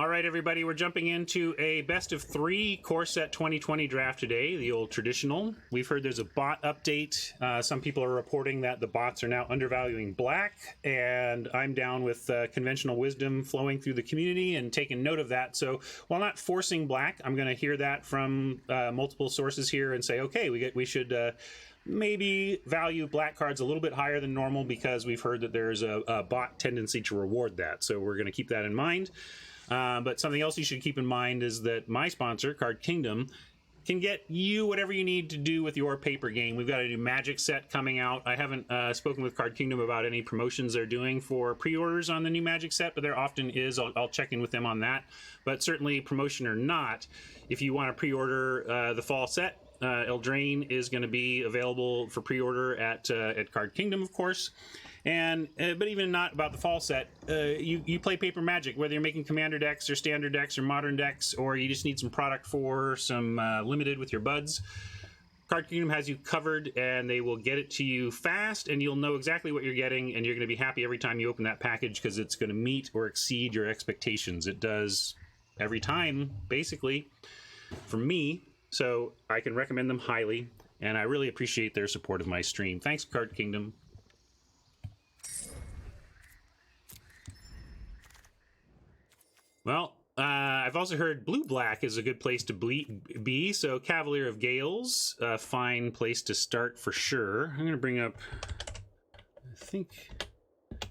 All right, everybody, we're jumping into a best of 3 core set 2020 draft today, the old traditional. We've heard there's a bot update. Some people are reporting that the bots are now undervaluing black, and I'm down with conventional wisdom flowing through the community and taking note of that. So while not forcing black, I'm going to hear that from multiple sources here and say, okay, we should maybe value black cards a little bit higher than normal because we've heard that there's a bot tendency to reward that. So we're going to keep that in mind. But something else you should keep in mind is that my sponsor, Card Kingdom, can get you whatever you need to do with your paper game. We've got a new Magic set coming out. I haven't spoken with Card Kingdom about any promotions they're doing for pre-orders on the new Magic set, but there often is. I'll check in with them on that. But certainly, promotion or not, if you want to pre-order the fall set, Eldraine is going to be available for pre-order at Card Kingdom, of course. And but even not about the fall set, you play paper Magic, whether you're making commander decks or standard decks or modern decks, or you just need some product for some limited with your buds. Card Kingdom has you covered, and they will get it to you fast, and you'll know exactly what you're getting, and you're going to be happy every time you open that package because it's going to meet or exceed your expectations. It does every time, basically, for me. So I can recommend them highly, and I really appreciate their support of my stream. Thanks, Card Kingdom. Well, I've also heard blue-black is a good place to be, so Cavalier of Gales, a fine place to start for sure. I'm going to bring up, I think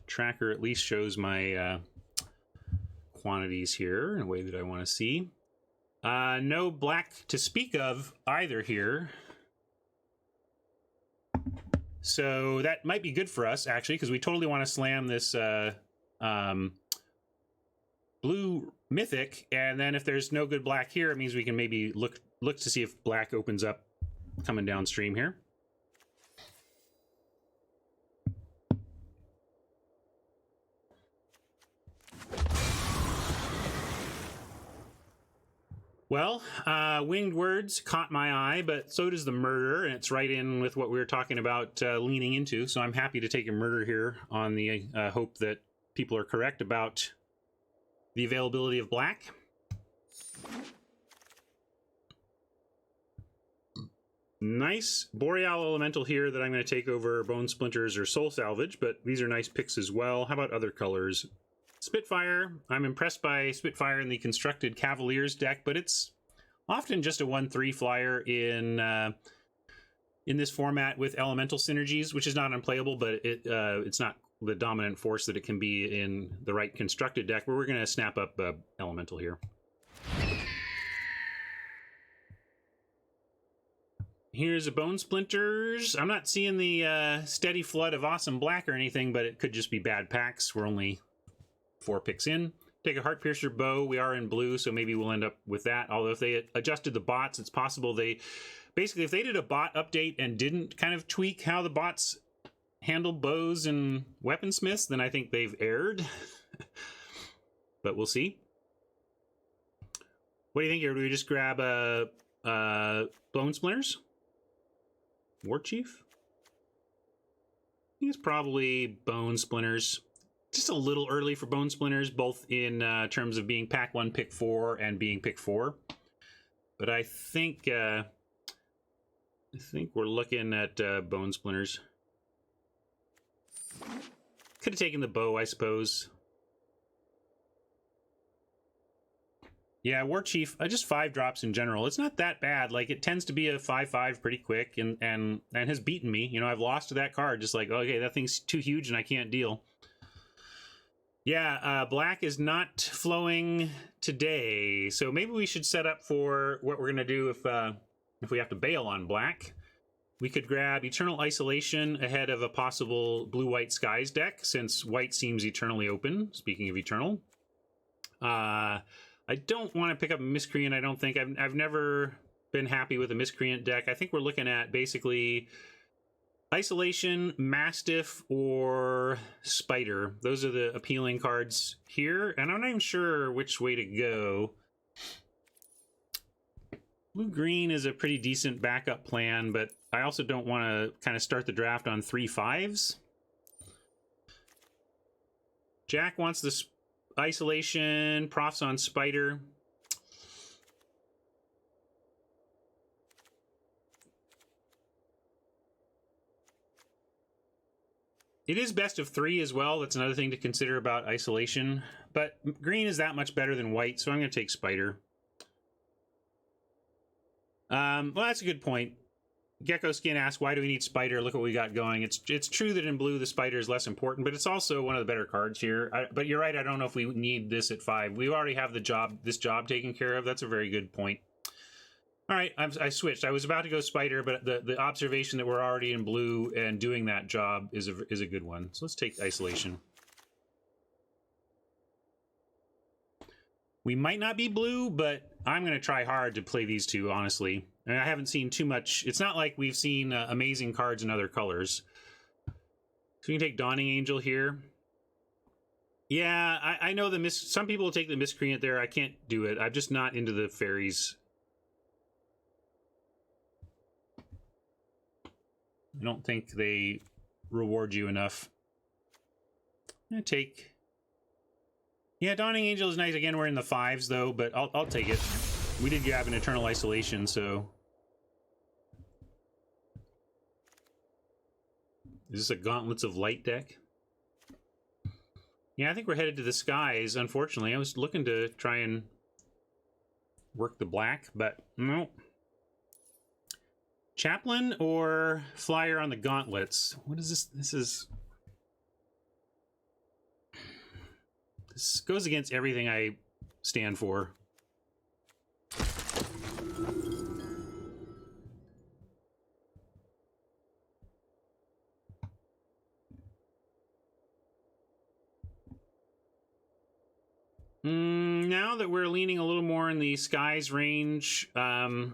Tracker at least shows my quantities here in a way that I want to see. No black to speak of either here. So that might be good for us, actually, because we totally want to slam this blue mythic, and then if there's no good black here, it means we can maybe look to see if black opens up coming downstream here. Well, Winged Words caught my eye, but so does the Murder, and it's right in with what we were talking about leaning into, so I'm happy to take a Murder here on the hope that people are correct about the availability of black. Nice Boreal Elemental here that I'm going to take over Bone Splinters or Soul Salvage, but these are nice picks as well. How about other colors? Spitfire. I'm impressed by Spitfire in the constructed Cavaliers deck, but it's often just a 1/3 flyer in this format with elemental synergies, which is not unplayable, but it's not the dominant force that it can be in the right constructed deck, where we're going to snap up elemental here. Here's a Bone Splinters. I'm not seeing the steady flood of awesome black or anything, but it could just be bad packs. We're only 4 picks in. Take a Heartpiercer Bow. We are in blue, so maybe we'll end up with that. Although if they adjusted the bots, it's possible they... Basically, if they did a bot update and didn't kind of tweak how the bots handle bows and weaponsmiths, then I think they've erred. But we'll see. What do you think here? Do we just grab Bone Splinters? War Chief? I think it's probably Bone Splinters. Just a little early for Bone Splinters, both in terms of being pack 1, pick 4, and being pick 4. But I think we're looking at Bone Splinters. Could have taken the bow, I suppose. Yeah, War Chief, just 5 drops in general. It's not that bad. Like, it tends to be a 5/5 pretty quick, and has beaten me. You know, I've lost to that card. Just like, okay, that thing's too huge and I can't deal. Yeah, black is not flowing today, so maybe we should set up for what we're gonna do if we have to bail on black. We could grab Eternal Isolation ahead of a possible Blue-White Skies deck, since white seems eternally open, speaking of Eternal. I don't want to pick up a Miscreant, I don't think. I've never been happy with a Miscreant deck. I think we're looking at basically Isolation, Mastiff, or Spider. Those are the appealing cards here, and I'm not even sure which way to go. Blue-green is a pretty decent backup plan, but I also don't want to kind of start the draft on 3 5s. Jack wants the Isolation, profs on Spider. It is best of 3 as well. That's another thing to consider about isolation. But green is that much better than white, so I'm going to take Spider. Well, that's a good point. Gecko Skin asks, why do we need Spider? Look what we got going. It's true that in blue the Spider is less important, but it's also one of the better cards here. But you're right, I don't know if we need this at 5. We already have this job taken care of. That's a very good point. All right, I switched. I was about to go Spider, but the observation that we're already in blue and doing that job is a good one. So let's take Isolation. We might not be blue, but I'm going to try hard to play these two, honestly. And I haven't seen too much. It's not like we've seen amazing cards in other colors. So we can take Dawning Angel here. Yeah, I know some people will take the Miscreant there. I can't do it. I'm just not into the fairies. I don't think they reward you enough. I'm going to take... Yeah, Dawning Angel is nice. Again, we're in the 5s, though, but I'll take it. We did grab an Eternal Isolation, so... Is this a Gauntlets of Light deck? Yeah, I think we're headed to the skies, unfortunately. I was looking to try and work the black, but no. Chaplain or Flyer on the Gauntlets? What is this? This goes against everything I stand for. Now that we're leaning a little more in the skies range, Captain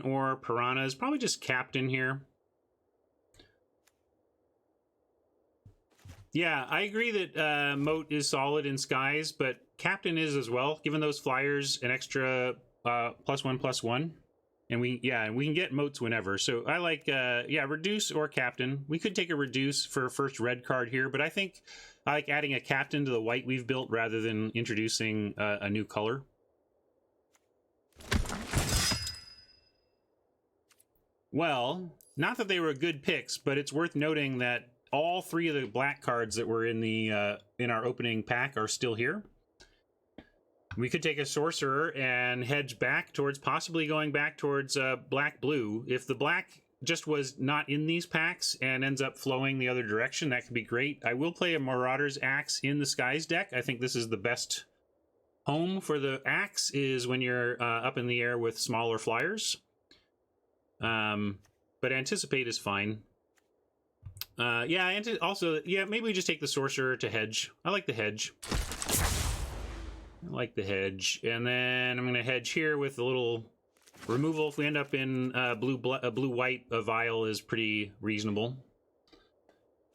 or Piranhas? Probably just Captain here. Yeah, I agree that Moat is solid in skies, but Captain is as well, giving those flyers an extra +1/+1. And we can get Moats whenever. So I like, Reduce or Captain. We could take a Reduce for first red card here, but I think I like adding a Captain to the white we've built rather than introducing a new color. Well, not that they were good picks, but it's worth noting that all 3 of the black cards that were in the in our opening pack are still here. We could take a Sorcerer and hedge back towards possibly going back towards black-blue. If the black just was not in these packs and ends up flowing the other direction, that could be great. I will play a Marauder's Axe in the Skies deck. I think this is the best home for the Axe, is when you're up in the air with smaller flyers. But Anticipate is fine. Maybe we just take the Sorcerer to hedge. I like the hedge. And then I'm going to hedge here with a little removal. If we end up in blue-white, a Vial is pretty reasonable.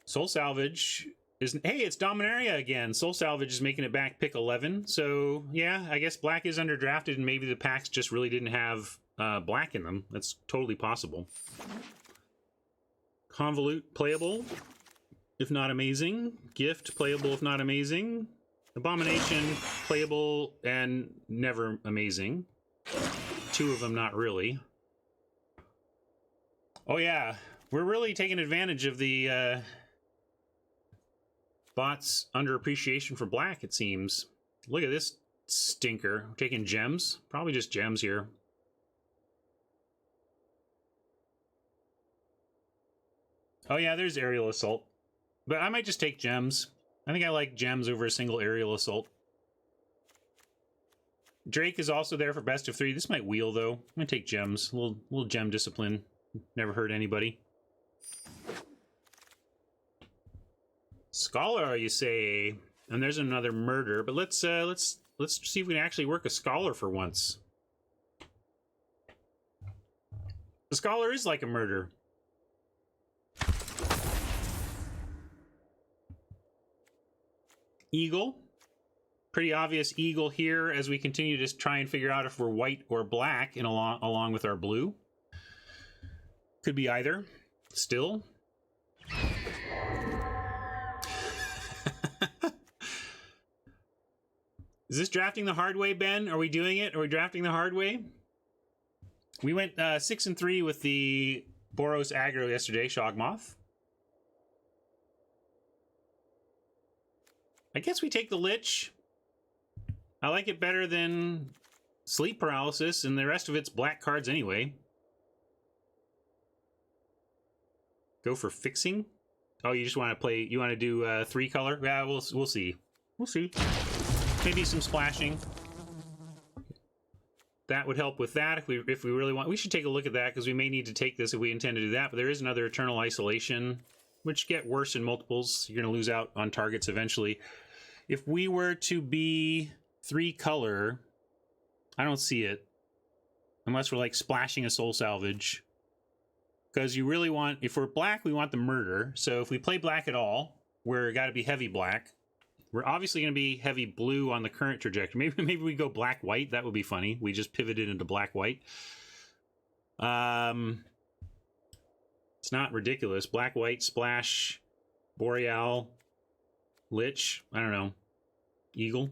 Soul Salvage is... Hey, it's Dominaria again. Soul Salvage is making it back pick 11. So, yeah, I guess black is underdrafted, and maybe the packs just really didn't have black in them. That's totally possible. Convolute, playable, if not amazing. Gift, playable, if not amazing. Abomination, playable, and never amazing. 2 of them, not really. Oh yeah, we're really taking advantage of the bots' underappreciation for black, it seems. Look at this stinker. We're taking gems. Probably just gems here. Oh yeah, there's Aerial Assault. But I might just take gems. I think I like gems over a single Aerial Assault. Drake is also there for best of 3. This might wheel, though. I'm going to take gems. A little gem discipline. Never hurt anybody. Scholar, you say? And there's another murder. But let's see if we can actually work a Scholar for once. The Scholar is like a murder. Eagle. Pretty obvious eagle here as we continue to try and figure out if we're white or black and along with our blue. Could be either. Still. Is this drafting the hard way, Ben? Are we doing it? Are we drafting the hard way? We went 6-3 with the Boros aggro yesterday, Shogmoth. I guess we take the Lich. I like it better than Sleep Paralysis, and the rest of it's black cards anyway. Go for Fixing? Oh, you just want to play, you want to do 3-color? Yeah, we'll see. We'll see. Maybe some splashing. That would help with that if we really want. We should take a look at that because we may need to take this if we intend to do that. But there is another Eternal Isolation, which get worse in multiples. You're going to lose out on targets eventually. If we were to be 3-color, I don't see it. Unless we're like splashing a Soul Salvage. Because you really want, if we're black, we want the murder. So if we play black at all, we're got to be heavy black. We're obviously going to be heavy blue on the current trajectory. Maybe we go black-white. That would be funny. We just pivoted into black-white. It's not ridiculous. Black-white, splash, Boreal, Lich. I don't know. Eagle.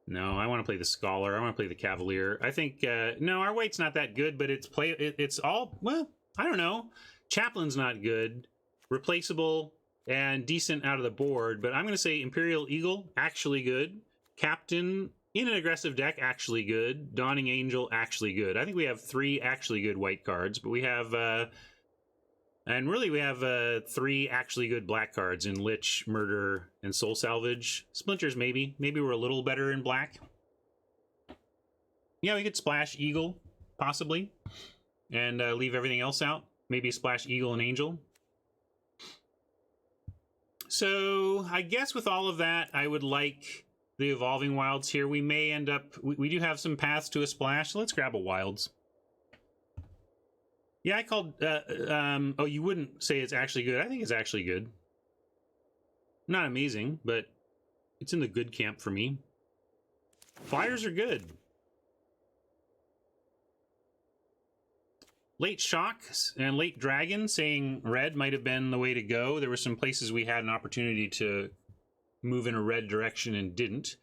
No, I want to play the Scholar. I want to play the Cavalier. I think, no, our white's not that good, but it's all, well, I don't know. Chaplain's not good. Replaceable and decent out of the board, but I'm going to say Imperial Eagle, actually good. Captain, in an aggressive deck, actually good. Dawning Angel, actually good. I think we have 3 actually good white cards, but we have, and really we have 3 actually good black cards in Lich, Murder, and Soul Salvage. Splinters, maybe. Maybe we're a little better in black. Yeah, we could splash Eagle, possibly, and leave everything else out. Maybe splash Eagle and Angel. So I guess with all of that, I would like the Evolving Wilds here. We may end up, we do have some paths to a splash. So let's grab a Wilds. Yeah, I called, oh, you wouldn't say it's actually good. I think it's actually good. Not amazing, but it's in the good camp for me. Flyers are good. Late Shock and Late Dragon saying red might have been the way to go. There were some places we had an opportunity to move in a red direction and didn't.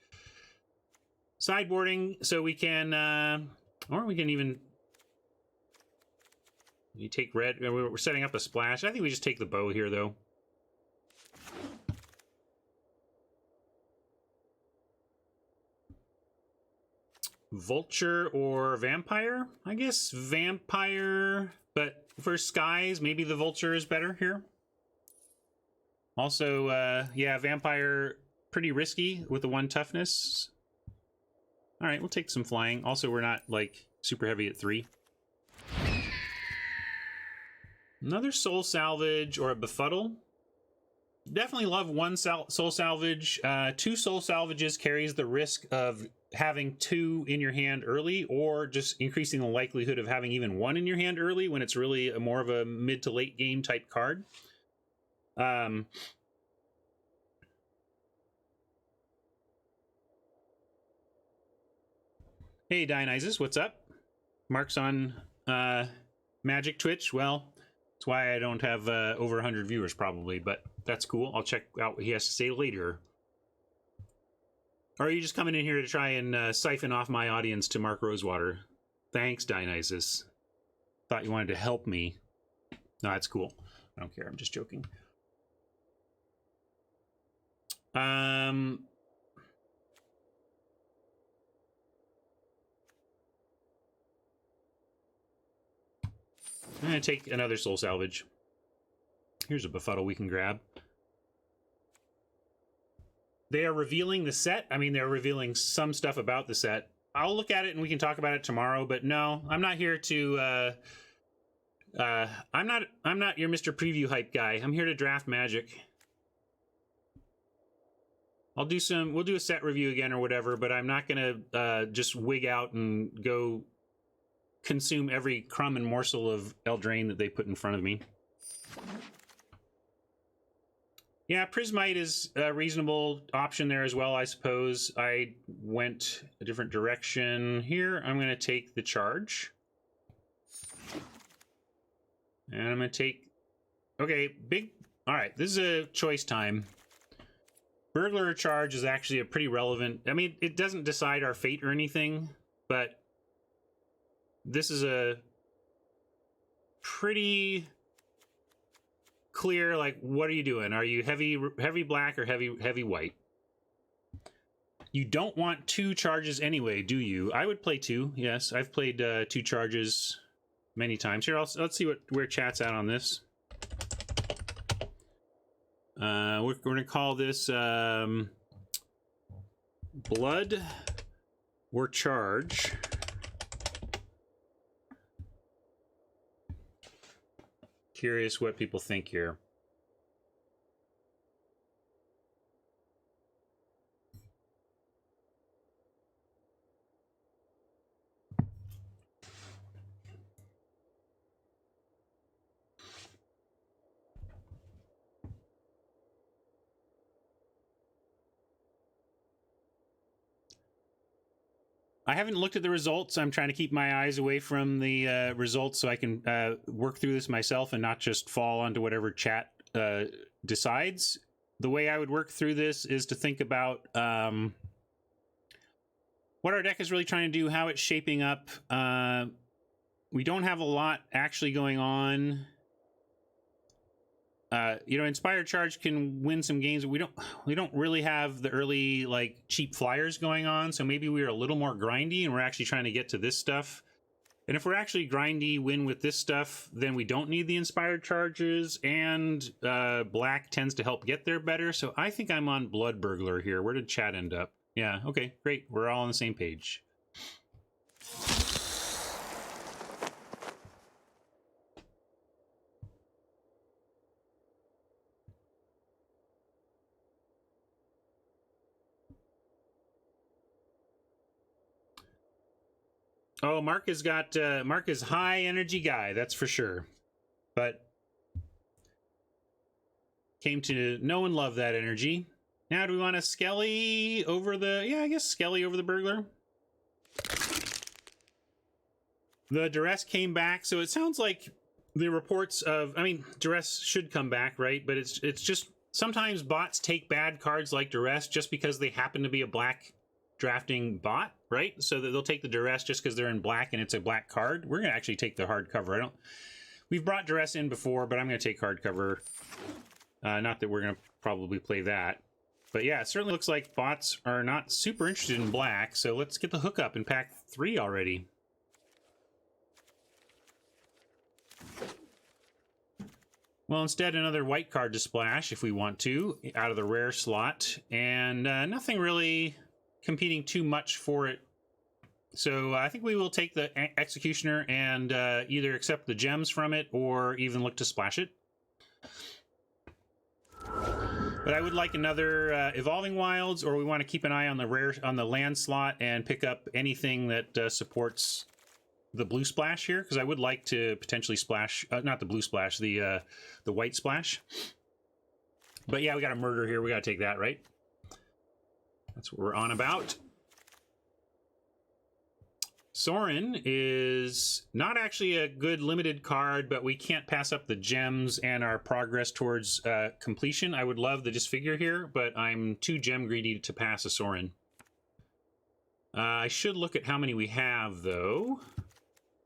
Sideboarding, so we can, or we can even, you take red, we're setting up a splash. I think we just take the bow here, though. Vulture or Vampire? I guess Vampire, but for Skies, maybe the Vulture is better here. Also, yeah, Vampire, pretty risky with the 1 toughness. All right, we'll take some flying. Also, we're not, like, super heavy at 3. Another Soul Salvage or a Befuddle. Definitely love 1 Soul Salvage. 2 Soul Salvages carries the risk of having 2 in your hand early, or just increasing the likelihood of having even 1 in your hand early when it's really more of a mid to late game type card. Hey Dionysus, what's up? Mark's on Magic Twitch. Well, that's why I don't have over 100 viewers probably, but that's cool. I'll check out what he has to say later. Or are you just coming in here to try and siphon off my audience to Mark Rosewater? Thanks, Dionysus. Thought you wanted to help me. No, that's cool. I don't care. I'm just joking. I'm going to take another Soul Salvage. Here's a Befuddle we can grab. They are revealing the set. I mean, they're revealing some stuff about the set. I'll look at it and we can talk about it tomorrow, but no, I'm not here to, I'm not your Mr. Preview hype guy. I'm here to draft Magic. We'll do a set review again or whatever, but I'm not gonna, just wig out and go consume every crumb and morsel of Eldraine that they put in front of me. Yeah, Prismite is a reasonable option there as well, I suppose. I went a different direction here. I'm going to take the charge. And I'm going to take... Okay, big... All right, this is a choice time. Burglar Charge is actually a pretty relevant... I mean, it doesn't decide our fate or anything, but this is a pretty clear, like, what are you doing? Are you heavy black or heavy white? You don't want 2 charges anyway, do you? I would play 2. Yes, I've played 2 charges many times. Here, let's see where chat's at on this. We're going to call this Blood or Charge. Curious what people think here. I haven't looked at the results. I'm trying to keep my eyes away from the results so I can work through this myself and not just fall onto whatever chat decides. The way I would work through this is to think about what our deck is really trying to do, how it's shaping up. We don't have a lot actually going on. You know, Inspired Charge can win some games, but we don't really have the early, like, cheap flyers going on, so maybe we're a little more grindy and we're actually trying to get to this stuff. And if we're actually grindy, win with this stuff, then we don't need the Inspired Charges, and black tends to help get there better, so I think I'm on Blood Burglar here. Where did chat end up? Yeah, okay, great. We're all on the same page. Oh, Mark has got Mark is high energy guy, that's for sure. But came to know and love that energy. Now, do we want to Skelly over the... Yeah, I guess Skelly over the Burglar. The Duress came back, so it sounds like the reports of... I mean, Duress should come back, right? But it's just... Sometimes bots take bad cards like Duress just because they happen to be a black drafting bot, right? So that they'll take the Duress just because they're in black and it's a black card. We're going to actually take the hardcover. We've brought Duress in before, but I'm going to take hardcover. Not that we're going to probably play that. But yeah, it certainly looks like bots are not super interested in black, so let's get the hookup in pack 3 already. Well, instead, another white card to splash if we want to, out of the rare slot, and nothing really competing too much for it. So I think we will take the Executioner and either accept the gems from it or even look to splash it. But I would like another Evolving Wilds, or we want to keep an eye on the land slot and pick up anything that supports the blue splash here, because I would like to potentially splash, not the blue splash, the white splash. But yeah, we got a murder here. We got to take that, right? That's what we're on about. Sorin is not actually a good limited card, but we can't pass up the gems and our progress towards completion. I would love the Disfigure here, but I'm too gem greedy to pass a Sorin. I should look at how many we have, though,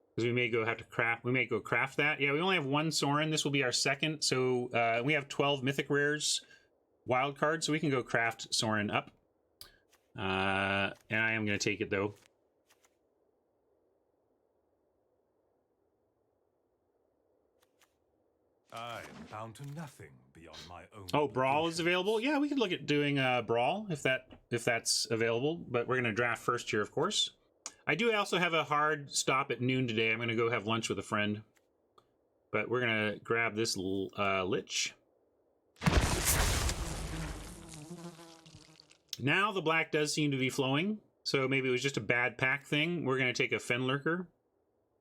because we may go have to craft. We may go craft that. Yeah, we only have 1 Sorin. This will be our second, so we have 12 Mythic Rares wild cards, so we can go craft Sorin up. And I am going to take it, though. I am bound to nothing beyond my own. Oh, Brawl is available? Yeah, we could look at doing Brawl if that's available, but we're going to draft first here, of course. I do also have a hard stop at noon today. I'm going to go have lunch with a friend. But we're going to grab this Lich. Now the black does seem to be flowing, so maybe it was just a bad pack thing. We're going to take a Fenlurker.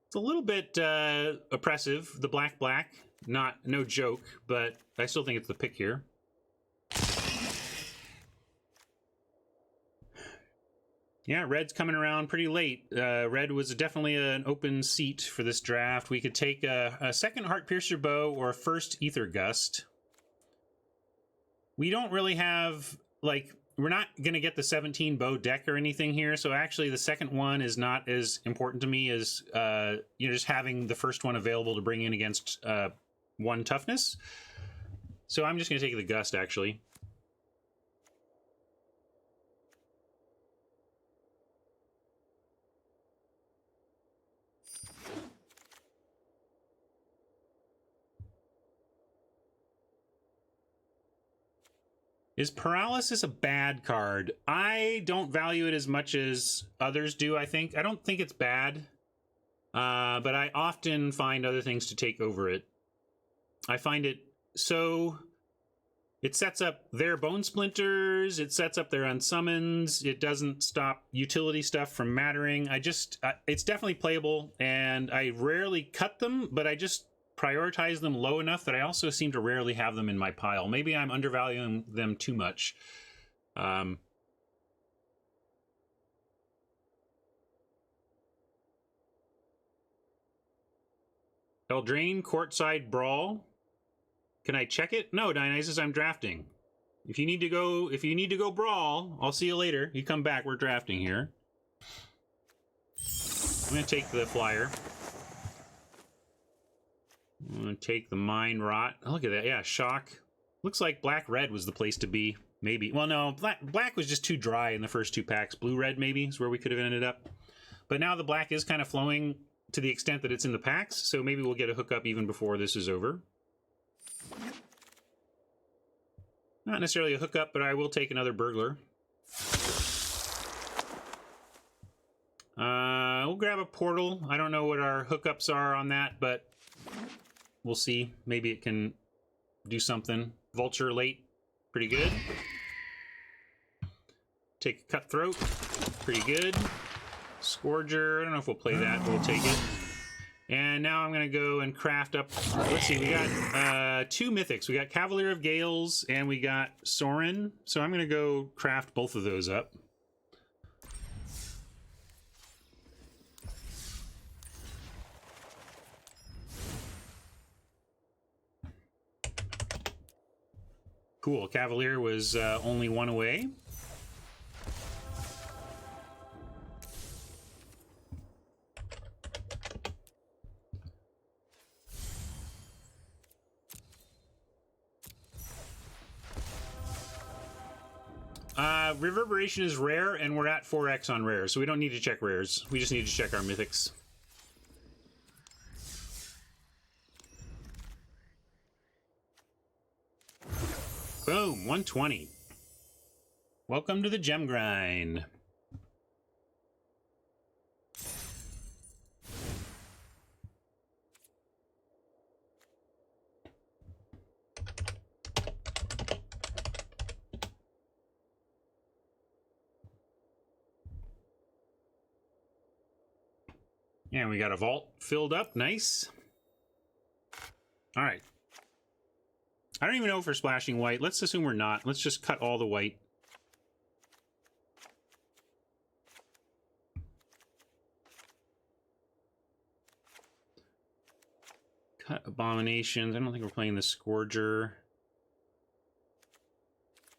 It's a little bit oppressive, the black, no joke, but I still think it's the pick here. Yeah, red's coming around pretty late. Red was definitely an open seat for this draft. We could take a second Heartpiercer Bow or a first Ether Gust. We don't really have like, we're not going to get the 17 bow deck or anything here. So actually the second one is not as important to me as, you know, just having the first one available to bring in against 1 toughness. So I'm just going to take the Gust, actually. Is Paralysis a bad card? I don't value it as much as others do, I think. I don't think it's bad, but I often find other things to take over it. I find it so... It sets up their Bone Splinters, it sets up their Unsummons, it doesn't stop utility stuff from mattering. It's definitely playable, and I rarely cut them, but I just prioritize them low enough that I also seem to rarely have them in my pile. Maybe I'm undervaluing them too much. Eldraine, Courtside Brawl. Can I check it? No, Dionysus, I'm drafting. If you need to go brawl, I'll see you later. You come back, we're drafting here. I'm gonna take the flyer. I'm gonna take the Mind Rot. Oh, look at that, yeah, Shock. Looks like Black-Red was the place to be, maybe. Well, no, Black was just too dry in the first 2 packs. Blue-Red, maybe, is where we could have ended up. But now the Black is kind of flowing to the extent that it's in the packs, so maybe we'll get a hookup even before this is over. Not necessarily a hookup, but I will take another Burglar. We'll grab a Portal. I don't know what our hookups are on that, but we'll see. Maybe it can do something. Vulture late, pretty good. Take a Cutthroat, pretty good. Scourger, I don't know if we'll play that, but we'll take it. And now I'm going to go and craft up... Let's see, we got 2 Mythics. We got Cavalier of Gales, and we got Sorin. So I'm going to go craft both of those up. Cool, Cavalier was only 1 away. Reverberation is rare, and we're at 4x on rares, so we don't need to check rares. We just need to check our mythics. Boom, 120. Welcome to the gem grind. And we got a vault filled up. Nice. All right. I don't even know if we're splashing white. Let's assume we're not. Let's just cut all the white. Cut Abominations. I don't think we're playing the Scourger.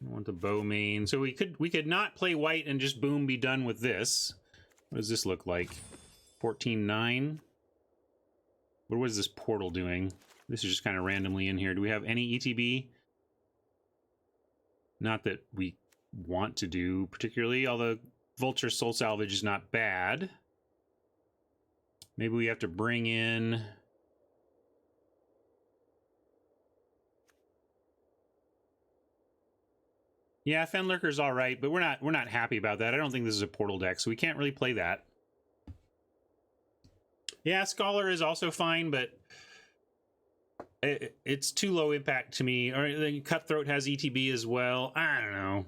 I want the Bow main. So we could not play white and just boom, be done with this. What does this look like? 14-9. What is this portal doing? This is just kind of randomly in here. Do we have any ETB? Not that we want to do particularly, although Vulture Soul Salvage is not bad. Maybe we have to bring in... Yeah, Fenlurker's all right, but we're not happy about that. I don't think this is a portal deck, so we can't really play that. Yeah, Scholar is also fine, but it's too low impact to me. Or the Cutthroat has ETB as well. I don't know.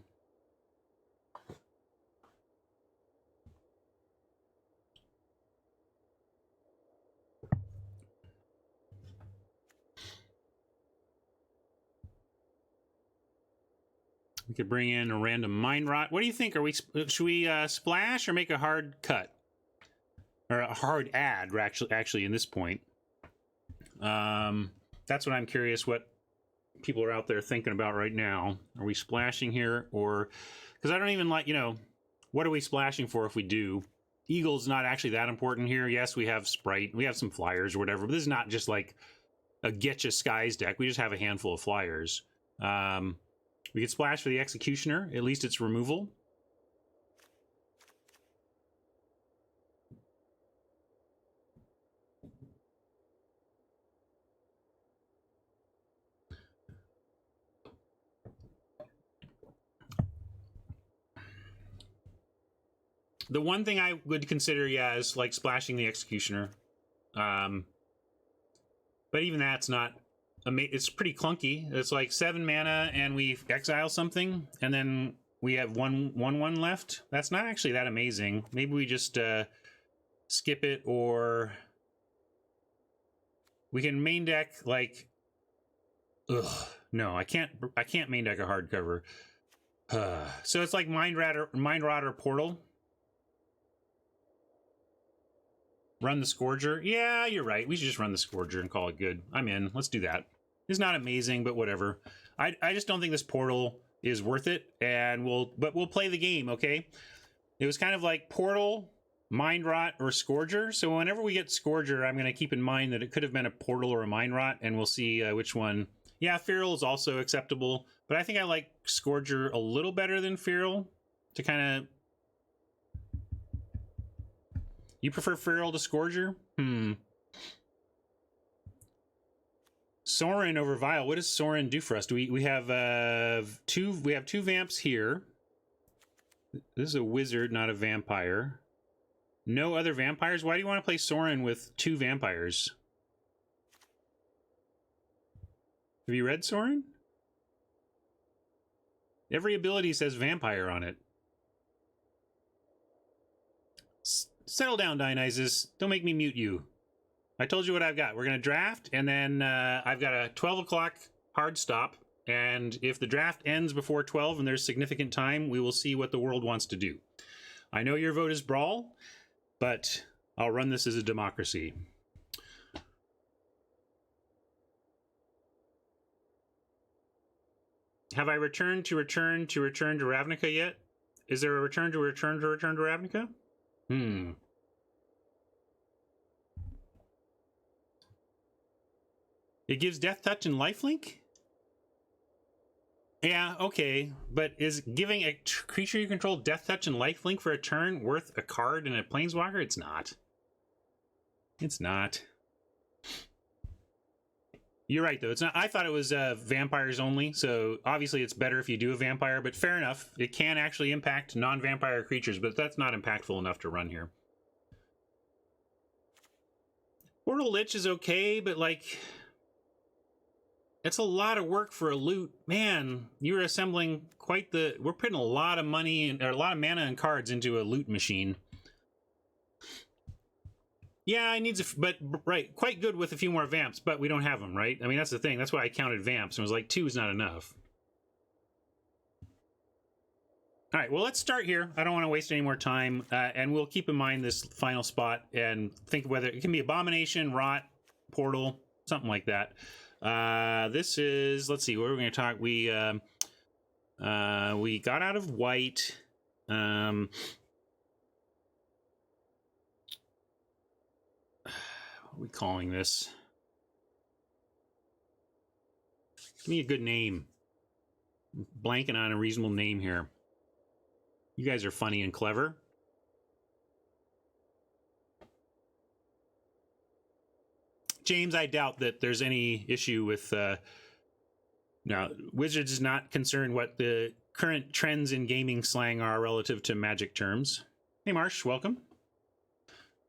We could bring in a random Mind Rot. What do you think? Should we splash or make a hard cut? Or a hard add, actually, in this point. That's what I'm curious what people are out there thinking about right now. Are we splashing here, or because I don't even like, what are we splashing for if we do? Eagle's not actually that important here. Yes, we have Sprite, we have some flyers or whatever, but this is not just like a Getcha Skies deck. We just have a handful of flyers. We could splash for the Executioner. At least it's removal. The one thing I would consider, yeah, is like splashing the Executioner. But even that's not... It's pretty clunky. It's like 7 mana and we exile something, and then we have 1/1 left. That's not actually that amazing. Maybe we just skip it, or we can main deck like... Ugh, no, I can't main deck a hardcover. So it's like Mind Rot or Portal. Run the Scourger. Yeah, you're right. We should just run the Scourger and call it good. I'm in. Let's do that. It's not amazing, but whatever. I just don't think this Portal is worth it, and we'll play the game, okay? It was kind of like Portal, Mind Rot, or Scourger. So whenever we get Scourger, I'm going to keep in mind that it could have been a Portal or a Mind Rot, and we'll see which one. Yeah, Feral is also acceptable, but I think I like Scourger a little better than Feral to kind of... You prefer Feral to Scourger? Sorin over Vile. What does Sorin do for us? We have two vamps here. This is a wizard, not a vampire. No other vampires? Why do you want to play Sorin with 2 vampires? Have you read Sorin? Every ability says vampire on it. Settle down, Dionysus. Don't make me mute you. I told you what I've got. We're going to draft, and then I've got a 12 o'clock hard stop. And if the draft ends before 12 and there's significant time, we will see what the world wants to do. I know your vote is Brawl, but I'll run this as a democracy. Have I returned to Ravnica yet? Is there a return to Ravnica? It gives Death Touch and Lifelink? Yeah, okay. But is giving a creature you control Death Touch and Lifelink for a turn worth a card and a Planeswalker? It's not. It's not. You're right, though. It's not. I thought it was vampires only, so obviously it's better if you do a vampire, but fair enough. It can actually impact non-vampire creatures, but that's not impactful enough to run here. Portal Lich is okay, but like... It's a lot of work for a loot. Man, you're assembling quite the... We're putting a lot of money, or a lot of mana and cards into a loot machine. Yeah, I need to... But, right, quite good with a few more vamps, but we don't have them, right? I mean, that's the thing. That's why I counted vamps, and was like, 2 is not enough. All right, well, let's start here. I don't want to waste any more time, and we'll keep in mind this final spot and think whether... It can be Abomination, Rot, Portal, something like that. This is, let's see, what are we going to talk? We got out of white. What are we calling this? Give me a good name. I'm blanking on a reasonable name here. You guys are funny and clever. James, I doubt that there's any issue with... Now, Wizards is not concerned what the current trends in gaming slang are relative to Magic terms. Hey, Marsh, welcome.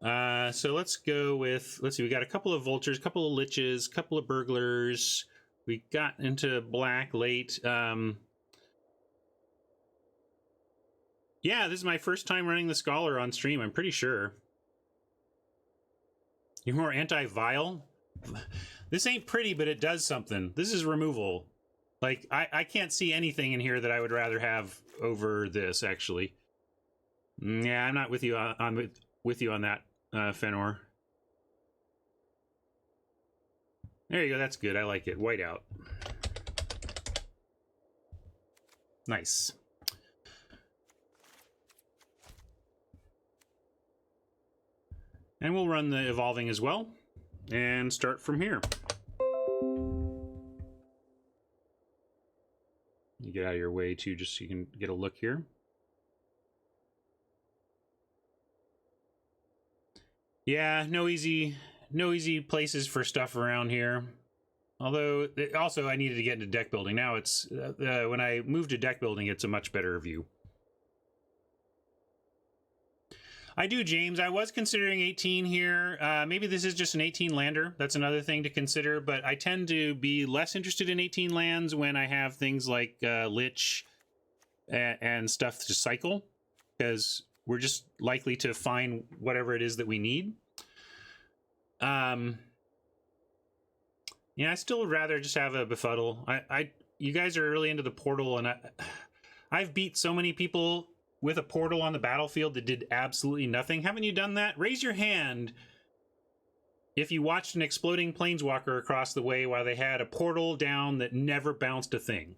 So let's go with... Let's see, we got a couple of Vultures, a couple of Liches, a couple of Burglars. We got into Black late. Yeah, this is my first time running the Scholar on stream, I'm pretty sure. You're more anti-Vile? This ain't pretty, but it does something. This is removal. Like, I can't see anything in here that I would rather have over this, actually. Yeah, I'm not with you on that, Fenor. There you go, that's good. I like it. Whiteout. Nice. And we'll run the evolving as well and start from here. You get out of your way too, just so you can get a look here. Yeah, no easy places for stuff around here. Although, also I needed to get into deck building. Now it's, when I move to deck building, it's a much better view. I do, James. I was considering 18 here. Maybe this is just an 18 lander. That's another thing to consider, but I tend to be less interested in 18 lands when I have things like Lich and stuff to cycle, because we're just likely to find whatever it is that we need. Yeah, I still would rather just have a befuddle. You guys are really into the portal, and I've beat so many people with a portal on the battlefield that did absolutely nothing. Haven't you done that? Raise your hand if you watched an exploding planeswalker across the way while they had a portal down that never bounced a thing.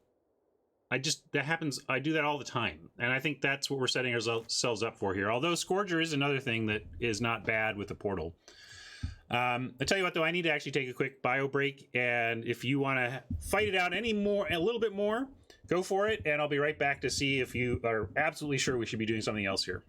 That happens. I do that all the time, and I think that's what we're setting ourselves up for here. Although Scourger is another thing that is not bad with the portal. I tell you what, though, I need to actually take a quick bio break, and if you want to fight it out a little bit more, go for it, and I'll be right back to see if you are absolutely sure we should be doing something else here.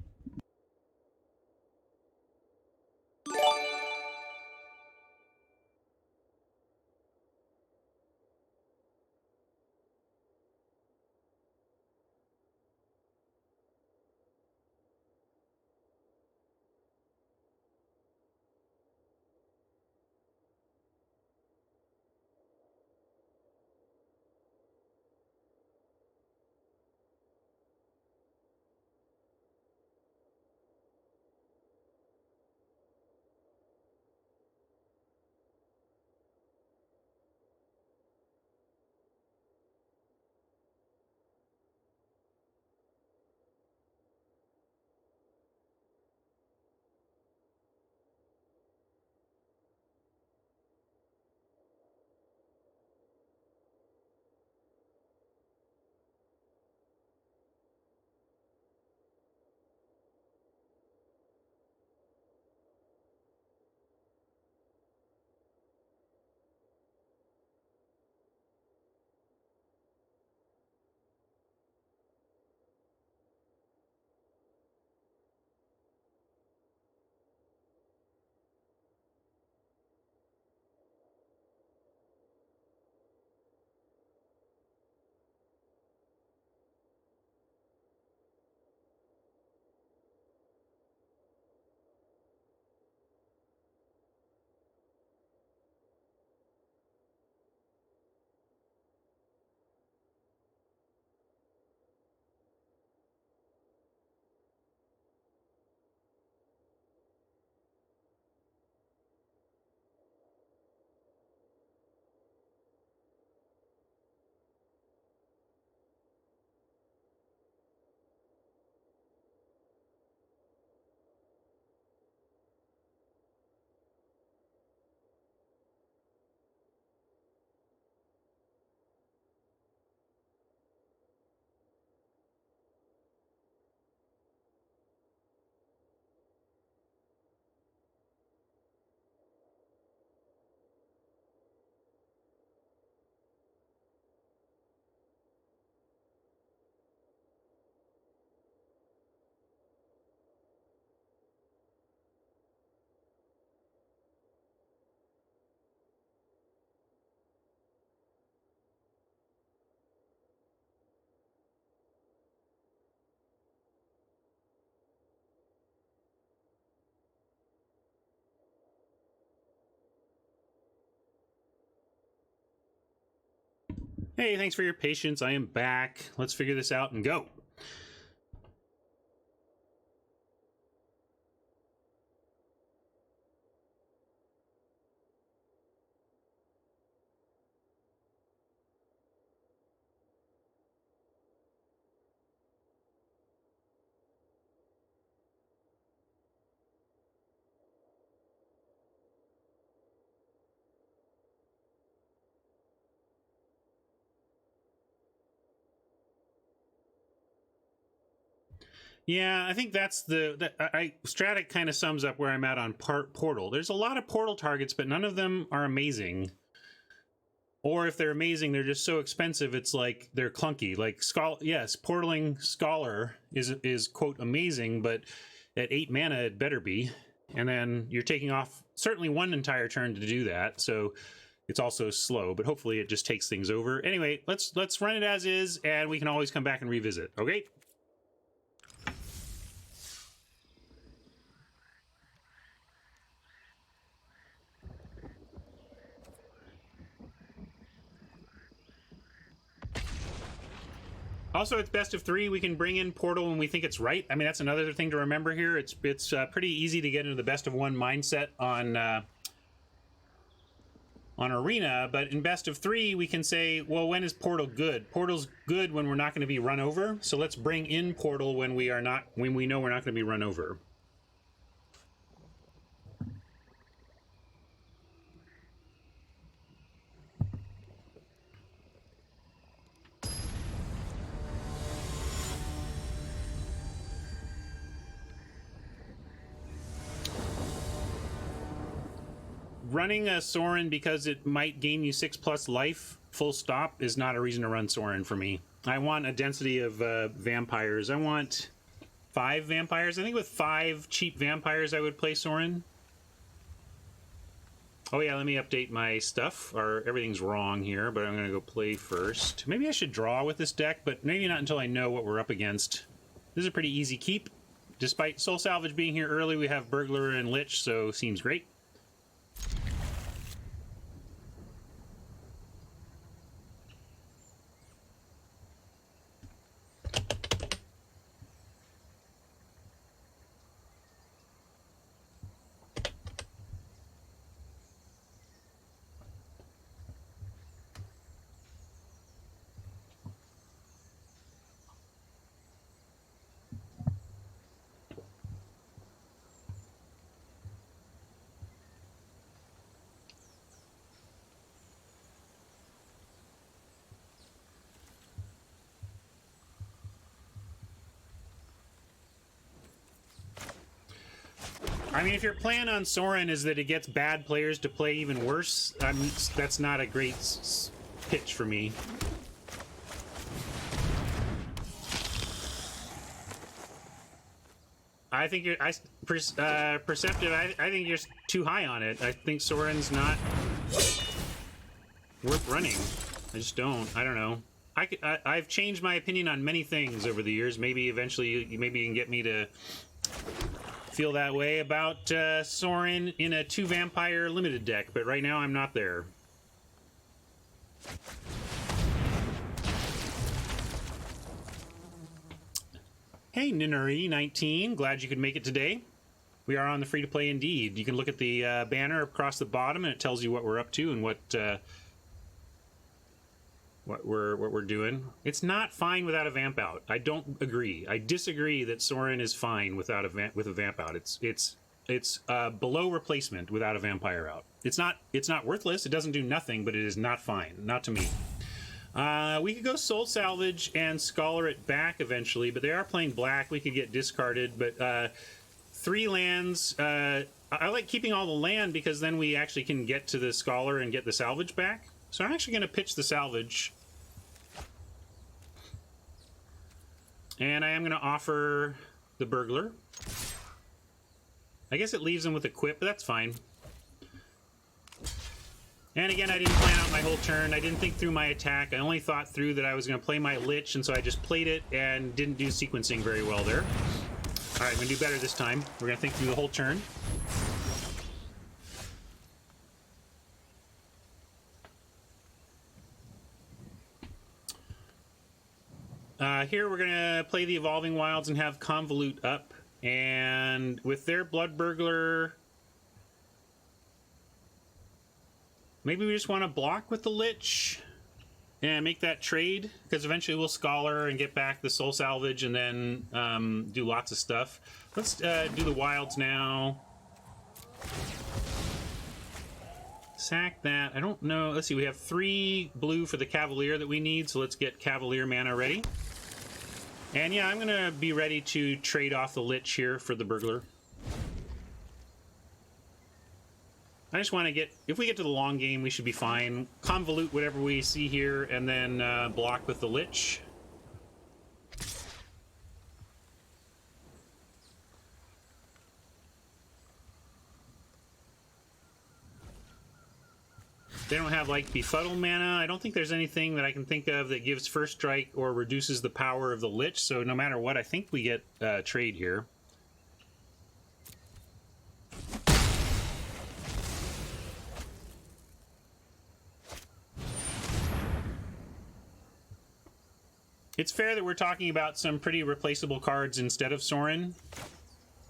Hey, thanks for your patience. I am back. Let's figure this out and go. Yeah, I think that's Stratic kind of sums up where I'm at on Portal. There's a lot of Portal targets, but none of them are amazing. Or if they're amazing, they're just so expensive, it's like they're clunky. Like yes, Portaling Scholar is quote amazing, but at 8 mana it better be. And then you're taking off certainly one entire turn to do that, so it's also slow, but hopefully it just takes things over. Anyway, let's run it as is, and we can always come back and revisit, okay? Also, it's best of 3. We can bring in Portal when we think it's right. I mean, that's another thing to remember here. It's pretty easy to get into the best of 1 mindset on Arena, but in best of 3, we can say, well, when is Portal good? Portal's good when we're not going to be run over. So let's bring in Portal when we know we're not going to be run over. Running a Sorin because it might gain you 6+ life, full stop, is not a reason to run Sorin for me. I want a density of vampires. I want 5 vampires. I think with 5 cheap vampires I would play Sorin. Oh yeah, let me update my stuff, or everything's wrong here, but I'm going to go play first. Maybe I should draw with this deck, but maybe not until I know what we're up against. This is a pretty easy keep. Despite Soul Salvage being here early, we have Burglar and Lich, so seems great. I mean, if your plan on Sorin is that it gets bad players to play even worse, that's not a great pitch for me. I think you're Perceptive. I think you're too high on it. I think Sorin's not worth running. I just don't. I don't know. I've changed my opinion on many things over the years. Maybe eventually, maybe you can get me to feel that way about Sorin in a 2 vampire limited deck, but right now I'm not there. Hey, Ninari19, glad you could make it today. We are on the free-to-play indeed. You can look at the banner across the bottom, and it tells you what we're up to and what we're doing. It's not fine without a vamp out. I don't agree. I disagree that Sorin is fine without with a vamp out. It's below replacement without a vampire out. It's not worthless. It doesn't do nothing, but it is not fine. Not to me. We could go Soul Salvage and Scholar it back eventually, but they are playing black. We could get discarded, but 3 lands. I like keeping all the land because then we actually can get to the Scholar and get the salvage back. So I'm actually going to pitch the salvage. And I am going to offer the Burglar. I guess it leaves him with Equip, but that's fine. And again, I didn't plan out my whole turn. I didn't think through my attack. I only thought through that I was going to play my Lich, and so I just played it and didn't do sequencing very well there. All right, I'm going to do better this time. We're going to think through the whole turn. Here we're going to play the Evolving Wilds and have Convolute up. And with their Blood Burglar, maybe we just want to block with the Lich and make that trade, because eventually we'll Scholar and get back the Soul Salvage and then do lots of stuff. Let's do the Wilds now. Sack that. I don't know. Let's see. We have 3 blue for the Cavalier that we need, so let's get Cavalier mana ready. And yeah, I'm going to be ready to trade off the Lich here for the Burglar. I just want to get... If we get to the long game, we should be fine. Convolute whatever we see here, and then block with the Lich. They don't have, like, Befuddle mana. I don't think there's anything that I can think of that gives First Strike or reduces the power of the Lich, so no matter what, I think we get trade here. It's fair that we're talking about some pretty replaceable cards instead of Sorin,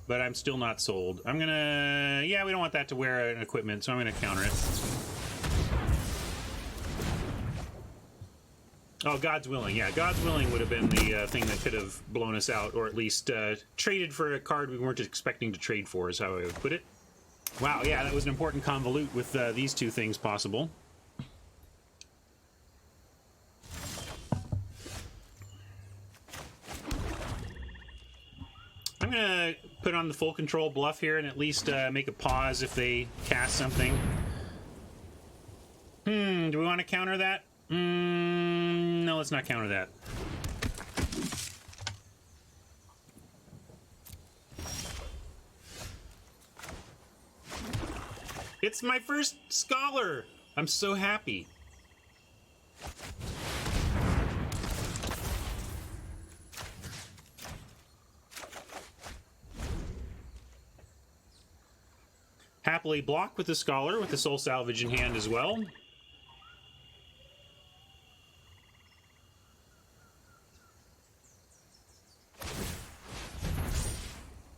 but I'm still not sold. I'm gonna... Yeah, we don't want that to wear an equipment, so I'm gonna counter it. Oh, God's Willing. Yeah, God's Willing would have been the thing that could have blown us out, or at least traded for a card we weren't expecting to trade for, is how I would put it. Wow, yeah, that was an important convolute with these two things possible. I'm going to put on the full control bluff here and at least make a pause if they cast something. Do we want to counter that? No, let's not counter that. It's my first Scholar! I'm so happy. Happily block with the Scholar with the Soul Salvage in hand as well.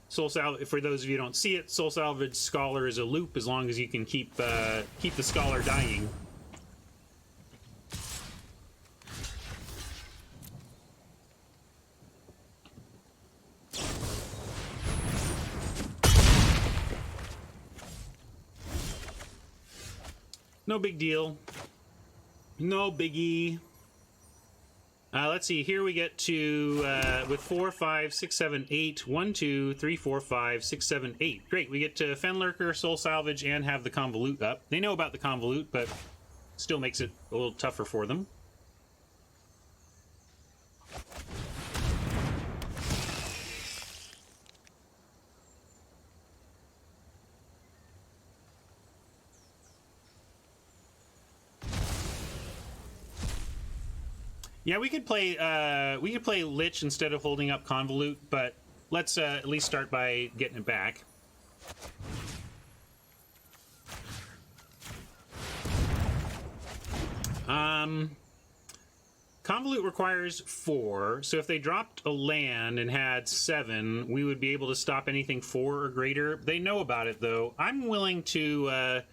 Soul Salvage, for those of you who don't see it, Soul Salvage Scholar is a loop as long as you can keep the Scholar dying. No big deal. No biggie. Let's see, here we get to, with 4, 5, 6, 7, 8, 1, 2, 3, 4, 5, 6, 7, 8. Great, we get to Fenlurker, Soul Salvage, and have the Convolute up. They know about the Convolute, but still makes it a little tougher for them. Yeah, we could play Lich instead of holding up Convolute, but let's at least start by getting it back. Convolute requires 4, so if they dropped a land and had 7, we would be able to stop anything 4 or greater. They know about it, though. I'm willing to... I'm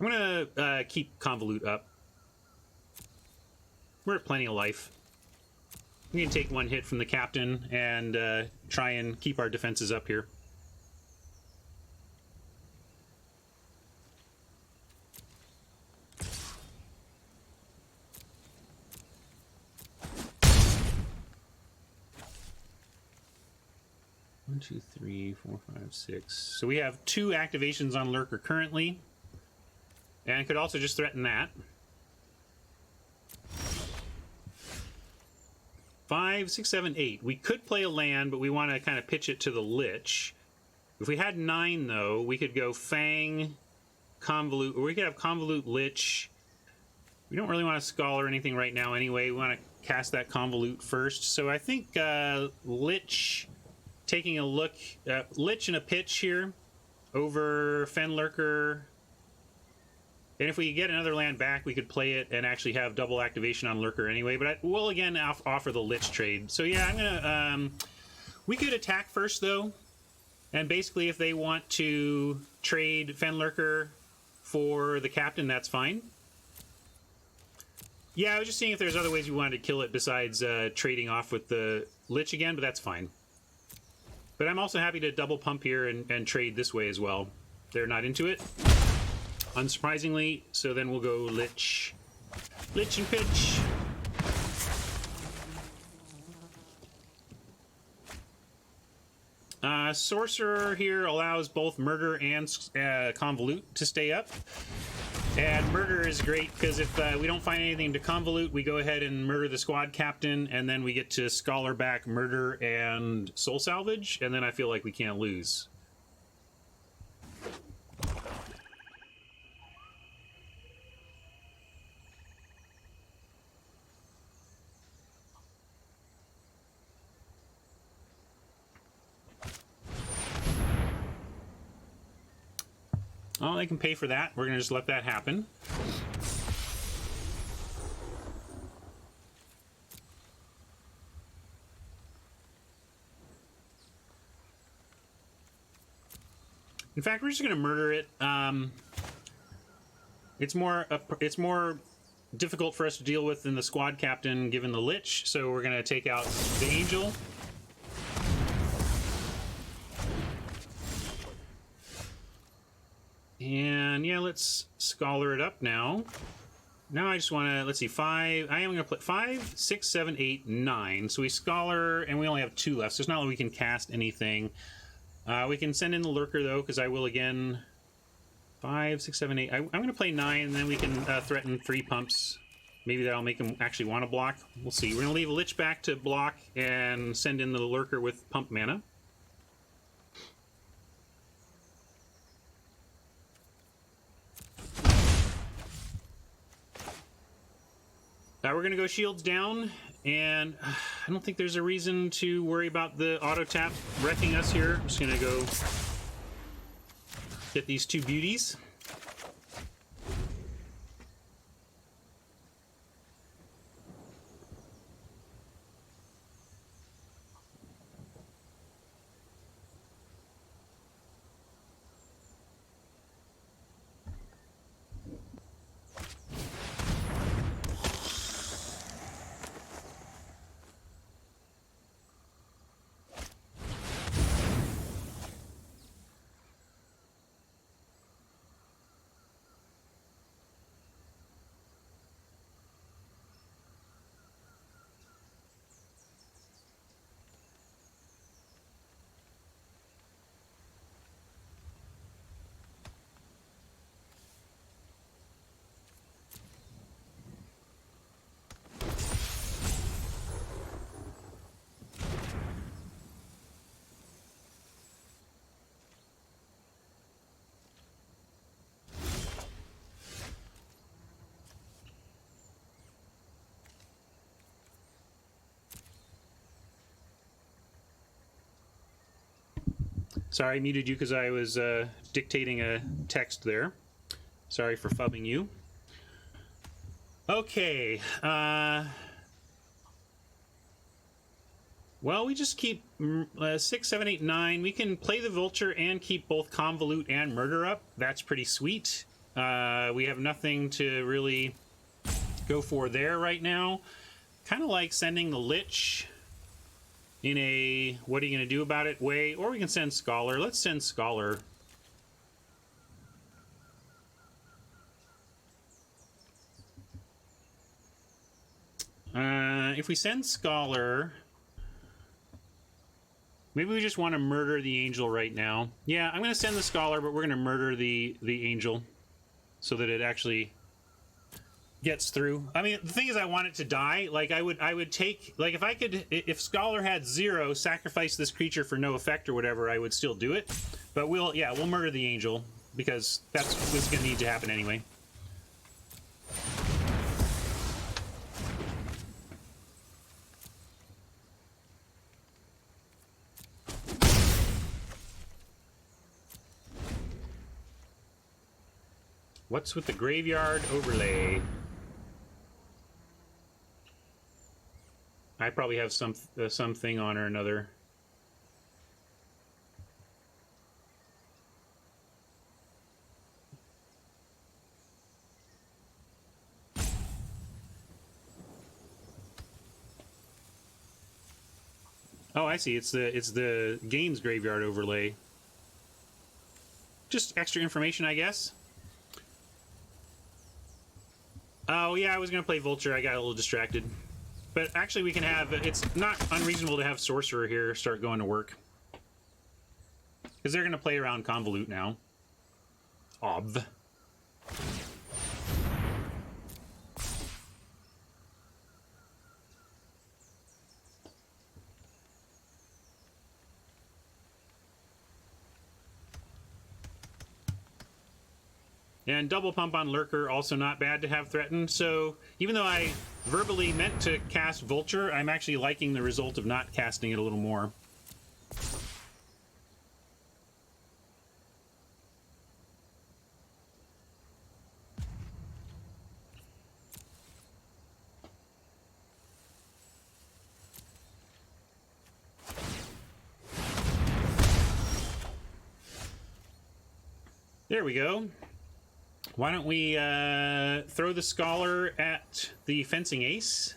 gonna keep Convolute up. We're at plenty of life. We can take one hit from the captain and try and keep our defenses up here. One, 2, 3, 4, 5, 6. So we have 2 activations on Lurker currently. And I could also just threaten that. 5, 6, 7, 8. We could play a land, but we want to kind of pitch it to the Lich. If we had 9, though, we could go Fang, Convolute, or we could have Convolute, Lich. We don't really want to Scholar anything right now anyway. We want to cast that Convolute first. So I think Lich, taking a look, Lich and a pitch here over Fenlurker. And if we get another land back, we could play it and actually have double activation on Lurker anyway. But we'll again offer the Lich trade. So yeah, I'm gonna... we could attack first, though. And basically, if they want to trade Fenlurker for the captain, that's fine. Yeah, I was just seeing if there's other ways we wanted to kill it besides trading off with the Lich again, but that's fine. But I'm also happy to double pump here and trade this way as well. They're not into it, unsurprisingly, so then we'll go Lich. Lich and pitch. Sorcerer here allows both Murder and Convolute to stay up. And Murder is great because if we don't find anything to Convolute, we go ahead and murder the squad captain, and then we get to Scholar back Murder and Soul Salvage, and then I feel like we can't lose. Oh, they can pay for that. We're going to just let that happen. In fact, we're just going to murder it. It's more difficult for us to deal with than the squad captain, given the Lich. So we're going to take out the Angel. And yeah, let's Scholar it up now. Now I just want to, let's see, 5. I am going to put 5, 6, 7, 8, 9. So we Scholar, and we only have 2 left. So it's not like we can cast anything. We can send in the Lurker, though, because I will again. 5, 6, 7, 8. I'm going to play 9, and then we can threaten 3 pumps. Maybe that'll make him actually want to block. We'll see. We're going to leave a Lich back to block and send in the Lurker with pump mana. We're going to go shields down, and I don't think there's a reason to worry about the auto tap wrecking us here. I'm just going to go get these 2 beauties. Sorry, I muted you because I was dictating a text there. Sorry for fubbing you. Okay. Well, we just keep 6, 7, 8, 9. We can play the Vulture and keep both Convolute and Murder up. That's pretty sweet. We have nothing to really go for there right now. Kind of like sending the Lich in a what are you going to do about it way, or we can send Scholar. Let's send Scholar. If we send Scholar, maybe we just want to murder the Angel right now. Yeah, I'm going to send the Scholar, but we're going to murder the Angel so that it actually gets through. I mean, the thing is, I want it to die. Like, I would take, like, if Scholar had 0, sacrifice this creature for no effect or whatever, I would still do it. But we'll murder the Angel, because that's what's going to need to happen anyway. What's with the graveyard overlay? I probably have something on or another. Oh, I see. It's the games graveyard overlay. Just extra information, I guess. Oh yeah, I was gonna play Vulture. I got a little distracted. But actually, we can have. It's not unreasonable to have Sorcerer here start going to work. because they're going to play around Convolute now. Ob. And double pump on Lurker, also not bad to have threatened. So even though I verbally meant to cast Vulture, I'm actually liking the result of not casting it a little more. There we go. Why don't we throw the Scholar at the Fencing Ace?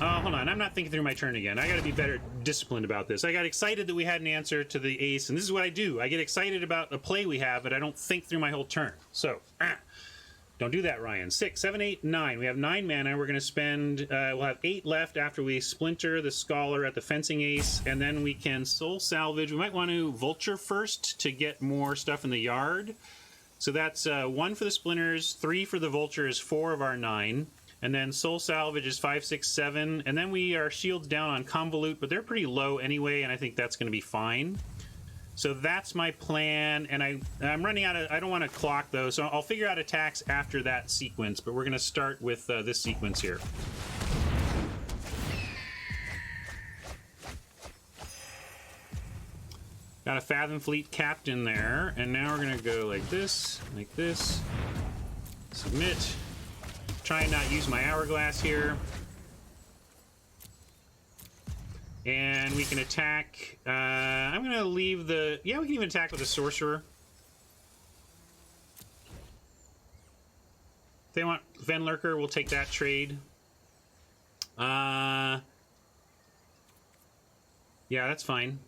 Oh, hold on. I'm not thinking through my turn again. I got to be better disciplined about this. I got excited that we had an answer to the Ace, and this is what I do. I get excited about a play we have, but I don't think through my whole turn. So, don't do that, Ryan. 6, 7, 8, 9. We have 9 mana. We're going to spend... we'll have 8 left after we splinter the Scholar at the Fencing Ace, and then we can Soul Salvage. We might want to Vulture first to get more stuff in the yard. So that's 1 for the Splinters, 3 for the Vulture is 4 of our 9. And then Soul Salvage is 5, 6, 7. And then we are shields down on Convolute, but they're pretty low anyway, and I think that's going to be fine. So that's my plan, and I'm running out of... I don't want to clock, though, so I'll figure out attacks after that sequence, but we're going to start with this sequence here. Got a Fathom Fleet Captain there, and now we're going to go like this, submit. Try and not use my Hourglass here. And we can attack... I'm going to leave the... Yeah, we can even attack with a Sorcerer. If they want Ven Lurker, we'll take that trade. Yeah, that's fine.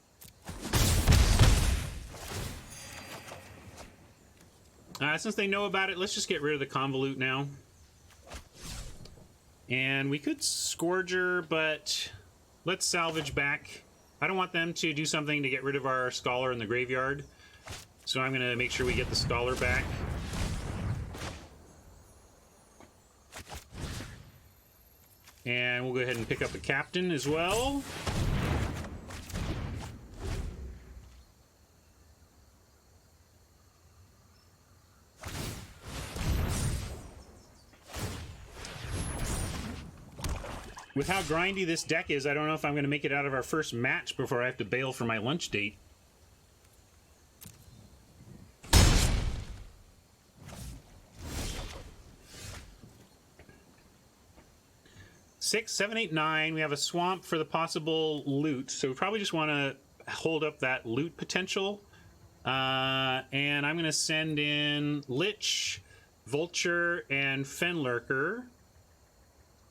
Since they know about it, let's just get rid of the Convolute now. And we could Scourger, but let's salvage back. I don't want them to do something to get rid of our Scholar in the graveyard. So I'm going to make sure we get the Scholar back. And we'll go ahead and pick up a Captain as well. With how grindy this deck is, I don't know if I'm going to make it out of our first match before I have to bail for my lunch date. Six, 7, 8, 9. We have a swamp for the possible loot, so we probably just want to hold up that loot potential. And I'm going to send in Lich, Vulture, and Fenlurker.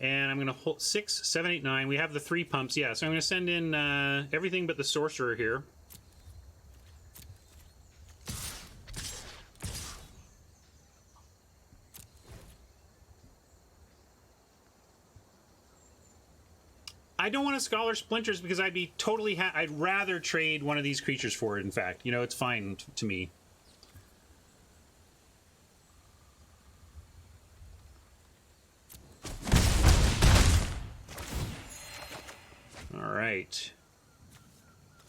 And I'm going to hold 6, 7, 8, 9. We have the 3 pumps. Yeah, so I'm going to send in everything but the Sorcerer here. I don't want to Scholar Splinters because I'd be totally... I'd rather trade one of these creatures for it, in fact. You know, it's fine to me. Alright.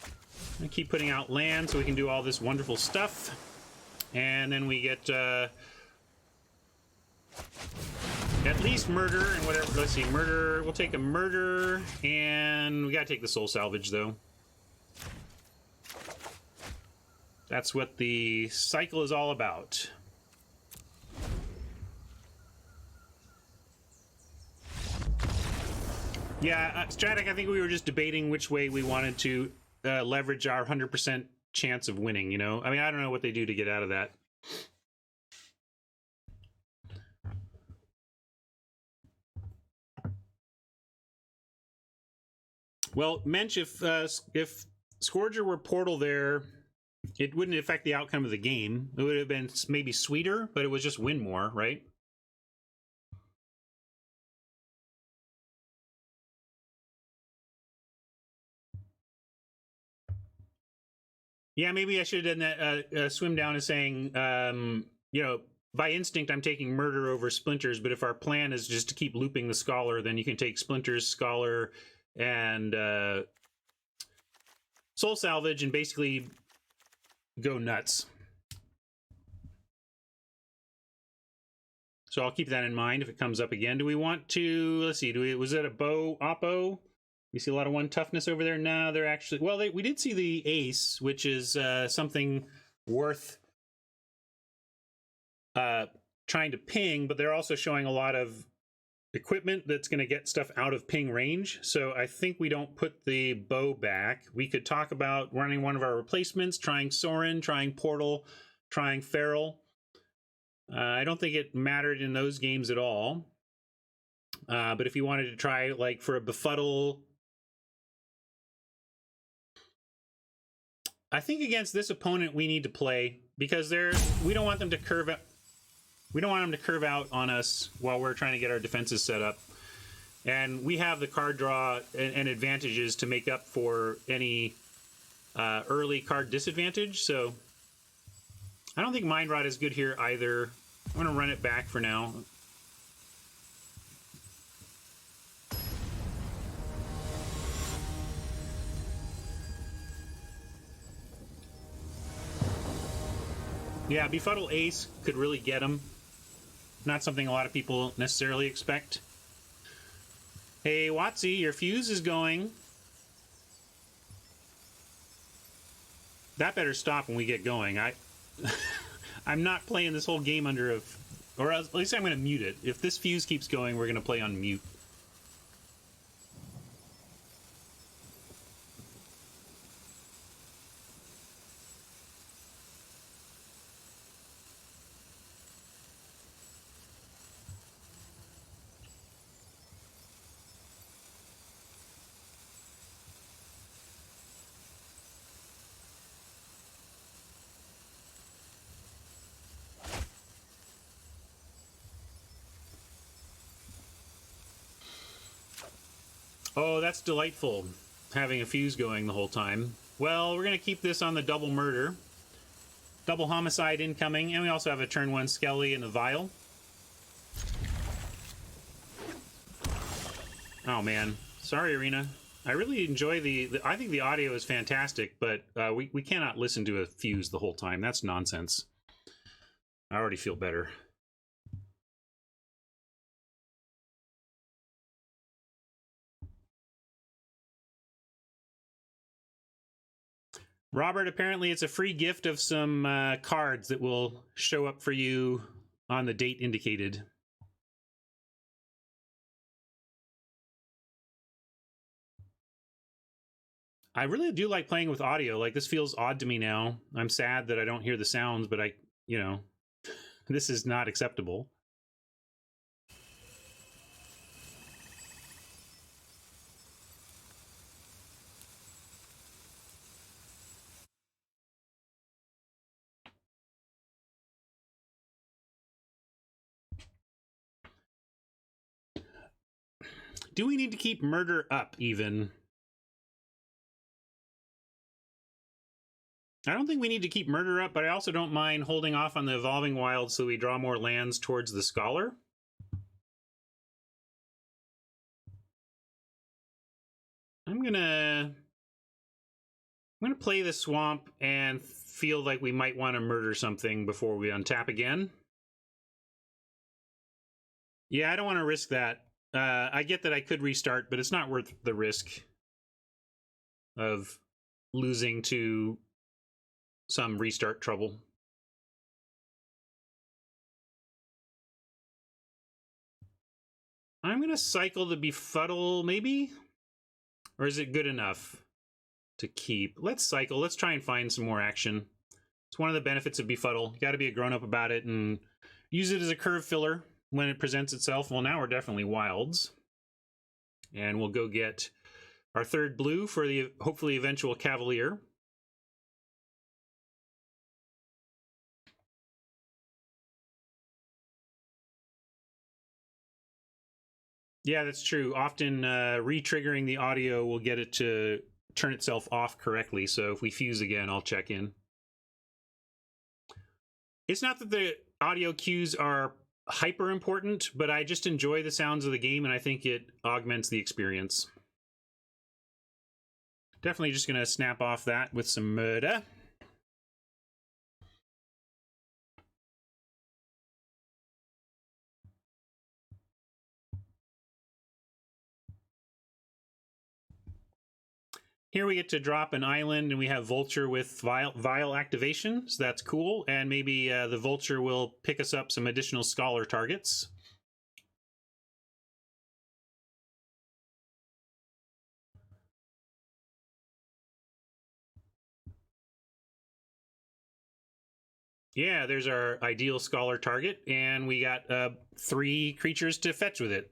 I'm going to keep putting out land so we can do all this wonderful stuff. And then we get at least Murder and whatever. Let's see, Murder. We'll take a Murder, and we got to take the Soul Salvage, though. That's what the cycle is all about. Yeah, Stratic, I think we were just debating which way we wanted to leverage our 100% chance of winning, you know? I mean, I don't know what they do to get out of that. Well, Mensch, if Scourger were Portal there, it wouldn't affect the outcome of the game. It would have been maybe sweeter, but it was just win more, right? Yeah, maybe I should have done that. Swim down is saying, you know, by instinct, I'm taking murder over splinters. But if our plan is just to keep looping the scholar, then you can take splinters, scholar, and soul salvage, and basically go nuts. So I'll keep that in mind if it comes up again. Do we want to? Let's see. Was it a bow oppo? You see a lot of one toughness over there. No, they're actually we did see the ace, which is something worth trying to ping, but they're also showing a lot of equipment that's going to get stuff out of ping range. So I think we don't put the bow back. We could talk about running one of our replacements, trying Sorin, trying Portal, trying Feral. I don't think it mattered in those games at all. But if you wanted to try, like, for a Befuddle, I think against this opponent we need to play, because we don't want them to curve out. We don't want them to curve out on us while we're trying to get our defenses set up. And we have the card draw and advantages to make up for any early card disadvantage. So I don't think Mind Rot is good here either. I'm going to run it back for now. Yeah, Befuddle Ace could really get him. Not something a lot of people necessarily expect. Hey, Watsy, your fuse is going. That better stop when we get going. I'm not playing this whole game under or at least I'm going to mute it. If this fuse keeps going, we're going to play on mute. Oh, that's delightful, having a fuse going the whole time. Well, we're going to keep this on the double murder. Double homicide incoming, and we also have a turn 1 Skelly in the vial. Oh, man. Sorry, Arena. I really enjoy I think the audio is fantastic, but we cannot listen to a fuse the whole time. That's nonsense. I already feel better. Robert, apparently it's a free gift of some cards that will show up for you on the date indicated. I really do like playing with audio. Like, this feels odd to me now. I'm sad that I don't hear the sounds, but this is not acceptable. Do we need to keep murder up, even? I don't think we need to keep murder up, but I also don't mind holding off on the Evolving Wild so we draw more lands towards the Scholar. I'm gonna play the Swamp and feel like we might want to murder something before we untap again. Yeah, I don't want to risk that. I get that I could restart, but it's not worth the risk of losing to some restart trouble. I'm going to cycle the Befuddle, maybe? Or is it good enough to keep? Let's cycle. Let's try and find some more action. It's one of the benefits of Befuddle. You got to be a grown-up about it and use it as a curve filler when it presents itself. Well, now we're definitely Wilds. And we'll go get our third blue for the hopefully eventual Cavalier. Yeah, that's true. Often re-triggering the audio will get it to turn itself off correctly. So if we fuse again, I'll check in. It's not that the audio cues are hyper important, but I just enjoy the sounds of the game, and I think it augments the experience. Definitely just going to snap off that with some murder. Here we get to drop an island, and we have Vulture with Vial activation, so that's cool. And maybe the Vulture will pick us up some additional Scholar targets. Yeah, there's our ideal Scholar target, and we got 3 creatures to fetch with it.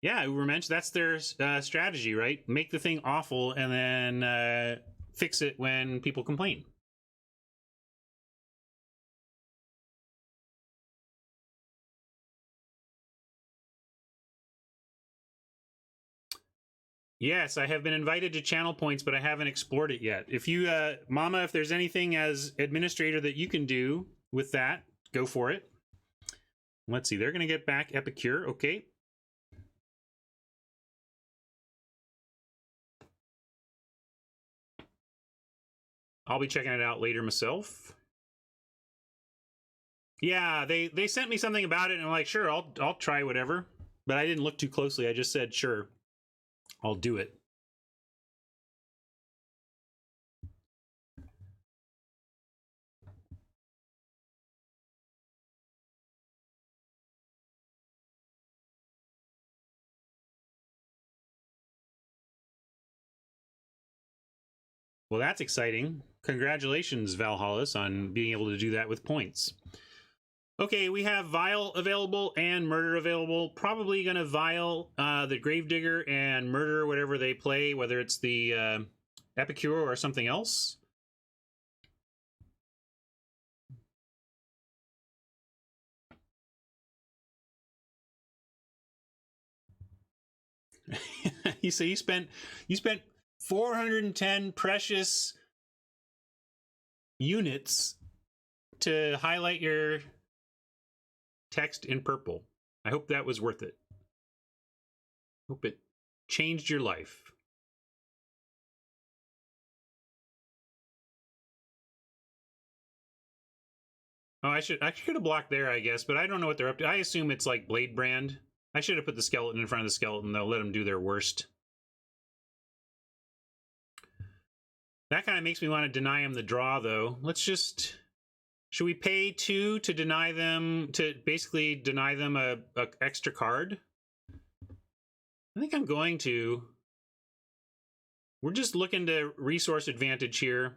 Yeah, Ubermensch, that's their strategy, right? Make the thing awful and then fix it when people complain. Yes, I have been invited to channel points, but I haven't explored it yet. If you, Mama, if there's anything as administrator that you can do with that, go for it. Let's see, they're going to get back Epicure. Okay. I'll be checking it out later myself. Yeah, they sent me something about it, and I'm like, sure, I'll try whatever. But I didn't look too closely. I just said, sure, I'll do it. Well, that's exciting. Congratulations, Valhallis, on being able to do that with points. Okay, we have Vial available and Murder available. Probably going to Vial the Gravedigger and Murder whatever they play, whether it's the Epicure or something else. You say you spent 410 precious units to highlight your text in purple. I hope that was worth it. Hope it changed your life. Oh, I could have blocked there, I guess, but I don't know what they're up to. I assume it's like Blade Brand. I should have put the skeleton in front of the skeleton, though. Let them do their worst. That kind of makes me want to deny him the draw, though. Let's just... Should we pay 2 to deny them, to basically deny them a extra card? I think I'm going to. We're just looking to resource advantage here.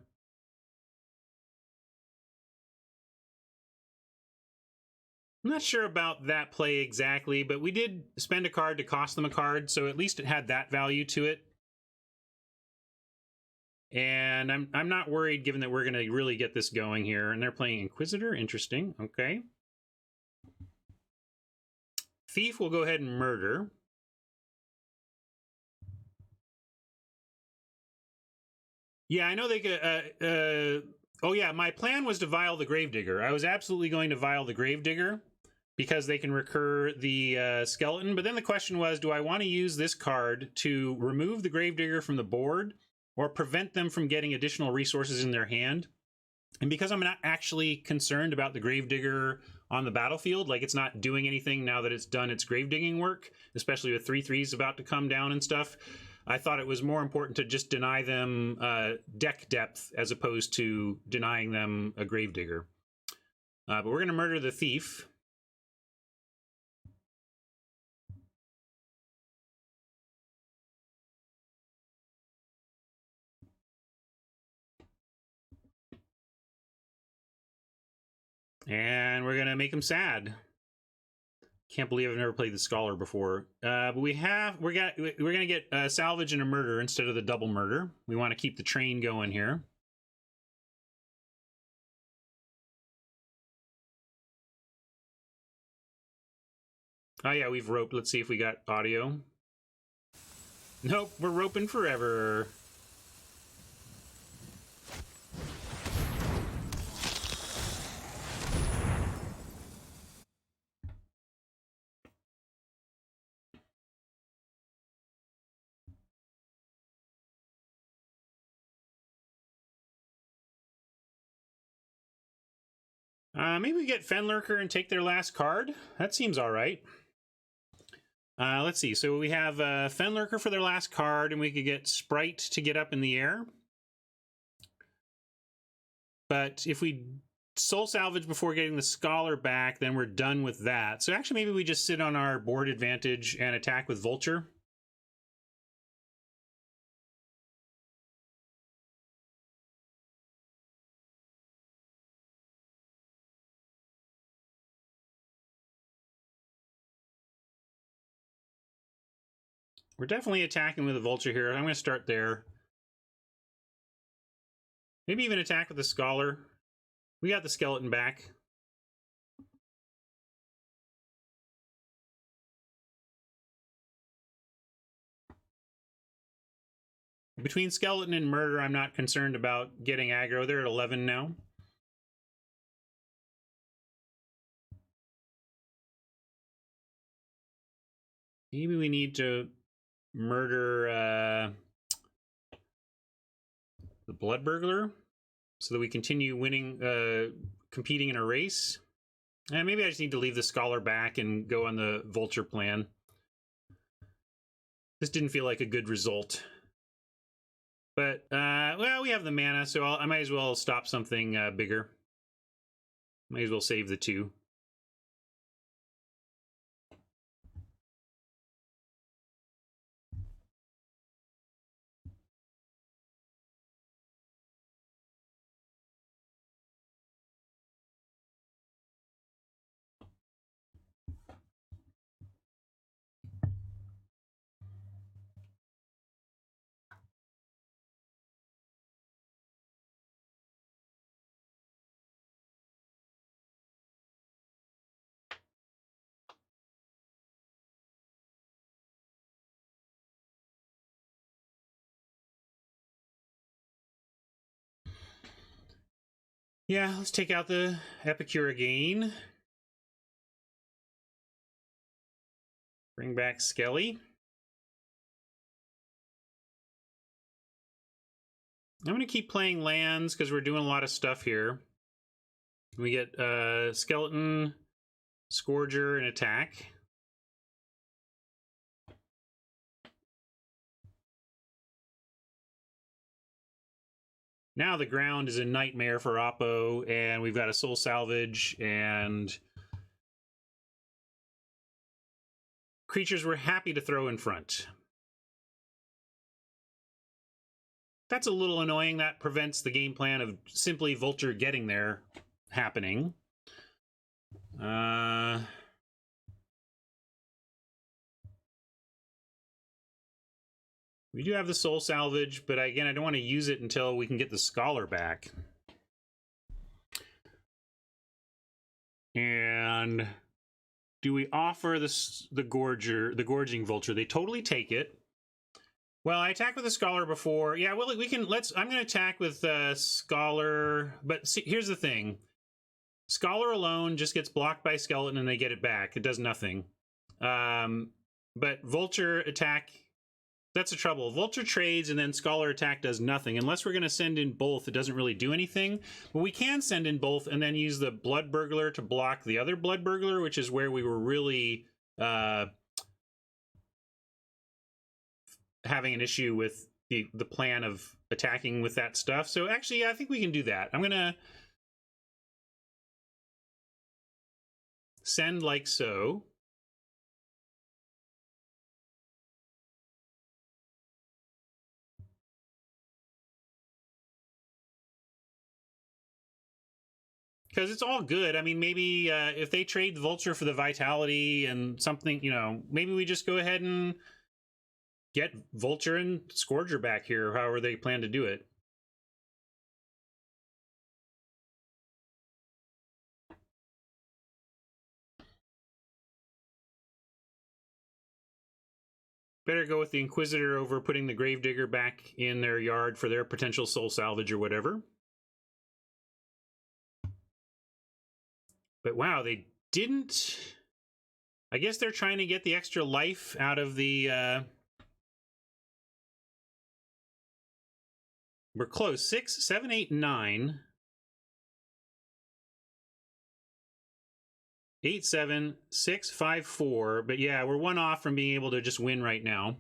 I'm not sure about that play exactly, but we did spend a card to cost them a card, so at least it had that value to it. And I'm not worried, given that we're going to really get this going here. And they're playing Inquisitor. Interesting. Okay. Thief will go ahead and Murder. Yeah, I know they could... oh, yeah, my plan was to Vial the Gravedigger. I was absolutely going to Vial the Gravedigger because they can recur the skeleton. But then the question was, do I want to use this card to remove the Gravedigger from the board or prevent them from getting additional resources in their hand? And because I'm not actually concerned about the Gravedigger on the battlefield, like it's not doing anything now that it's done its gravedigging work, especially with 3/3s about to come down and stuff, I thought it was more important to just deny them deck depth as opposed to denying them a Gravedigger. But we're going to Murder the Thief. And we're going to make him sad. Can't believe I've never played the Scholar before. But we're going to get a Salvage and a Murder instead of the double Murder. We want to keep the train going here. Oh yeah, we've roped. Let's see if we got audio. Nope, we're roping forever. Maybe we get Fenlurker and take their last card. That seems all right. Let's see. So we have Fenlurker for their last card, and we could get Sprite to get up in the air. But if we soul salvage before getting the Scholar back, then we're done with that. So actually, maybe we just sit on our board advantage and attack with Vulture. We're definitely attacking with a Vulture here. I'm going to start there. Maybe even attack with the Scholar. We got the Skeleton back. Between Skeleton and Murder, I'm not concerned about getting aggro. They're at 11 now. Maybe we need to murder the Blood Burglar so that we continue winning, competing in a race. And maybe I just need to leave the Scholar back and go on the Vulture plan. This didn't feel like a good result. But, well, we have the mana, so I might as well stop something bigger. Might as well save the 2. Yeah, let's take out the Epicure again. Bring back Skelly. I'm going to keep playing lands because we're doing a lot of stuff here. We get Skeleton, Scourger, and Attack. Now the ground is a nightmare for Oppo, and we've got a Soul Salvage, and creatures we're happy to throw in front. That's a little annoying. That prevents the game plan of simply Vulture getting there happening. We do have the Soul Salvage, but again, I don't want to use it until we can get the Scholar back. And do we offer the Gorging Vulture? They totally take it. Well, I attacked with a Scholar before. Yeah, well, we can, I'm going to attack with Scholar, but see, here's the thing. Scholar alone just gets blocked by Skeleton and they get it back. It does nothing. But Vulture attack, that's the trouble. Vulture trades and then Scholar attack does nothing. Unless we're going to send in both, it doesn't really do anything. But we can send in both and then use the Blood Burglar to block the other Blood Burglar, which is where we were really having an issue with the plan of attacking with that stuff. So actually, yeah, I think we can do that. I'm going to send like so. Because it's all good. I mean, maybe if they trade Vulture for the Vitality and something, you know, maybe we just go ahead and get Vulture and Scourger back here, however they plan to do it. Better go with the Inquisitor over putting the Gravedigger back in their yard for their potential soul salvage or whatever. But wow, they didn't... I guess they're trying to get the extra life out of the... We're close. 6, 7, 8, 9. 8, 7, 6, 5, 4. But yeah, we're one off from being able to just win right now.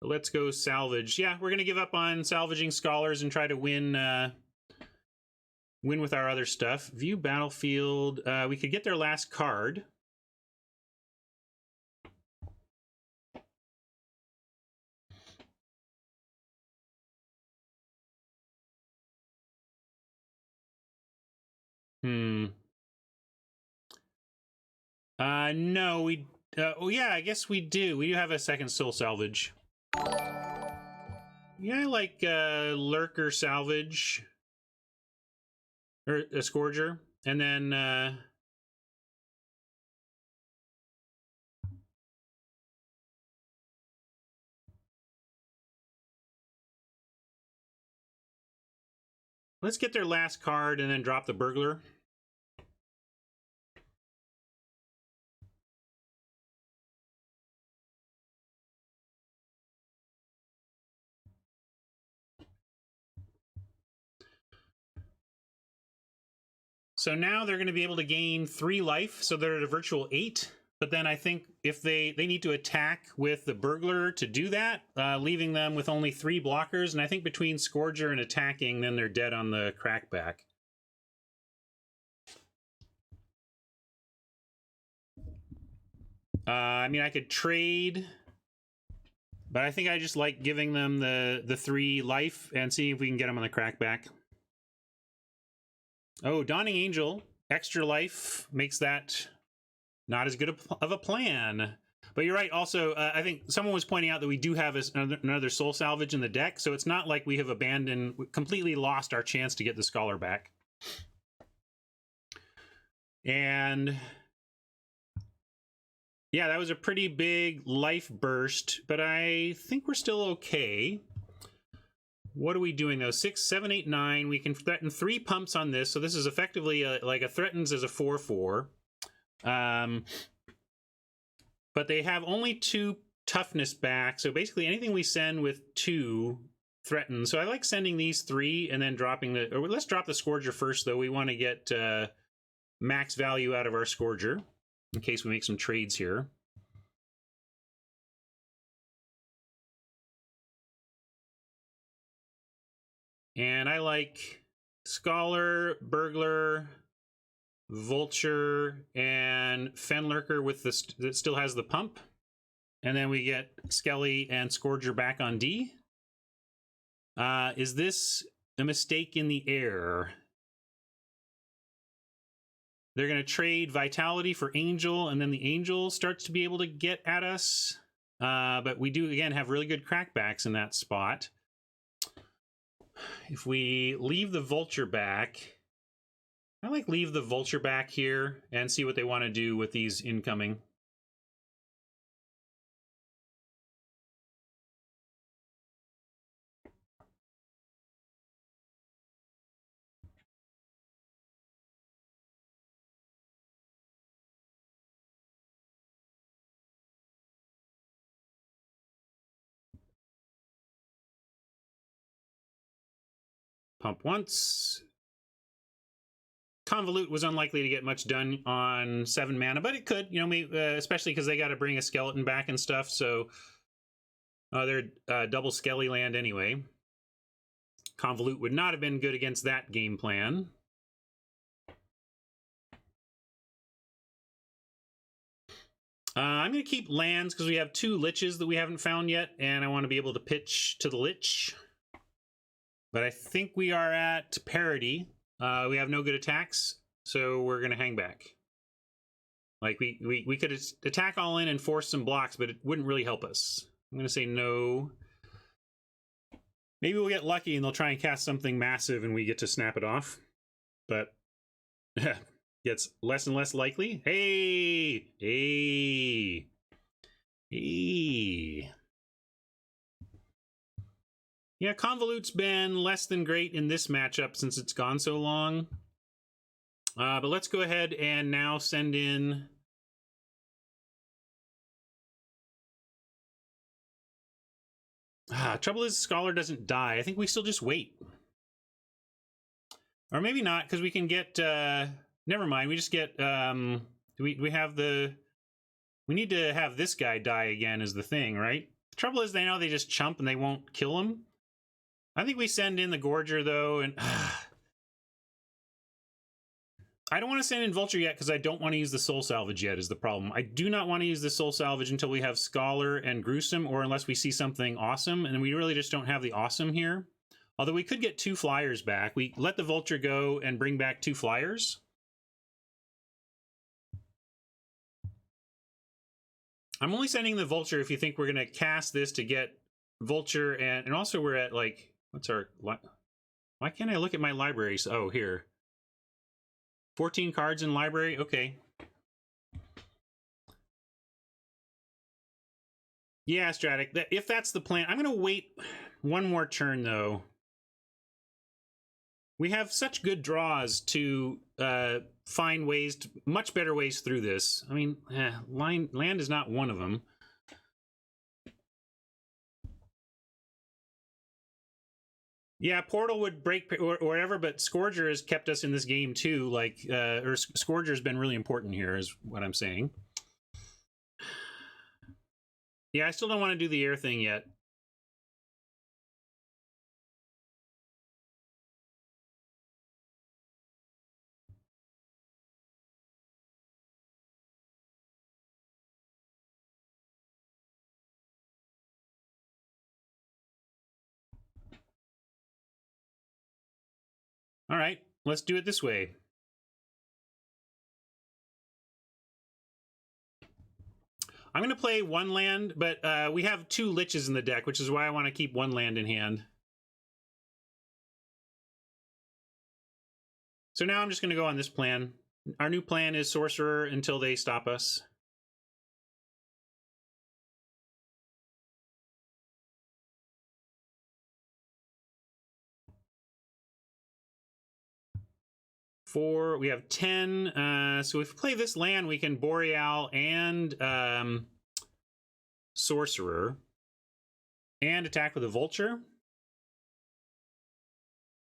Let's go salvage. Yeah, we're going to give up on salvaging scholars and try to win win with our other stuff. View battlefield. We could get their last card. No, we... oh, yeah, I guess we do. We do have a second soul salvage. Yeah, I like Lurker salvage. Or a Scourger. And then... let's get their last card and then drop the Burglar. So now they're going to be able to gain 3 life, so they're at a virtual 8. But then I think if they need to attack with the Burglar to do that, leaving them with only 3 blockers. And I think between Scourger and attacking, then they're dead on the Crackback. I mean, I could trade, but I think I just like giving them the 3 life and see if we can get them on the Crackback. Oh, Dawning Angel, extra life makes that not as good of a plan. But you're right. Also, I think someone was pointing out that we do have another soul salvage in the deck, so it's not like we have completely lost our chance to get the Scholar back. And yeah, that was a pretty big life burst, but I think we're still okay. What are we doing though? 6, 7, 8, 9. We can threaten 3 pumps on this, so this is effectively like a threatens as a 4/4. But they have only 2 toughness back, so basically anything we send with 2 threatens. So I like sending these 3 and then dropping the... or let's drop the Scourger first, though. We want to get max value out of our Scourger in case we make some trades here. And I like Scholar, Burglar, Vulture, and Fenlurker with this that still has the pump. And then we get Skelly and Scourger back on D. Is this a mistake in the air? They're going to trade Vitality for Angel, and then the Angel starts to be able to get at us. But we do, again, have really good crackbacks in that spot. If we leave the Vulture back... I like leave the Vulture back here and see what they want to do with these incoming. Pump once. Convolute was unlikely to get much done on 7 mana, but it could, you know, maybe, especially because they got to bring a skeleton back and stuff, so they're double Skelly land anyway. Convolute would not have been good against that game plan. I'm going to keep lands because we have 2 Liches that we haven't found yet, and I want to be able to pitch to the Lich. But I think we are at parity. We have no good attacks, so we're going to hang back. Like, we could attack all in and force some blocks, but it wouldn't really help us. I'm going to say no. Maybe we'll get lucky and they'll try and cast something massive and we get to snap it off. But gets less and less likely. Hey! Hey! Hey! Yeah, Convolute's been less than great in this matchup since it's gone so long. But let's go ahead and now send in... trouble is, Scholar doesn't die. I think we still just wait. Or maybe not, because we can get... never mind, we just get... we have the... We need to have this guy die again is the thing, right? The trouble is they know they just chump and they won't kill him. I think we send in the Gorger, though, and... I don't want to send in Vulture yet because I don't want to use the Soul Salvage yet is the problem. I do not want to use the Soul Salvage until we have Scholar and Gruesome, or unless we see something awesome, and we really just don't have the awesome here. Although we could get 2 flyers back. We let the Vulture go and bring back 2 flyers. I'm only sending the Vulture if you think we're going to cast this to get Vulture, and also we're at, like, what's our... Why can't I look at my libraries? Oh, here. 14 cards in library? Okay. Yeah, Stratic. If that's the plan, I'm going to wait one more turn, though. We have such good draws to find ways, much better ways through this. I mean, land is not one of them. Yeah, Portal would break or whatever, but Scourger has kept us in this game too. Like, or Scourger's been really important here, is what I'm saying. Yeah, I still don't want to do the air thing yet. All right, let's do it this way. I'm going to play 1 land, but we have 2 Liches in the deck, which is why I want to keep 1 land in hand. So now I'm just going to go on this plan. Our new plan is Sorcerer until they stop us. We have 10. So if we play this land, we can Boreal and Sorcerer and attack with a Vulture.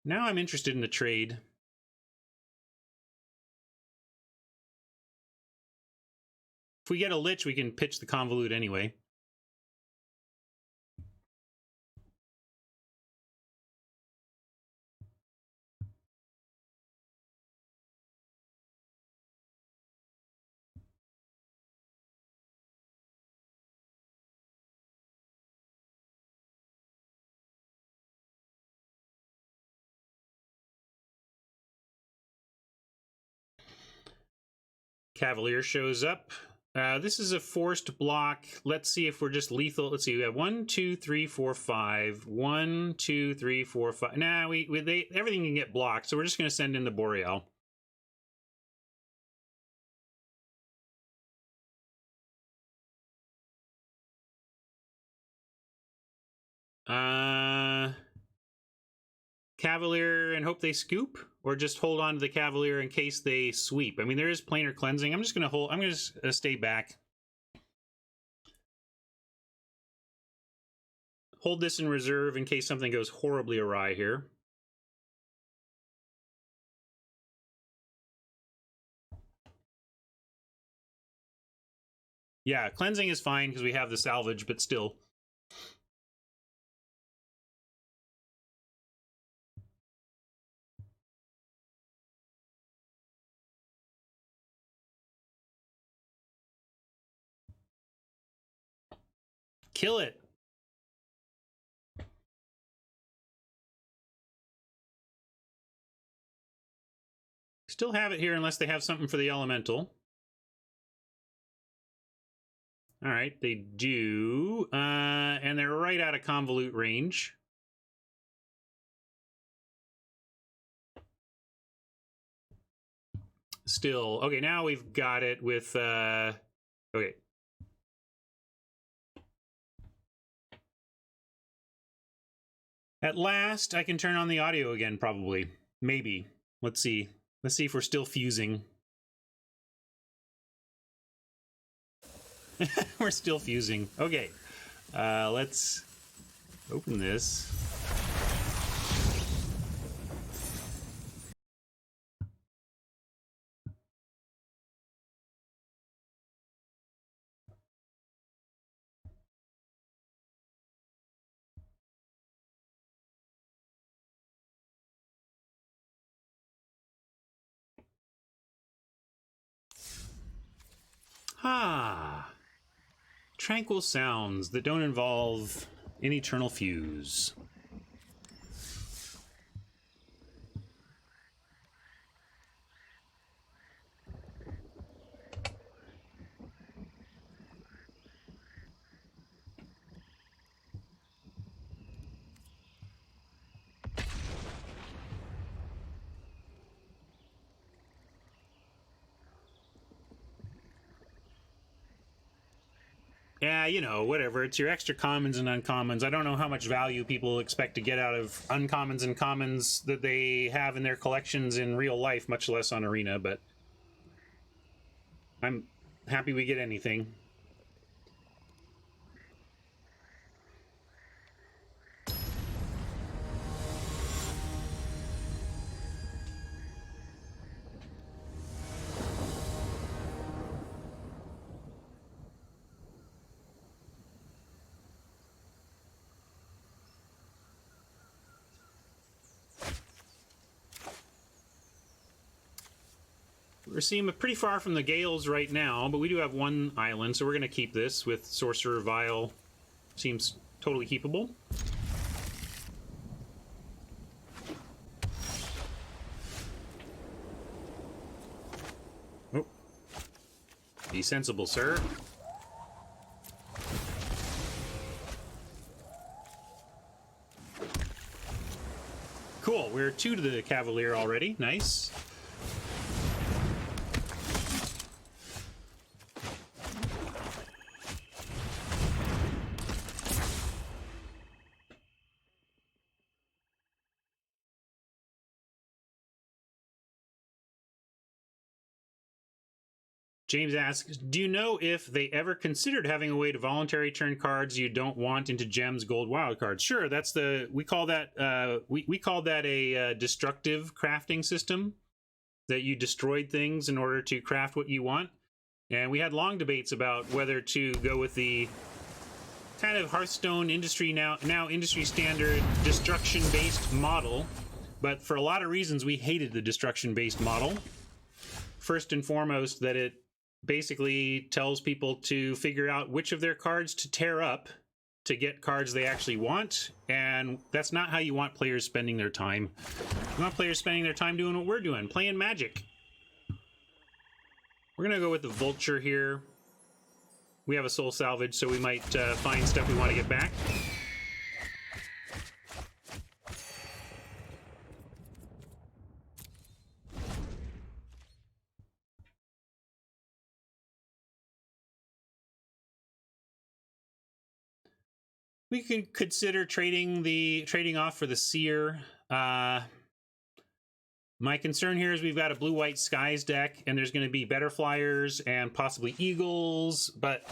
Now I'm interested in the trade. If we get a Lich, we can pitch the Convolute anyway. Cavalier shows up. This is a forced block. Let's see if we're just lethal. Let's see. We have 1, 2, 3, 4, 5. 1, 2, 3, 4, 5. Nah, everything can get blocked, so we're just going to send in the Boreal. Cavalier and hope they scoop, or just hold on to the Cavalier in case they sweep. I mean, there is planar cleansing. I'm just going to hold. I'm going to stay back. Hold this in reserve in case something goes horribly awry here. Yeah, cleansing is fine because we have the salvage, but still. Kill it. Still have it here unless they have something for the elemental. All right, they do. And they're right out of convolute range. still. Okay, now we've got it with okay. At last, I can turn on the audio again, probably. Maybe. Let's see. Let's see if we're still fusing. We're still fusing. Okay. Let's open this. Ah. Tranquil sounds that don't involve an eternal fuse. Yeah, you know, whatever. It's your extra commons and uncommons. I don't know how much value people expect to get out of uncommons and commons that they have in their collections in real life, much less on Arena, but I'm happy we get anything. We're seeing pretty far from the Gales right now, but we do have one island, so we're going to keep this with Sorcerer Vial. Seems totally keepable. Oh. Be sensible, sir. Cool, we're 2 to the Cavalier already. Nice. James asks, do you know if they ever considered having a way to voluntarily turn cards you don't want into gems, gold, wild cards? Sure, that's the, we call that, we call that a destructive crafting system, that you destroyed things in order to craft what you want. And we had long debates about whether to go with the kind of Hearthstone industry now industry standard destruction-based model. But for a lot of reasons, we hated the destruction-based model. First and foremost, that it basically tells people to figure out which of their cards to tear up to get cards they actually want, and that's not how you want players spending their time. You want players spending their time doing what we're doing, playing Magic. We're gonna go with the Vulture here. We have a Soul Salvage, so we might find stuff we want to get back. We can consider trading off for the Seer. My concern here is we've got a blue-white skies deck, and there's going to be better flyers and possibly eagles, but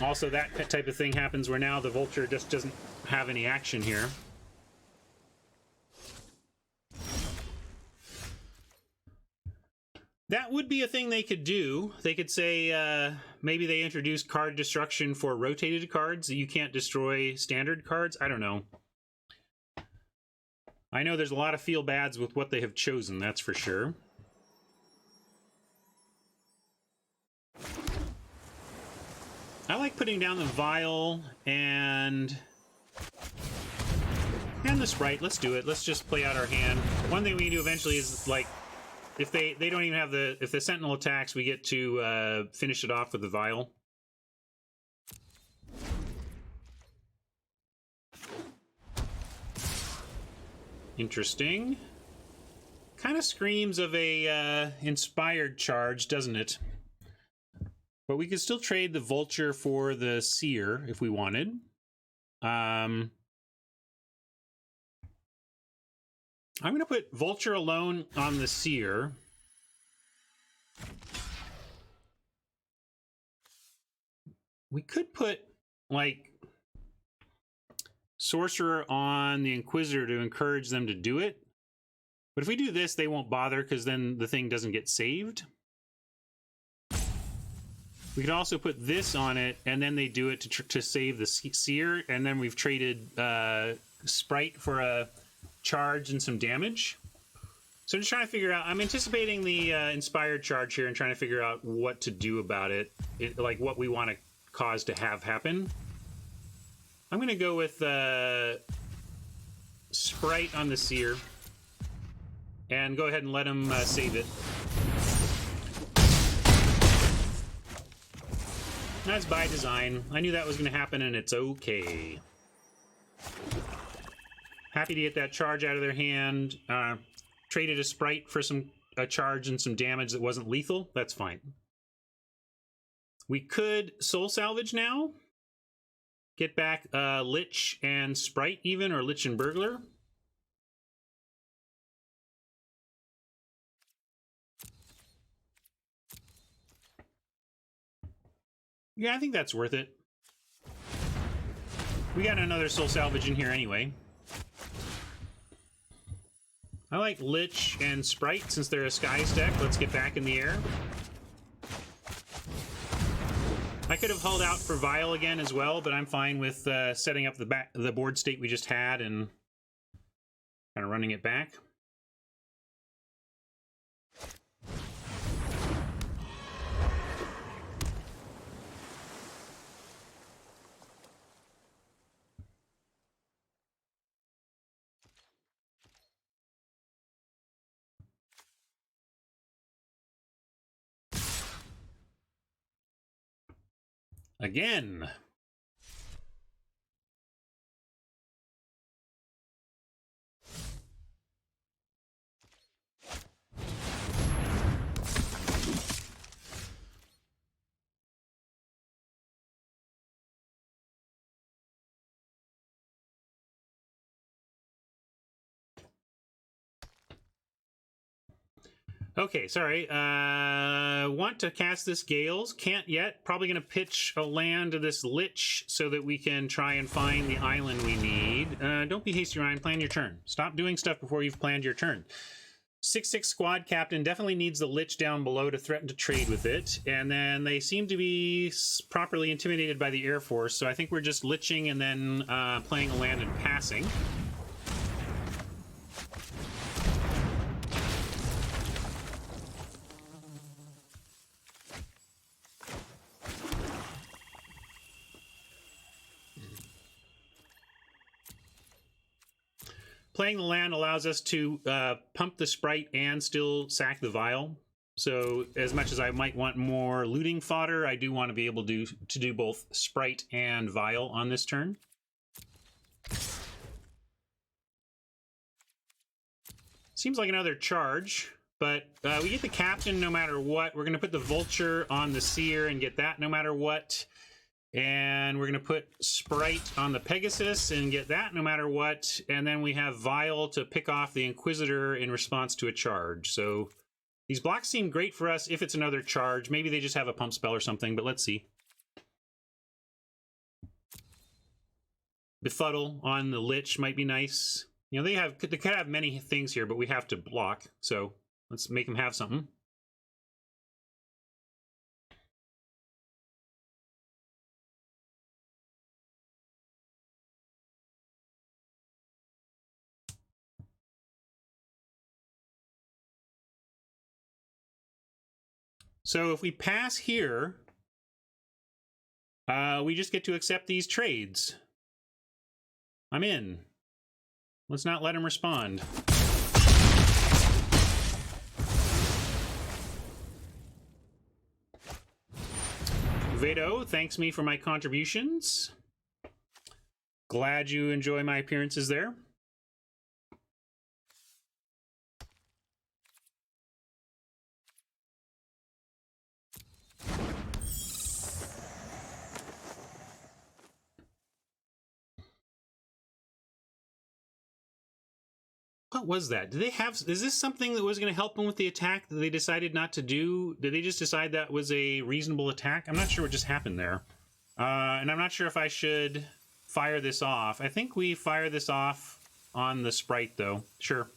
also that type of thing happens where now the Vulture just doesn't have any action here. That would be a thing they could do. They could say maybe they introduce card destruction for rotated cards. You can't destroy standard cards. I don't know. I know there's a lot of feel-bads with what they have chosen, that's for sure. I like putting down the Vial and the Sprite. Let's do it. Let's just play out our hand. One thing we can do eventually is, like, if they don't even have the, if the Sentinel attacks, we get to finish it off with the Vial. Interesting. Kind of screams of a inspired charge, doesn't it? But we could still trade the Vulture for the Seer if we wanted. I'm going to put Vulture alone on the Seer. We could put, like, Sorcerer on the Inquisitor to encourage them to do it. But if we do this, they won't bother because then the thing doesn't get saved. We could also put this on it, and then they do it to save the Seer, and then we've traded Sprite for a charge and some damage. So I'm just trying to figure out, I'm anticipating the inspired charge here and trying to figure out what to do about it, like what we want to cause to have happen. I'm going to go with Sprite on the Seer. And go ahead and let him save it. That's by design. I knew that was going to happen, and it's okay. Happy to get that charge out of their hand. Traded a Sprite for a charge and some damage that wasn't lethal. That's fine. We could Soul Salvage now. Get back Lich and Sprite even, or Lich and Burglar. Yeah, I think that's worth it. We got another Soul Salvage in here anyway. I like Lich and Sprite since they're a Skies deck. Let's get back in the air. I could have hauled out for Vial again as well, but I'm fine with setting up the board state we just had and kind of running it back. Again. Okay, sorry. Want to cast this Gales. Can't yet. Probably going to pitch a land to this Lich so that we can try and find the island we need. Don't be hasty, Ryan. Plan your turn. Stop doing stuff before you've planned your turn. 6/6 squad captain definitely needs the Lich down below to threaten to trade with it. And then they seem to be properly intimidated by the Air Force, so I think we're just Liching and then playing a land and passing. Playing the land allows us to pump the Sprite and still sack the Vial. So as much as I might want more looting fodder, I do want to be able to do both Sprite and Vial on this turn. Seems like another charge, but we get the Captain no matter what. We're going to put the Vulture on the Seer and get that no matter what. And we're going to put Sprite on the Pegasus and get that no matter what. And then we have Vial to pick off the Inquisitor in response to a charge. So these blocks seem great for us if it's another charge. Maybe they just have a pump spell or something, but let's see. Befuddle on the Lich might be nice. You know, they could have many things here, but we have to block. So let's make them have something. So if we pass here, we just get to accept these trades. I'm in. Let's not let him respond. Vado thanks me for my contributions. Glad you enjoy my appearances there. What was that? Did they have... Is this something that was going to help them with the attack that they decided not to do? Did they just decide that was a reasonable attack? I'm not sure what just happened there. And I'm not sure if I should fire this off. I think we fire this off on the sprite, though. Sure.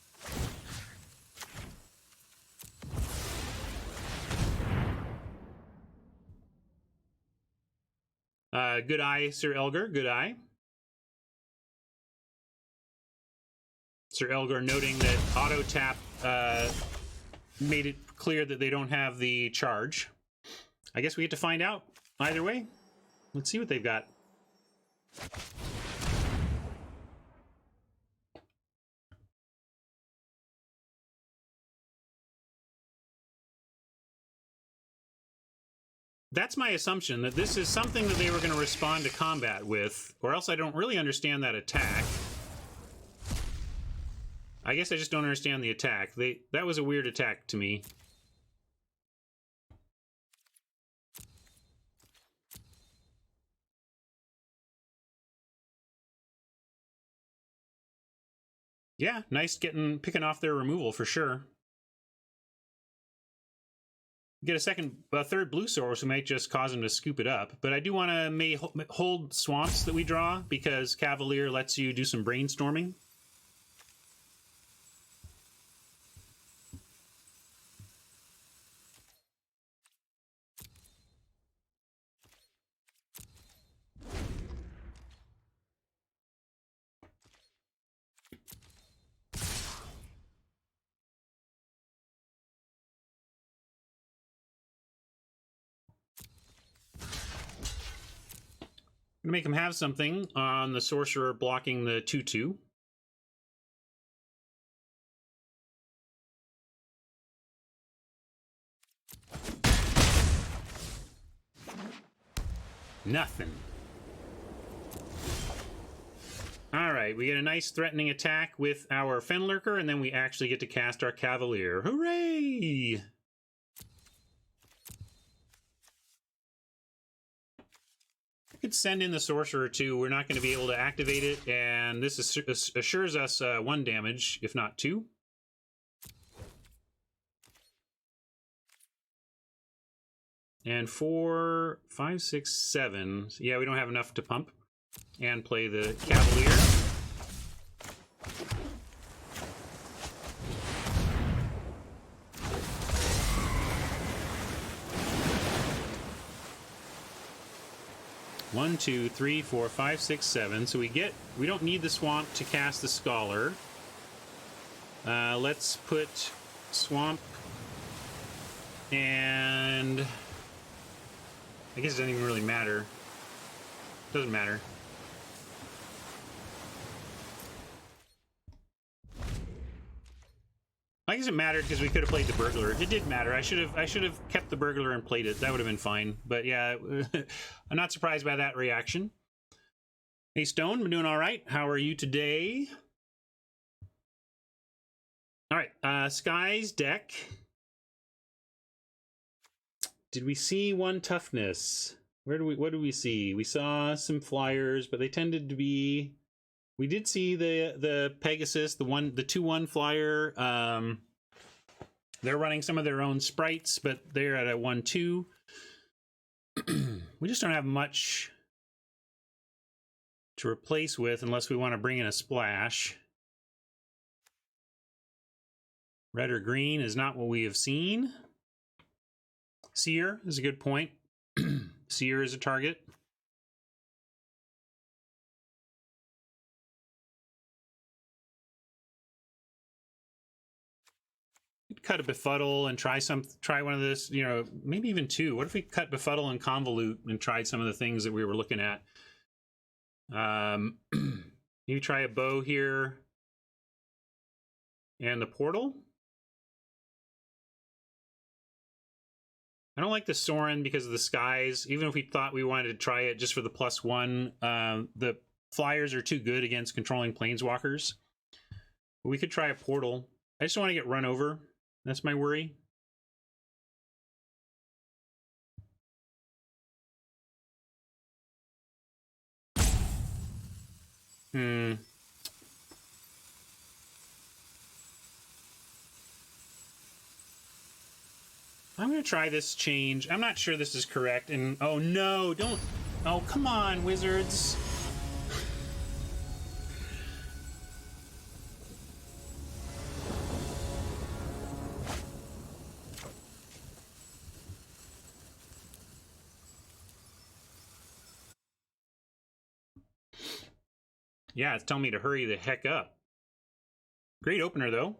Good eye, Sir Elgar. Good eye. Sir Elgar noting that auto tap made it clear that they don't have the charge. I guess we get to find out either way. Let's see what they've got. That's my assumption, that this is something that they were going to respond to combat with, or else I don't really understand that attack. I guess I just don't understand the attack. That was a weird attack to me. Yeah, nice picking off their removal for sure. Get a third blue source, we might just cause them to scoop it up. But I do want to hold swamps that we draw, because Cavalier lets you do some brainstorming. To make him have something on the sorcerer blocking the 2/2. Nothing. All right, we get a nice threatening attack with our Fenlurker, and then we actually get to cast our Cavalier. Hooray! I could send in the Sorcerer too. We're not going to be able to activate it, and this assures us 1 damage, if not 2. And 4, 5, 6, 7. Yeah, we don't have enough to pump and play the Cavalier. One, 2, 3, 4, 5, 6, 7. So we don't need the swamp to cast the Scholar. Let's put swamp, and I guess it doesn't even really matter. Doesn't matter. I guess it mattered because we could have played the Burglar. It did matter. I should have kept the Burglar and played it. That would have been fine. But yeah, I'm not surprised by that reaction. Hey Stone, been doing all right. How are you today? All right, Sky's deck. Did we see 1 toughness? What do we see? We saw some flyers, but they tended to be... We did see the Pegasus, the 2/1 flyer. They're running some of their own sprites, but they're at a 1/2. We just don't have much to replace with unless we want to bring in a splash. Red or green is not what we have seen. Seer is a good point. Seer is a target. Cut a Befuddle and try one of this, you know, maybe even 2. What if we cut Befuddle and Convolute and tried some of the things that we were looking at? Maybe try a bow here and the Portal. I don't like the Sorin because of the skies. Even if we thought we wanted to try it just for the +1, the flyers are too good against controlling planeswalkers. But we could try a Portal. I just don't want to get run over. That's my worry. I'm going to try this change. I'm not sure this is correct. And oh no, don't. Oh, come on, Wizards. Yeah, it's telling me to hurry the heck up. Great opener, though.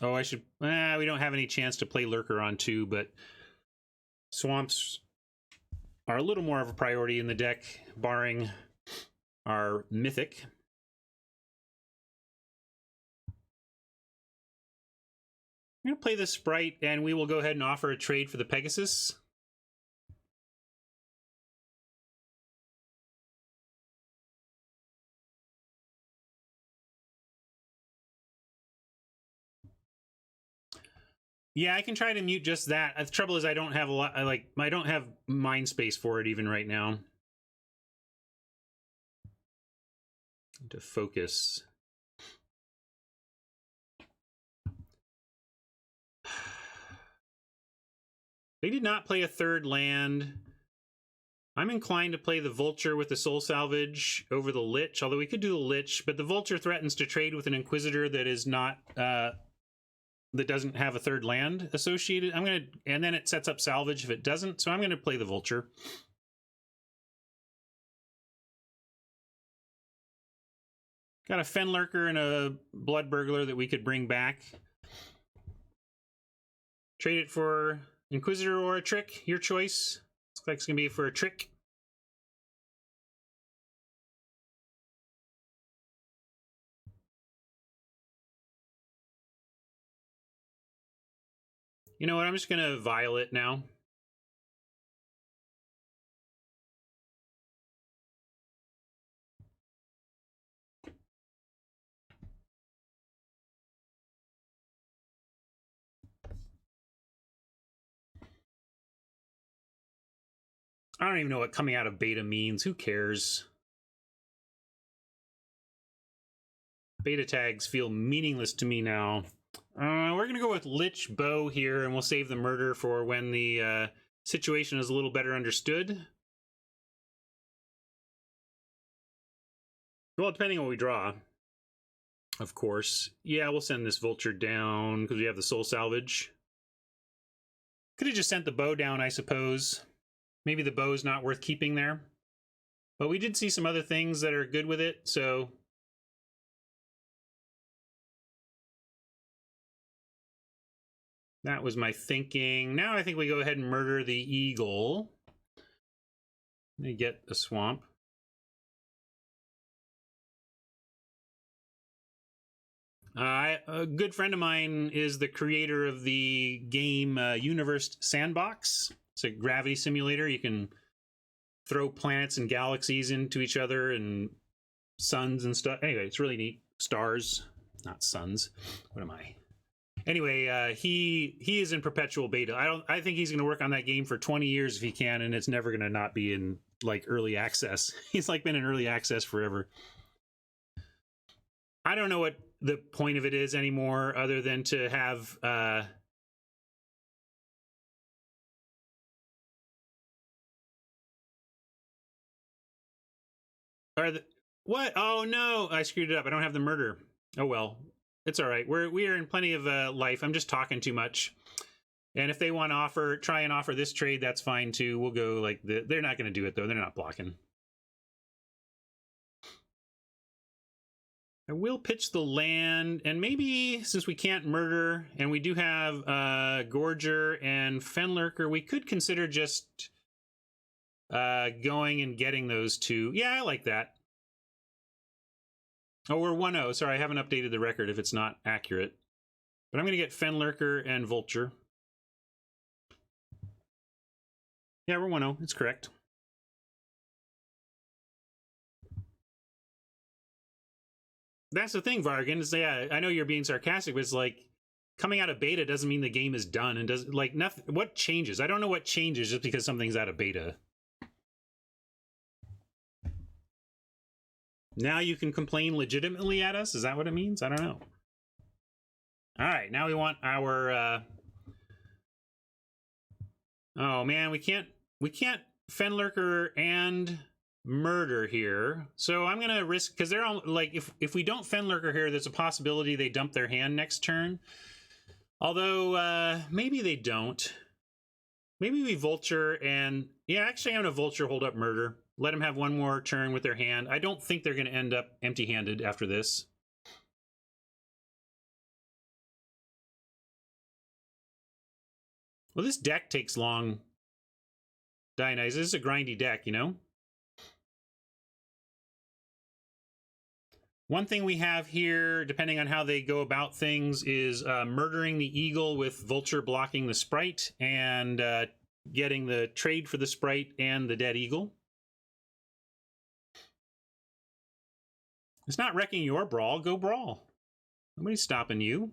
Oh, I should... we don't have any chance to play Lurker on 2, but swamps are a little more of a priority in the deck, barring our Mythic. I'm going to play this Sprite, and we will go ahead and offer a trade for the Pegasus. Yeah, I can try to mute just that. The trouble is I don't have a lot. I don't have mind space for it even right now. To focus. They did not play a third land. I'm inclined to play the Vulture with the Soul Salvage over the Lich, although we could do the Lich, but the Vulture threatens to trade with an Inquisitor that is not that doesn't have a third land associated. And then it sets up Salvage if it doesn't, so I'm gonna play the Vulture. Got a Fenlurker and a Blood Burglar that we could bring back. Trade it for Inquisitor or a Trick, your choice. Looks like it's gonna be for a Trick. You know what, I'm just gonna Violet now. I don't even know what coming out of beta means. Who cares? Beta tags feel meaningless to me now. We're going to go with Lich Bow here, and we'll save the murder for when the situation is a little better understood. Well, depending on what we draw, of course. Yeah, we'll send this Vulture down because we have the Soul Salvage. Could have just sent the bow down, I suppose. Maybe the bow's not worth keeping there. But we did see some other things that are good with it, so... That was my thinking. Now I think we go ahead and murder the Eagle. Let me get the swamp. A good friend of mine is the creator of the game Universe Sandbox. It's a gravity simulator. You can throw planets and galaxies into each other and suns and stuff. Anyway, it's really neat. Stars, not suns. What am I? Anyway, he is in perpetual beta. I think he's going to work on that game for 20 years if he can, and it's never going to not be in like early access. He's like been in early access forever. I don't know what the point of it is anymore, other than to have what? Oh no, I screwed it up. I don't have the murder. Oh well. It's all right. We are in plenty of life. I'm just talking too much. And if they want to try and offer this trade, that's fine too. We'll go like they're not going to do it though. They're not blocking. I will pitch the land, and maybe since we can't murder, and we do have Gorger and Fenlurker, we could consider just going and getting those two. Yeah, I like that. Oh, we're 1-0. Sorry, I haven't updated the record if it's not accurate. But I'm going to get Fenlurker and Vulture. Yeah, we're 1-0. It's correct. That's the thing, Vargan, is yeah, I know you're being sarcastic, but it's like coming out of beta doesn't mean the game is done, and does like nothing. What changes? I don't know what changes just because something's out of beta. Now you can complain legitimately at us? Is that what it means? I don't know. All right, now we want our... Oh, man, we can't Fenlurker and murder here. So I'm going to risk... Because they're all... Like, if we don't Fenlurker here, there's a possibility they dump their hand next turn. Although, maybe they don't. Maybe we Vulture and... Yeah, actually, I'm going to Vulture, hold up murder. Let them have one more turn with their hand. I don't think they're going to end up empty-handed after this. Well, this deck takes long. Dionysus, this is a grindy deck, you know? One thing we have here, depending on how they go about things, is murdering the eagle with Vulture blocking the sprite and getting the trade for the sprite and the dead eagle. It's not wrecking your brawl. Go brawl. Nobody's stopping you.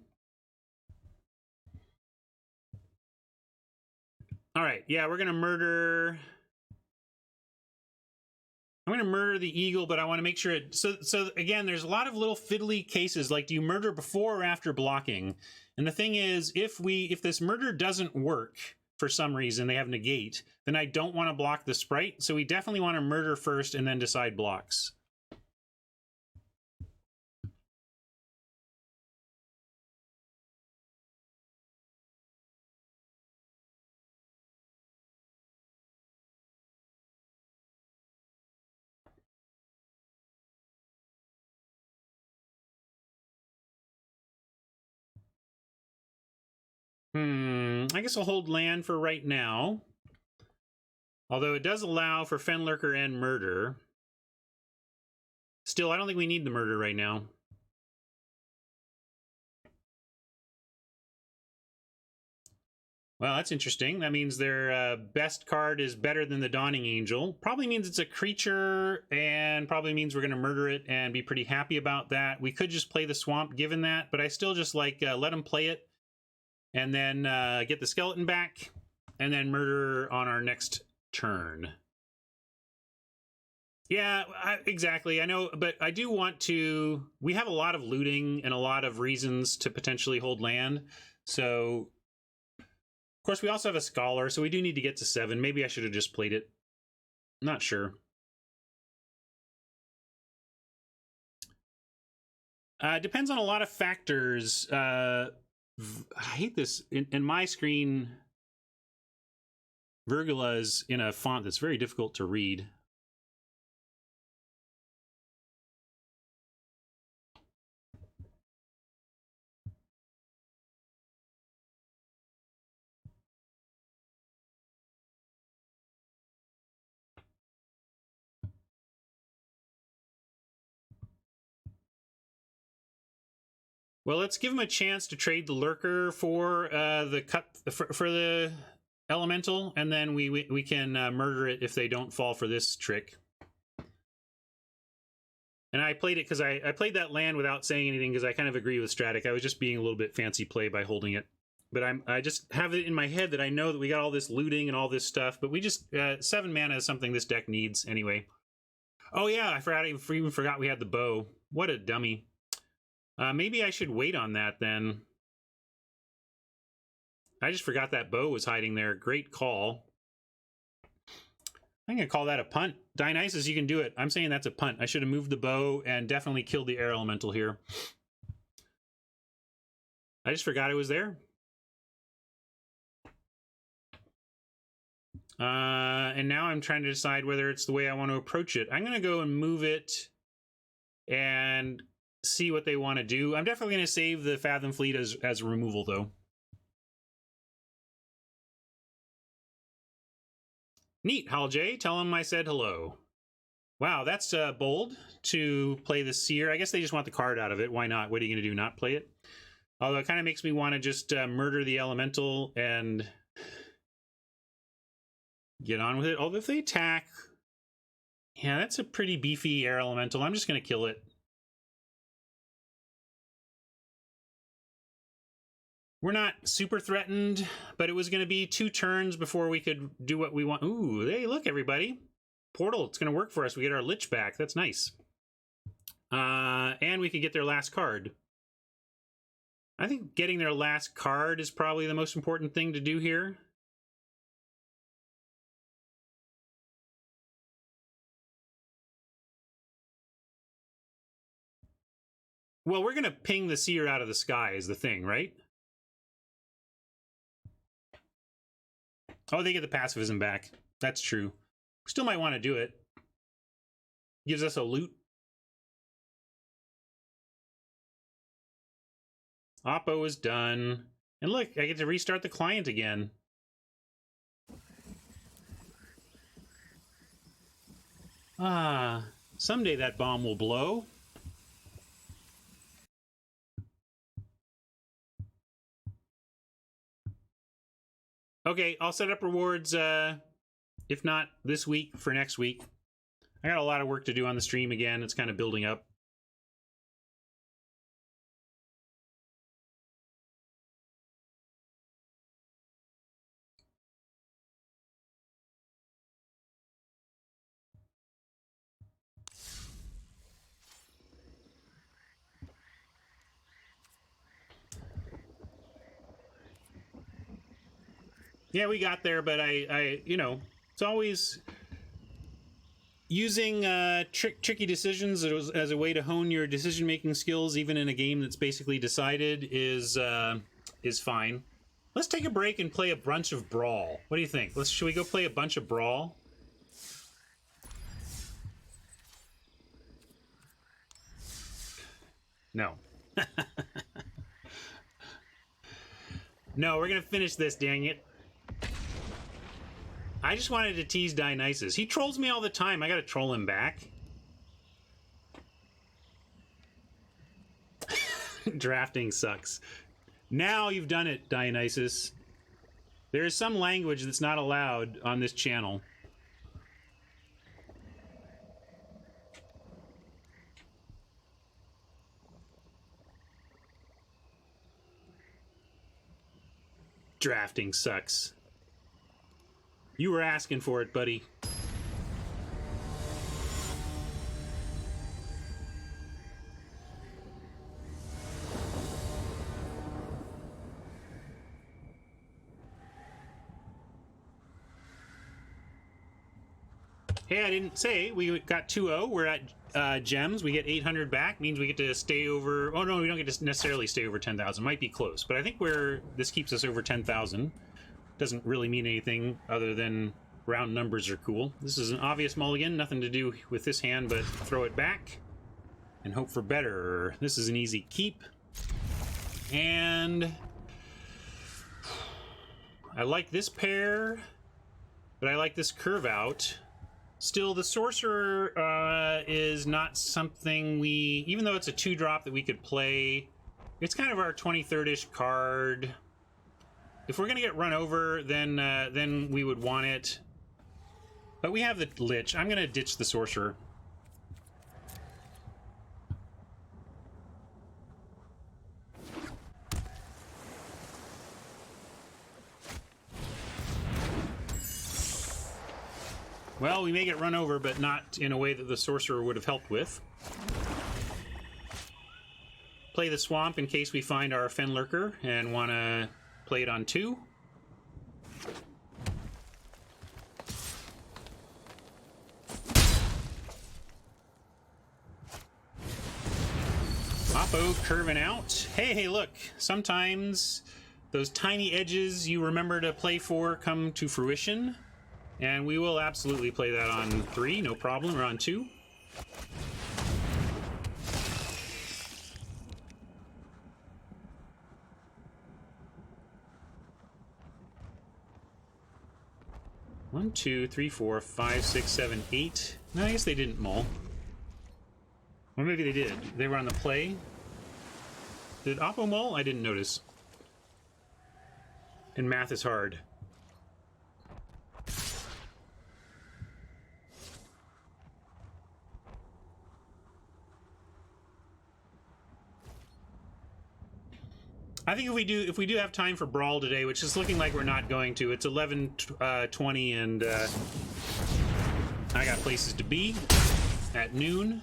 All right, yeah, we're going to murder... I'm going to murder the eagle, but I want to make sure it... So again, there's a lot of little fiddly cases, like do you murder before or after blocking? And the thing is, if this murder doesn't work for some reason, they have negate, then I don't want to block the sprite. So we definitely want to murder first and then decide blocks. I guess I'll hold land for right now. Although it does allow for Fenlurker and murder. Still, I don't think we need the murder right now. Well, that's interesting. That means their best card is better than the Dawning Angel. Probably means it's a creature, and probably means we're going to murder it and be pretty happy about that. We could just play the Swamp given that, but I still just like let them play it. And then get the skeleton back, and then murder on our next turn. Yeah, exactly. I know, but I do want to... We have a lot of looting and a lot of reasons to potentially hold land. So, of course, we also have a Scholar, so we do need to get to 7. Maybe I should have just played it. Not sure. Depends on a lot of factors. I hate this. In my screen, Virgula is in a font that's very difficult to read. Well, let's give him a chance to trade the Lurker for the Elemental, and then we can murder it if they don't fall for this trick. And I played it because I played that land without saying anything because I kind of agree with Stratic. I was just being a little bit fancy play by holding it. But I just have it in my head that I know that we got all this looting and all this stuff, but we just 7 mana is something this deck needs anyway. Oh yeah, I even forgot we had the bow. What a dummy. Maybe I should wait on that then. I just forgot that bow was hiding there. Great call. I'm going to call that a punt. Dionysus, you can do it. I'm saying that's a punt. I should have moved the bow and definitely killed the air elemental here. I just forgot it was there. And now I'm trying to decide whether it's the way I want to approach it. I'm going to go and move it and see what they want to do. I'm definitely going to save the Fathom Fleet as removal, though. Neat, Hal J. Tell him I said hello. Wow, that's bold to play the Seer. I guess they just want the card out of it. Why not? What are you going to do? Not play it? Although it kind of makes me want to just murder the Elemental and get on with it. Although if they attack... Yeah, that's a pretty beefy air elemental. I'm just going to kill it. We're not super threatened, but it was going to be 2 turns before we could do what we want. Ooh, hey, look, everybody. Portal, it's going to work for us. We get our Lich back. That's nice. And we could get their last card. I think getting their last card is probably the most important thing to do here. Well, we're going to ping the seer out of the sky is the thing, right? Oh, they get the pacifism back. That's true. Still might want to do it. Gives us a loot. Oppo is done. And look, I get to restart the client again. Ah, someday that bomb will blow. Okay, I'll set up rewards, if not this week, for next week. I got a lot of work to do on the stream again. It's kind of building up. Yeah, we got there, but I you know, it's always using tricky decisions as a way to hone your decision-making skills, even in a game that's basically decided, is fine. Let's take a break and play a bunch of Brawl. What do you think? Should we go play a bunch of Brawl? No. No, we're gonna finish this, dang it. I just wanted to tease Dionysus. He trolls me all the time. I gotta troll him back. Drafting sucks. Now you've done it, Dionysus. There is some language that's not allowed on this channel. Drafting sucks. You were asking for it, buddy. Hey, I didn't say we got 2-0. We're at gems. We get 800 back. Means we get to stay over. Oh no, we don't get to necessarily stay over 10,000. Might be close, but I think this keeps us over 10,000. Doesn't really mean anything other than round numbers are cool. This is an obvious mulligan. Nothing to do with this hand, but throw it back and hope for better. This is an easy keep. And I like this pair, but I like this curve out. Still, the Sorcerer is not something we... Even though it's a 2-drop that we could play, it's kind of our 23rd-ish card. If we're going to get run over, then we would want it. But we have the Lich. I'm going to ditch the Sorcerer. Well, we may get run over, but not in a way that the Sorcerer would have helped with. Play the Swamp in case we find our Fenlurker and want to play it on 2. Oppo curving out. Hey, look. Sometimes those tiny edges you remember to play for come to fruition. And we will absolutely play that on 3, no problem, or on 2. One, 2, 3, 4, 5, 6, 7, 8. No, I guess they didn't mull. Or maybe they did. They were on the play. Did Oppo mull? I didn't notice. And math is hard. I think if we do have time for Brawl today, which is looking like we're not going to, it's 11:20 and I got places to be at noon.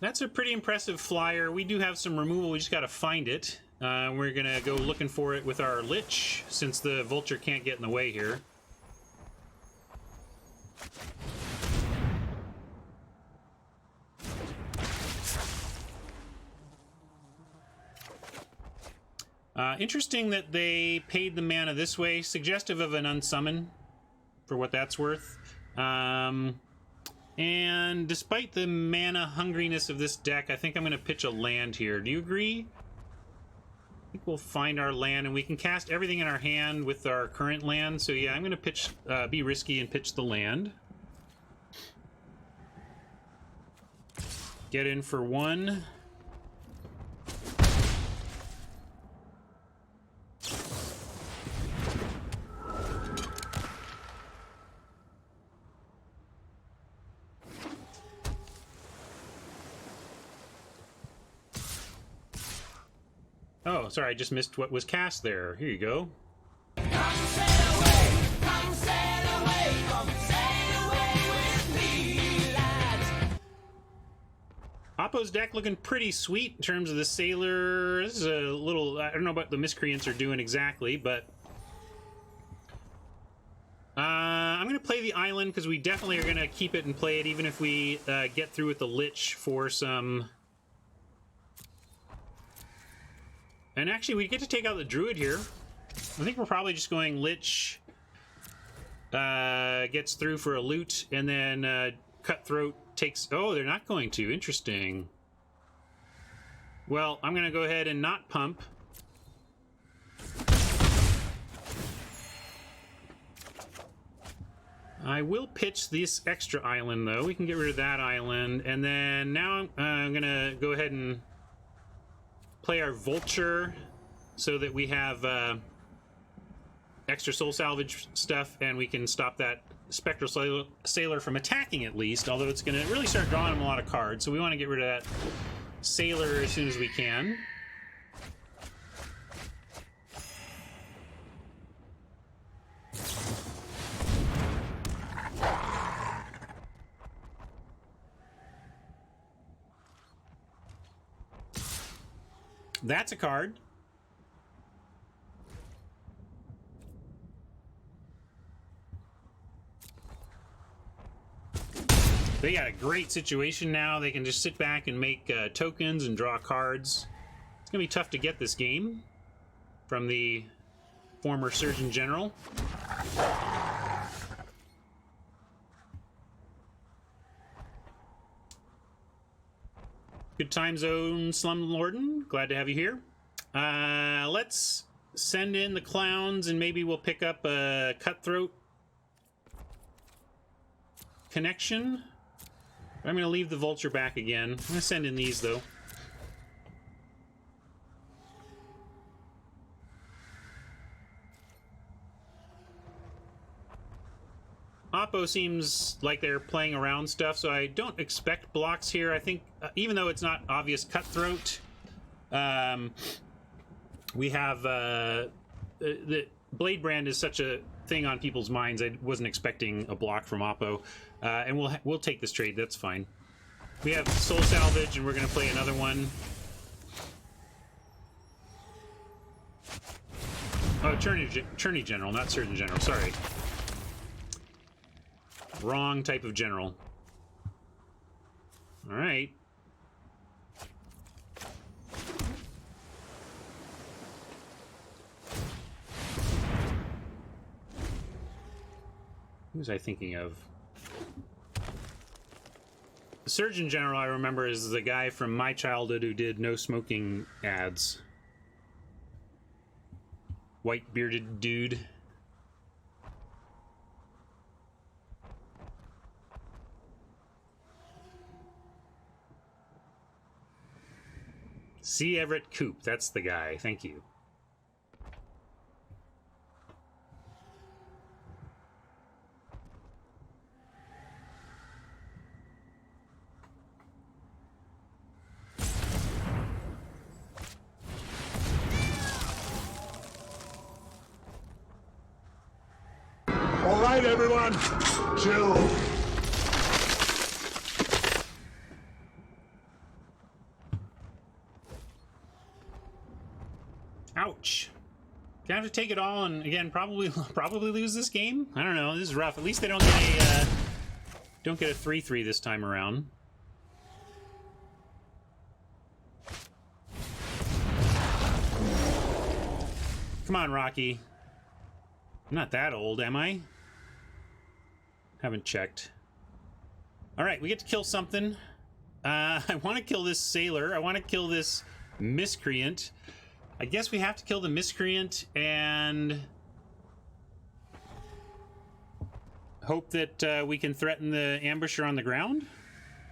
That's a pretty impressive flyer. We do have some removal. We just got to find it. We're going to go looking for it with our Lich, since the Vulture can't get in the way here. Interesting that they paid the mana this way. Suggestive of an unsummon, for what that's worth. And despite the mana hungriness of this deck, I think I'm going to pitch a land here. Do you agree? I think we'll find our land, and we can cast everything in our hand with our current land. So yeah, I'm going to pitch, be risky and pitch the land. Get in for one. Oh, sorry, I just missed what was cast there. Here you go. Come sail away, come sail away, come sail away with me, lads. Oppo's deck looking pretty sweet in terms of the Sailor. This is a little... I don't know what the Miscreants are doing exactly, but... I'm going to play the Island, because we definitely are going to keep it and play it, even if we get through with the Lich for some... And actually, we get to take out the Druid here. I think we're probably just going Lich, gets through for a loot, and then Cutthroat takes... Oh, they're not going to. Interesting. Well, I'm going to go ahead and not pump. I will pitch this extra island, though. We can get rid of that island. And then now I'm going to go ahead and play our Vulture so that we have extra soul salvage stuff, and we can stop that Spectral Sailor from attacking at least, although it's going to really start drawing him a lot of cards, so we want to get rid of that Sailor as soon as we can. That's a card. They got a great situation now. They can just sit back and make tokens and draw cards. It's going to be tough to get this game from the former Surgeon General. Good time zone, Slumlorden. Glad to have you here. Let's send in the clowns, and maybe we'll pick up a Cutthroat connection. I'm going to leave the Vulture back again. I'm going to send in these, though. Oppo seems like they're playing around stuff, so I don't expect blocks here. I think, even though it's not obvious Cutthroat, we have... the Blade Brand is such a thing on people's minds. I wasn't expecting a block from Oppo. And we'll take this trade. That's fine. We have Soul Salvage, and we're going to play another one. Oh, Attorney General, not Surgeon General. Sorry. Wrong type of general. All right. Who was I thinking of? The Surgeon General, I remember, is the guy from my childhood who did no smoking ads. White bearded dude. C. Everett Koop, that's the guy. Thank you. All right, everyone, chill. Ouch. Gonna have to take it all and again probably lose this game. I don't know. This is rough. At least they don't get a 3-3 this time around. Come on, Rocky. I'm not that old, am I? Haven't checked. All right, we get to kill something. I want to kill this sailor. I want to kill this miscreant. I guess we have to kill the miscreant and hope that we can threaten the ambusher on the ground.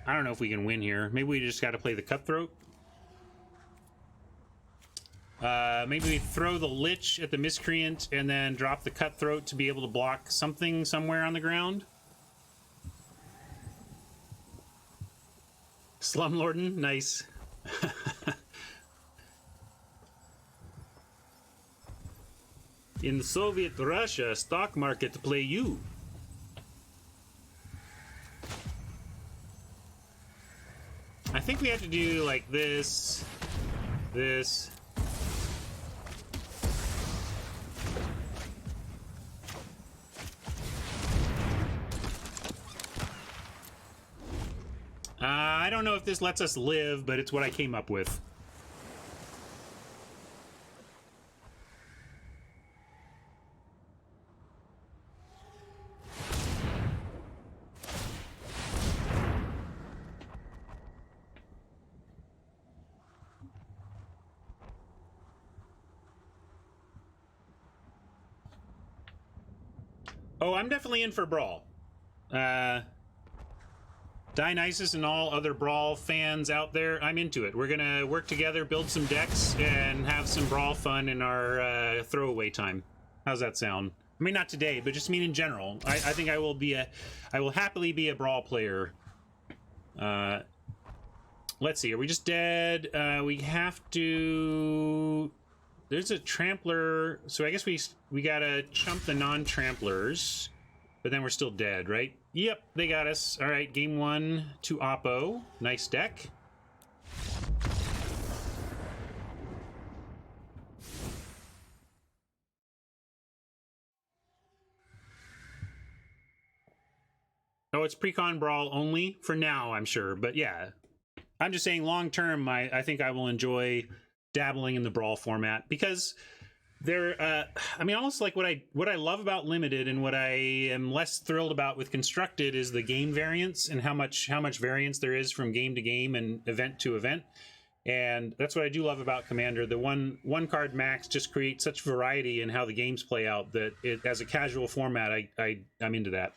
I don't know if we can win here. Maybe we just got to play the cutthroat. Maybe we throw the lich at the miscreant and then drop the cutthroat to be able to block something somewhere on the ground. Slumlordin', nice. In Soviet Russia, stock market play you. I think we have to do like this, this. I don't know if this lets us live, but it's what I came up with. Oh, I'm definitely in for Brawl. Dionysus and all other Brawl fans out there, I'm into it. We're gonna work together, build some decks, and have some Brawl fun in our throwaway time. How's that sound? I mean, not today, but just mean in general. I think I will happily be a Brawl player. Let's see, are we just dead? We have to... There's a trampler, so I guess we gotta chump the non-tramplers, but then we're still dead, right? Yep, they got us. All right, game 1 to Oppo. Nice deck. Oh, it's pre-con Brawl only for now, I'm sure, but yeah. I'm just saying long term, I think I will enjoy dabbling in the Brawl format because they're I mean, almost like what I love about Limited and what I am less thrilled about with Constructed is the game variance and how much variance there is from game to game and event to event. And that's what I do love about Commander. The one card max just creates such variety in how the games play out that it, as a casual format, I'm into that.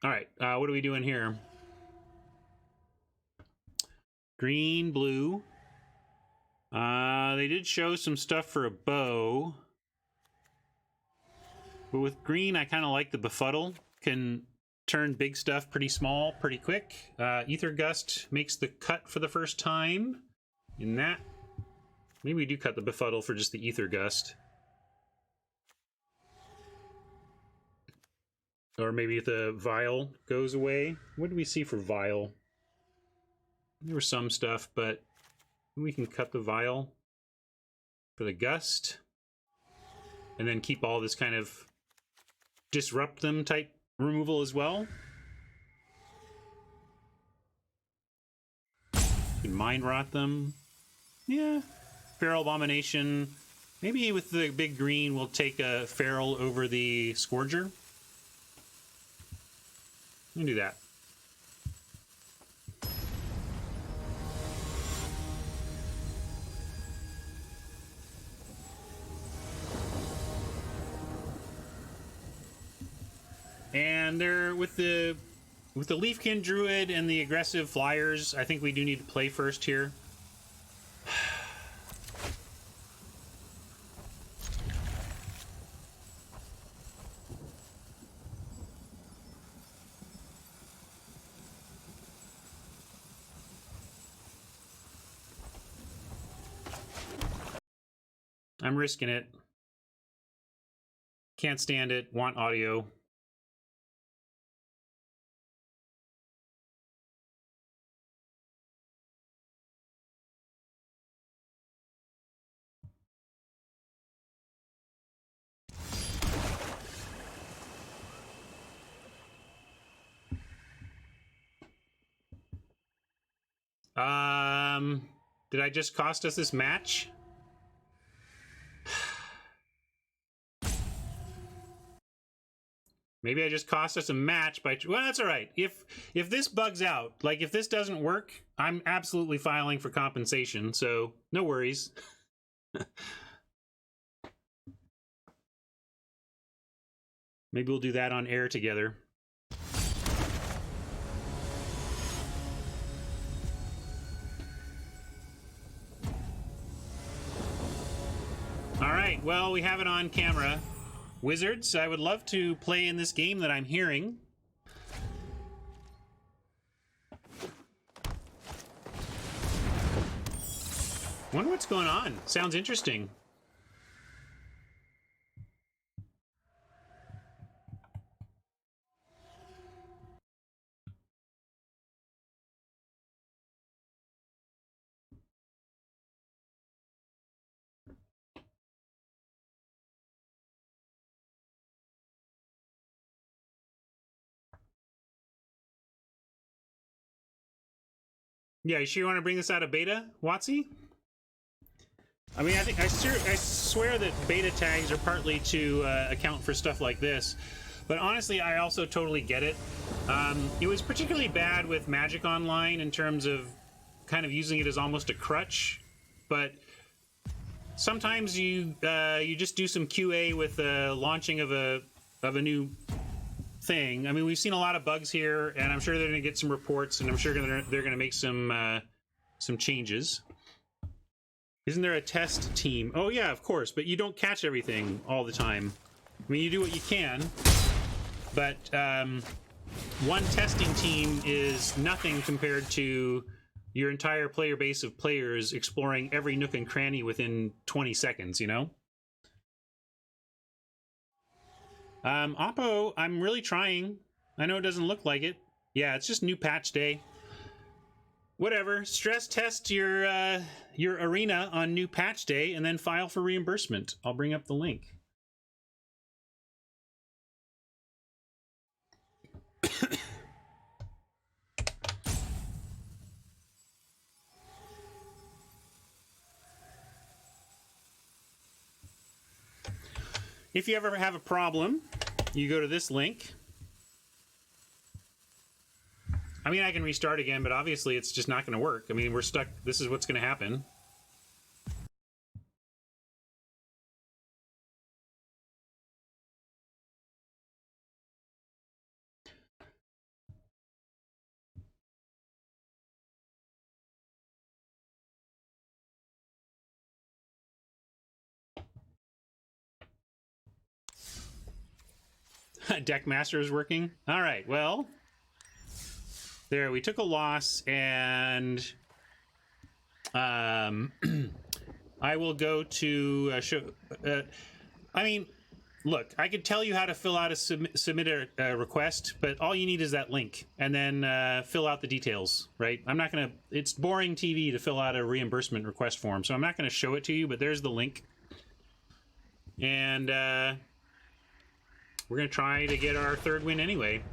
All right, what are we doing here? Green, blue. They did show some stuff for a bow. But with green, I kind of like the Befuddle. Can turn big stuff pretty small, pretty quick. Ether Gust makes the cut for the first time. In that, maybe we do cut the Befuddle for just the Ether Gust. Or maybe if the Vial goes away. What do we see for Vial? There was some stuff, but we can cut the Vial for the Gust. And then keep all this kind of disrupt them type removal as well. You can Mind Rot them. Yeah. Feral Abomination. Maybe with the big green we'll take a Feral over the Scourger. Let me do that. And they're with the Leafkin Druid and the aggressive flyers, I think we do need to play first here. I'm risking it. Can't stand it. Want audio. Did I just cost us this match? Maybe I just cost us a match by... Well, that's all right. If this bugs out, like if this doesn't work, I'm absolutely filing for compensation, so no worries. Maybe we'll do that on air together. All right, well, we have it on camera. Wizards, I would love to play in this game that I'm hearing. Wonder what's going on. Sounds interesting. Yeah, you sure you want to bring this out of beta, Watsy? I mean, I swear that beta tags are partly to account for stuff like this. But honestly, I also totally get it. It was particularly bad with Magic Online in terms of kind of using it as almost a crutch. But sometimes you just do some QA with the launching of a new thing. I mean, we've seen a lot of bugs here, and I'm sure they're going to get some reports, and I'm sure they're going to make some changes. Isn't there a test team? Oh yeah, of course, but you don't catch everything all the time. I mean, you do what you can, but one testing team is nothing compared to your entire player base of players exploring every nook and cranny within 20 seconds, you know? Oppo, I'm really trying. I know it doesn't look like it. Yeah, it's just new patch day. Whatever. Stress test your arena on new patch day and then file for reimbursement. I'll bring up the link. If you ever have a problem, you go to this link. I mean, I can restart again, but obviously it's just not going to work. I mean, we're stuck. This is what's going to happen. Deckmaster is working. All right, well, there, we took a loss, and I will go to show. I mean, look, I could tell you how to fill out a submit a request, but all you need is that link, and then fill out the details, right? I'm not gonna. It's boring TV to fill out a reimbursement request form, so I'm not going to show it to you. But there's the link, and we're going to try to get our third win anyway.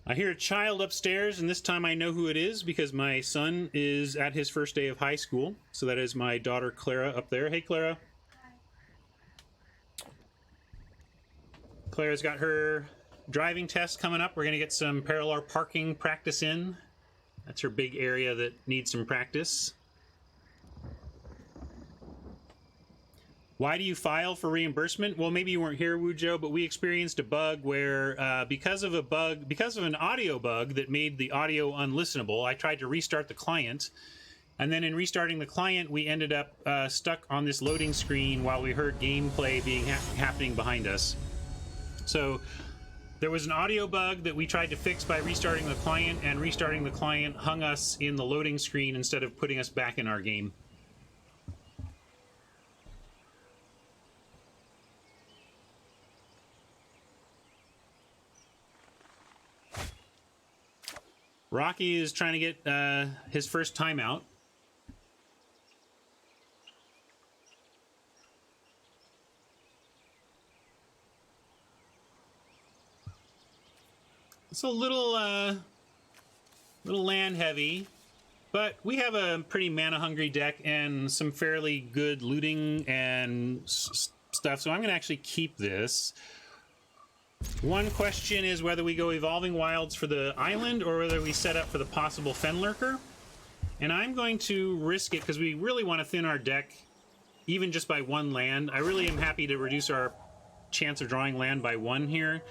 I hear a child upstairs, and this time I know who it is because my son is at his first day of high school. So that is my daughter Clara up there. Hey, Clara. Hi. Clara's got her driving test coming up. We're going to get some parallel parking practice in. That's her big area that needs some practice. Why do you file for reimbursement? Well, maybe you weren't here, Wujo, but we experienced a bug where because of an audio bug that made the audio unlistenable, I tried to restart the client. And then in restarting the client, we ended up stuck on this loading screen while we heard gameplay being happening behind us. So there was an audio bug that we tried to fix by restarting the client, and restarting the client hung us in the loading screen instead of putting us back in our game. Rocky is trying to get his first timeout. It's a little land heavy, but we have a pretty mana hungry deck and some fairly good looting and stuff, so I'm gonna actually keep this. One question is whether we go Evolving Wilds for the island or whether we set up for the possible Fenlurker. And I'm going to risk it because we really want to thin our deck, even just by one land. I really am happy to reduce our chance of drawing land by 1 here.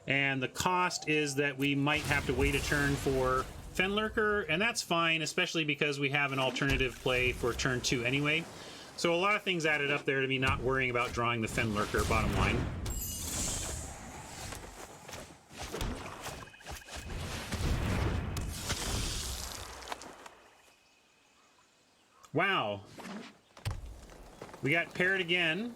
And the cost is that we might have to wait a turn for Fenlurker, and that's fine, especially because we have an alternative play for turn 2 anyway. So a lot of things added up there to me not worrying about drawing the Fenlurker, bottom line. Wow. We got paired again.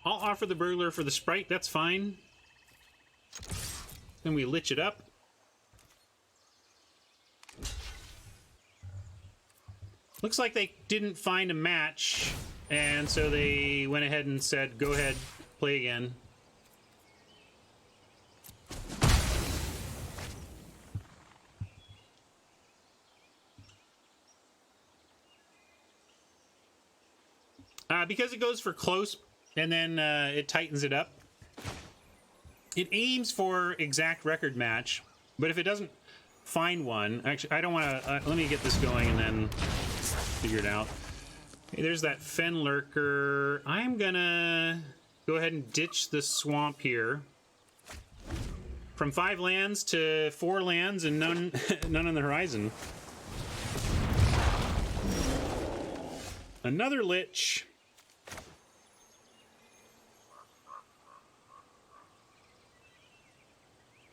I'll offer the burglar for the sprite, that's fine. Then we lich it up. Looks like they didn't find a match, and so they went ahead and said, go ahead, play again. Because it goes for close and then it tightens it up, it aims for exact record match, but if it doesn't find one, actually, I don't want to, let me get this going and then figure it out. Okay, there's that Fenlurker. I'm gonna go ahead and ditch the swamp here. From 5 lands to 4 lands and none on the horizon. Another lich.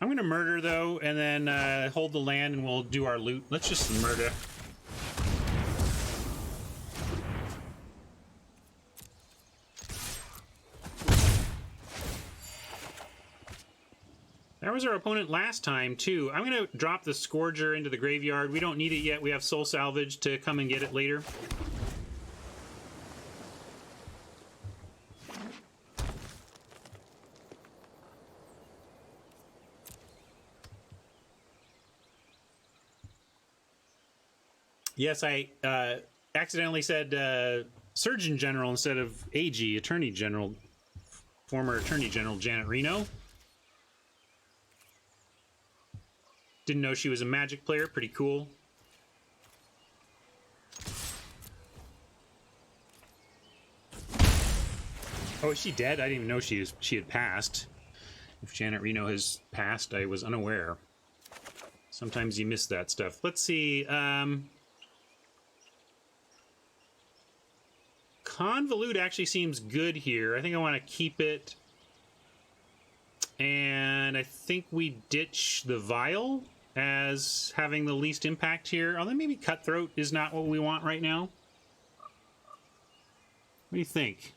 I'm going to murder, though, and then hold the land, and we'll do our loot. Let's just murder. That was our opponent last time, too. I'm going to drop the Scourger into the graveyard. We don't need it yet. We have Soul Salvage to come and get it later. Yes, I accidentally said Surgeon General instead of AG, Attorney General, former Attorney General Janet Reno. Didn't know she was a Magic player. Pretty cool. Oh, is she dead? I didn't even know she had passed. If Janet Reno has passed, I was unaware. Sometimes you miss that stuff. Let's see. Convolute actually seems good here. I think I want to keep it. And I think we ditch the Vial as having the least impact here. Although maybe Cutthroat is not what we want right now. What do you think?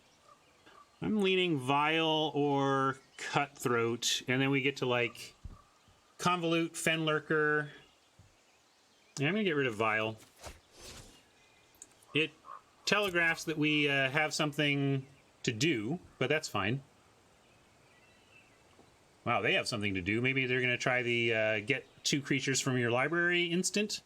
I'm leaning Vial or Cutthroat, and then we get to like Convolute, Fenlurker. Yeah, I'm gonna get rid of Vial. It telegraphs that we have something to do, but that's fine. Wow, they have something to do. Maybe they're gonna try the get 2 creatures from your library instant.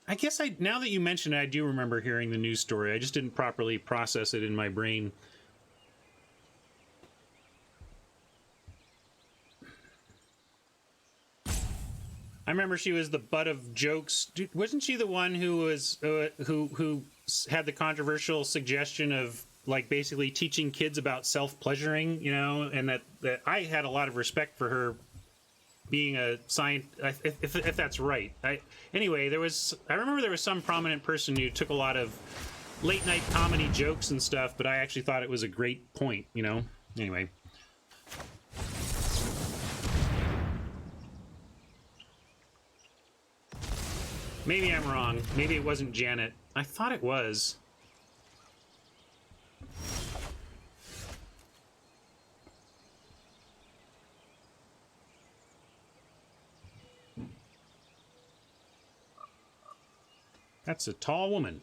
I guess now that you mention it, I do remember hearing the news story. I just didn't properly process it in my brain. I remember she was the butt of jokes. Wasn't she the one who was who had the controversial suggestion of like basically teaching kids about self-pleasuring, you know, and that I had a lot of respect for her being a science, if that's right. Anyway, I remember there was some prominent person who took a lot of late night comedy jokes and stuff, but I actually thought it was a great point, you know? Anyway. Maybe I'm wrong. Maybe it wasn't Janet. I thought it was. That's a tall woman.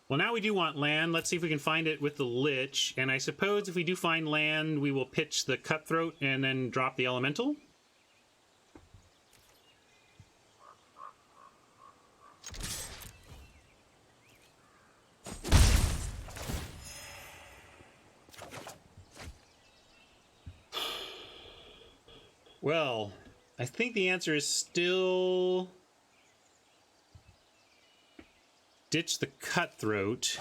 Well, now we do want land. Let's see if we can find it with the Lich. And I suppose if we do find land, we will pitch the Cutthroat and then drop the Elemental. Well, I think the answer is still ditch the Cutthroat,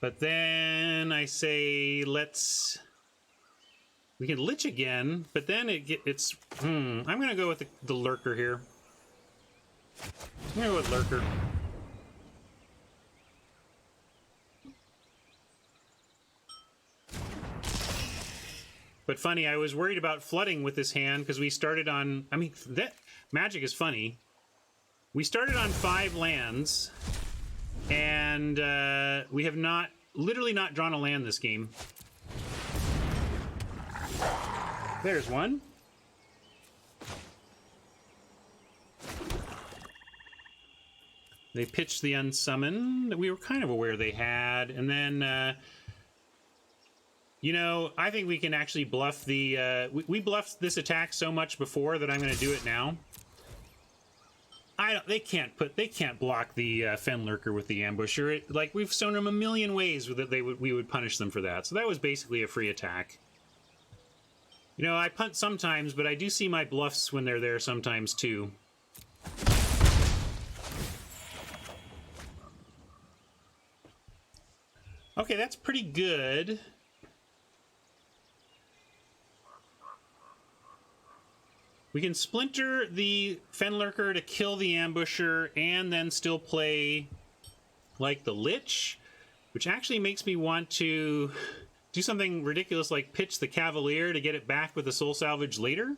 but then I say we can Lich again, but then I'm gonna go with the Lurker here. I'm gonna go with Lurker. But funny, I was worried about flooding with this hand because we started on... I mean, that Magic is funny. We started on 5 lands, and we have literally not drawn a land this game. There's one. They pitched the Unsummon that we were kind of aware they had, and then... you know, I think we can actually bluff the... we bluffed this attack so much before that I'm going to do it now. They can't block the Fenlurker with the Ambusher. Like, we've shown them a million ways that we would punish them for that. So that was basically a free attack. You know, I punt sometimes, but I do see my bluffs when they're there sometimes too. Okay, that's pretty good. We can splinter the Fenlurker to kill the Ambusher and then still play like the Lich, which actually makes me want to do something ridiculous like pitch the Cavalier to get it back with the Soul Salvage later.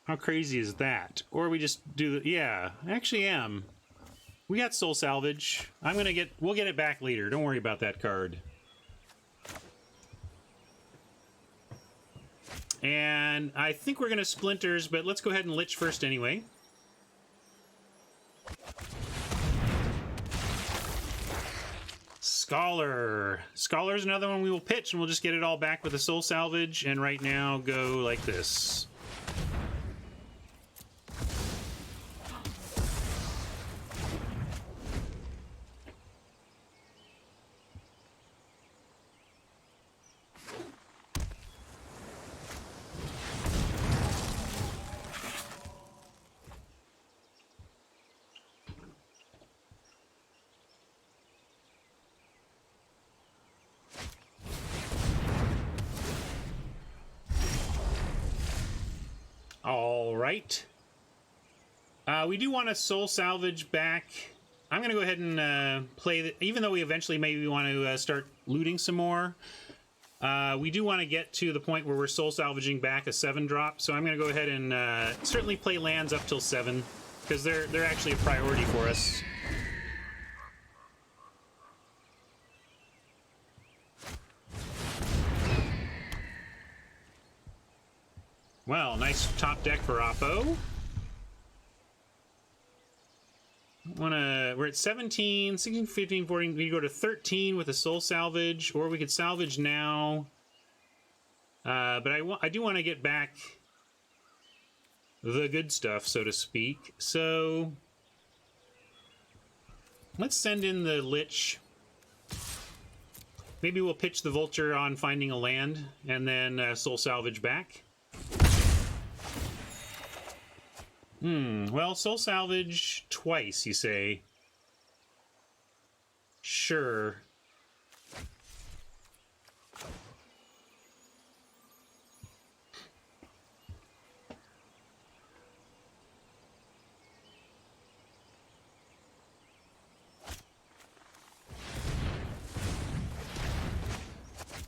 How crazy is that? Or we just do the... Yeah, I actually am. We got Soul Salvage. We'll get it back later. Don't worry about that card. And I think we're going to Splinters, but let's go ahead and Lich first anyway. Scholar. Scholar's another one we will pitch, and we'll just get it all back with a Soul Salvage, and right now go like this. All right. We do want to Soul Salvage back. I'm going to go ahead and play... even though we eventually maybe want to start looting some more, we do want to get to the point where we're Soul Salvaging back a 7-drop. So I'm going to go ahead and certainly play lands up till 7, because they're actually a priority for us. Well, nice top deck for Oppo. We're at 17, 16, 15, 14. We go to 13 with a Soul Salvage, or we could salvage now. But I do want to get back the good stuff, so to speak. So let's send in the Lich. Maybe we'll pitch the Vulture on finding a land, and then Soul Salvage back. Well, Soul Salvage twice, you say? Sure.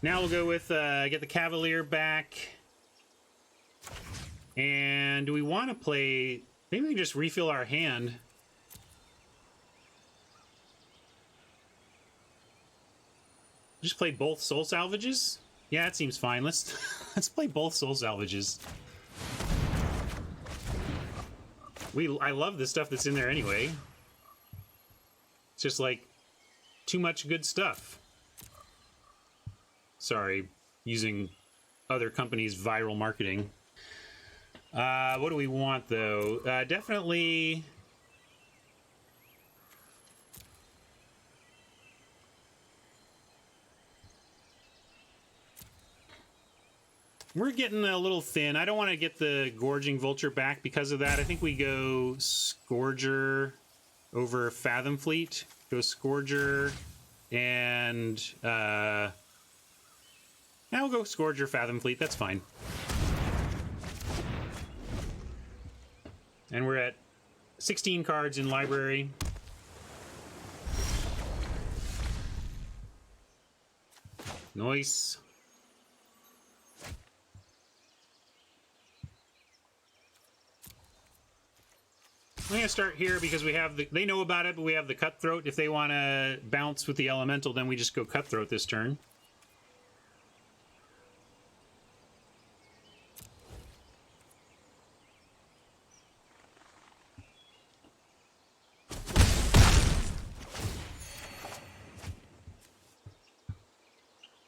Now we'll go with, get the Cavalier back. And do we want to play... Maybe we can just refill our hand. Just play both Soul Salvages? Yeah, that seems fine. Let's play both Soul Salvages. I love the stuff that's in there anyway. It's just like too much good stuff. Sorry, using other companies' viral marketing. What do we want though? Definitely. We're getting a little thin. I don't want to get the Gorging Vulture back because of that. I think we go Scourger over Fathom Fleet. Go Scourger and now we'll go Scourger, Fathom Fleet. That's fine. And we're at 16 cards in library. Nice. I'm going to start here because we have the... They know about it, but we have the Cutthroat. If they want to bounce with the Elemental, then we just go Cutthroat this turn.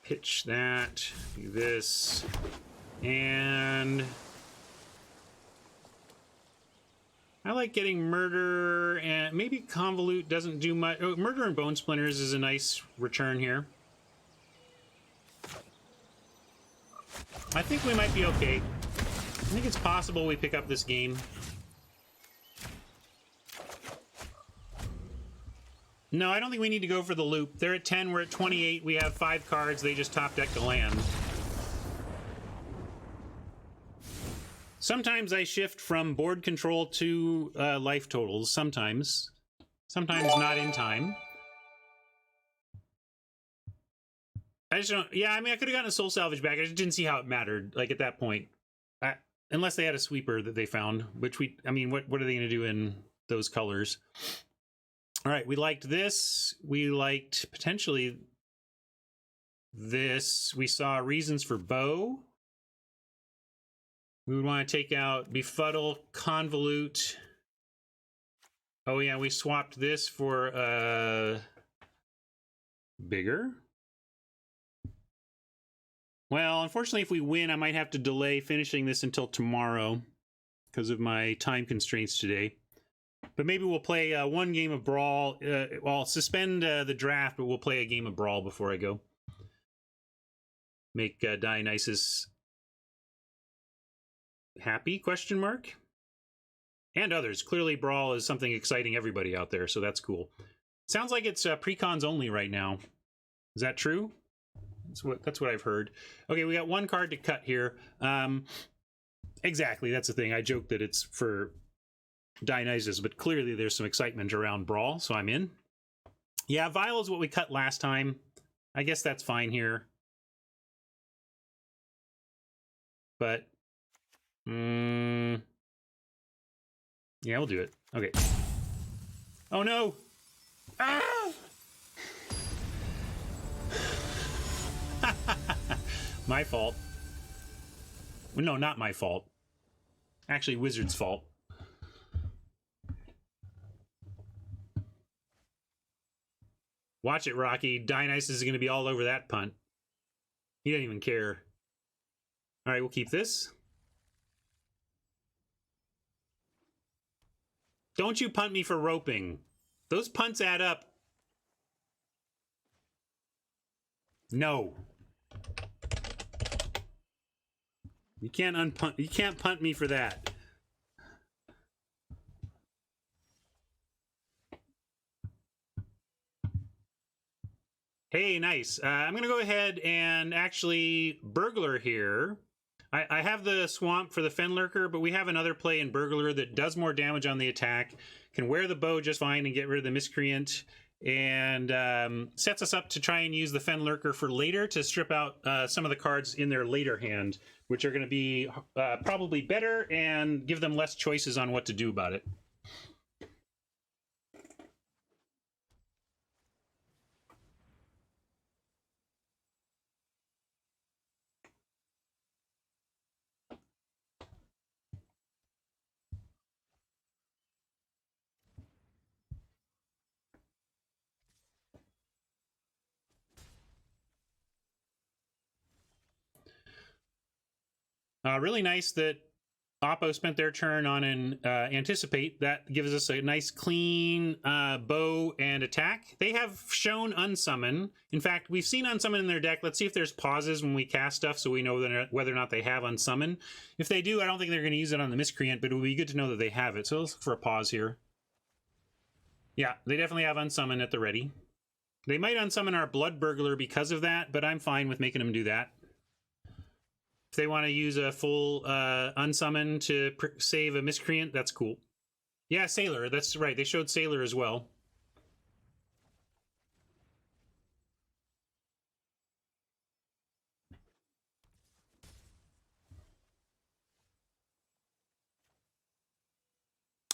Pitch that. Do this. And... I like getting Murder, and maybe Convolute doesn't do much. Oh, Murder and Bone Splinters is a nice return here. I think we might be okay. I think it's possible we pick up this game. No, I don't think we need to go for the loop. They're at 10, we're at 28. We have 5 cards. They just top deck the land. Sometimes I shift from board control to life totals. Sometimes. Sometimes not in time. I just don't... Yeah, I mean, I could have gotten a Soul Salvage back. I just didn't see how it mattered, like, at that point. Unless they had a sweeper that they found, which we... I mean, what are they going to do in those colors? All right, we liked this. We liked, potentially, this. We saw reasons for Bo. We would want to take out Befuddle, Convolute. Oh yeah, we swapped this for bigger. Well, unfortunately, if we win, I might have to delay finishing this until tomorrow because of my time constraints today. But maybe we'll play one game of Brawl. Well, I'll suspend the draft, but we'll play a game of Brawl before I go. Make Dionysus happy, question mark? And others. Clearly Brawl is something exciting everybody out there, so that's cool. Sounds like it's precons only right now. Is that true? That's what I've heard. Okay, we got one card to cut here. Exactly, that's the thing. I joked that it's for Dionysus, but clearly there's some excitement around Brawl, so I'm in. Yeah, Vial is what we cut last time. I guess that's fine here. But yeah, we'll do it. Okay. Oh no! Ah! My fault. No, not my fault. Actually, Wizard's fault. Watch it, Rocky. Dionysus is going to be all over that punt. He doesn't even care. All right, we'll keep this. Don't you punt me for roping. Those punts add up. No. You can't unpunt. You can't punt me for that. Hey, nice. I'm going to go ahead and actually Burglar here. I have the Swamp for the Fenlurker, but we have another play in Burglar that does more damage on the attack, can wear the bow just fine and get rid of the Miscreant, and sets us up to try and use the Fenlurker for later to strip out some of the cards in their later hand, which are going to be probably better and give them less choices on what to do about it. Really nice that Oppo spent their turn on an Anticipate. That gives us a nice clean bow and attack. They have shown Unsummon. In fact, we've seen Unsummon in their deck. Let's see if there's pauses when we cast stuff so we know whether or not they have Unsummon. If they do, I don't think they're going to use it on the Miscreant, but it would be good to know that they have it. So let's look for a pause here. Yeah, they definitely have Unsummon at the ready. They might Unsummon our Blood Burglar because of that, but I'm fine with making them do that. If they want to use a full Unsummon to save a Miscreant, that's cool. Yeah, Sailor, that's right. They showed Sailor as well.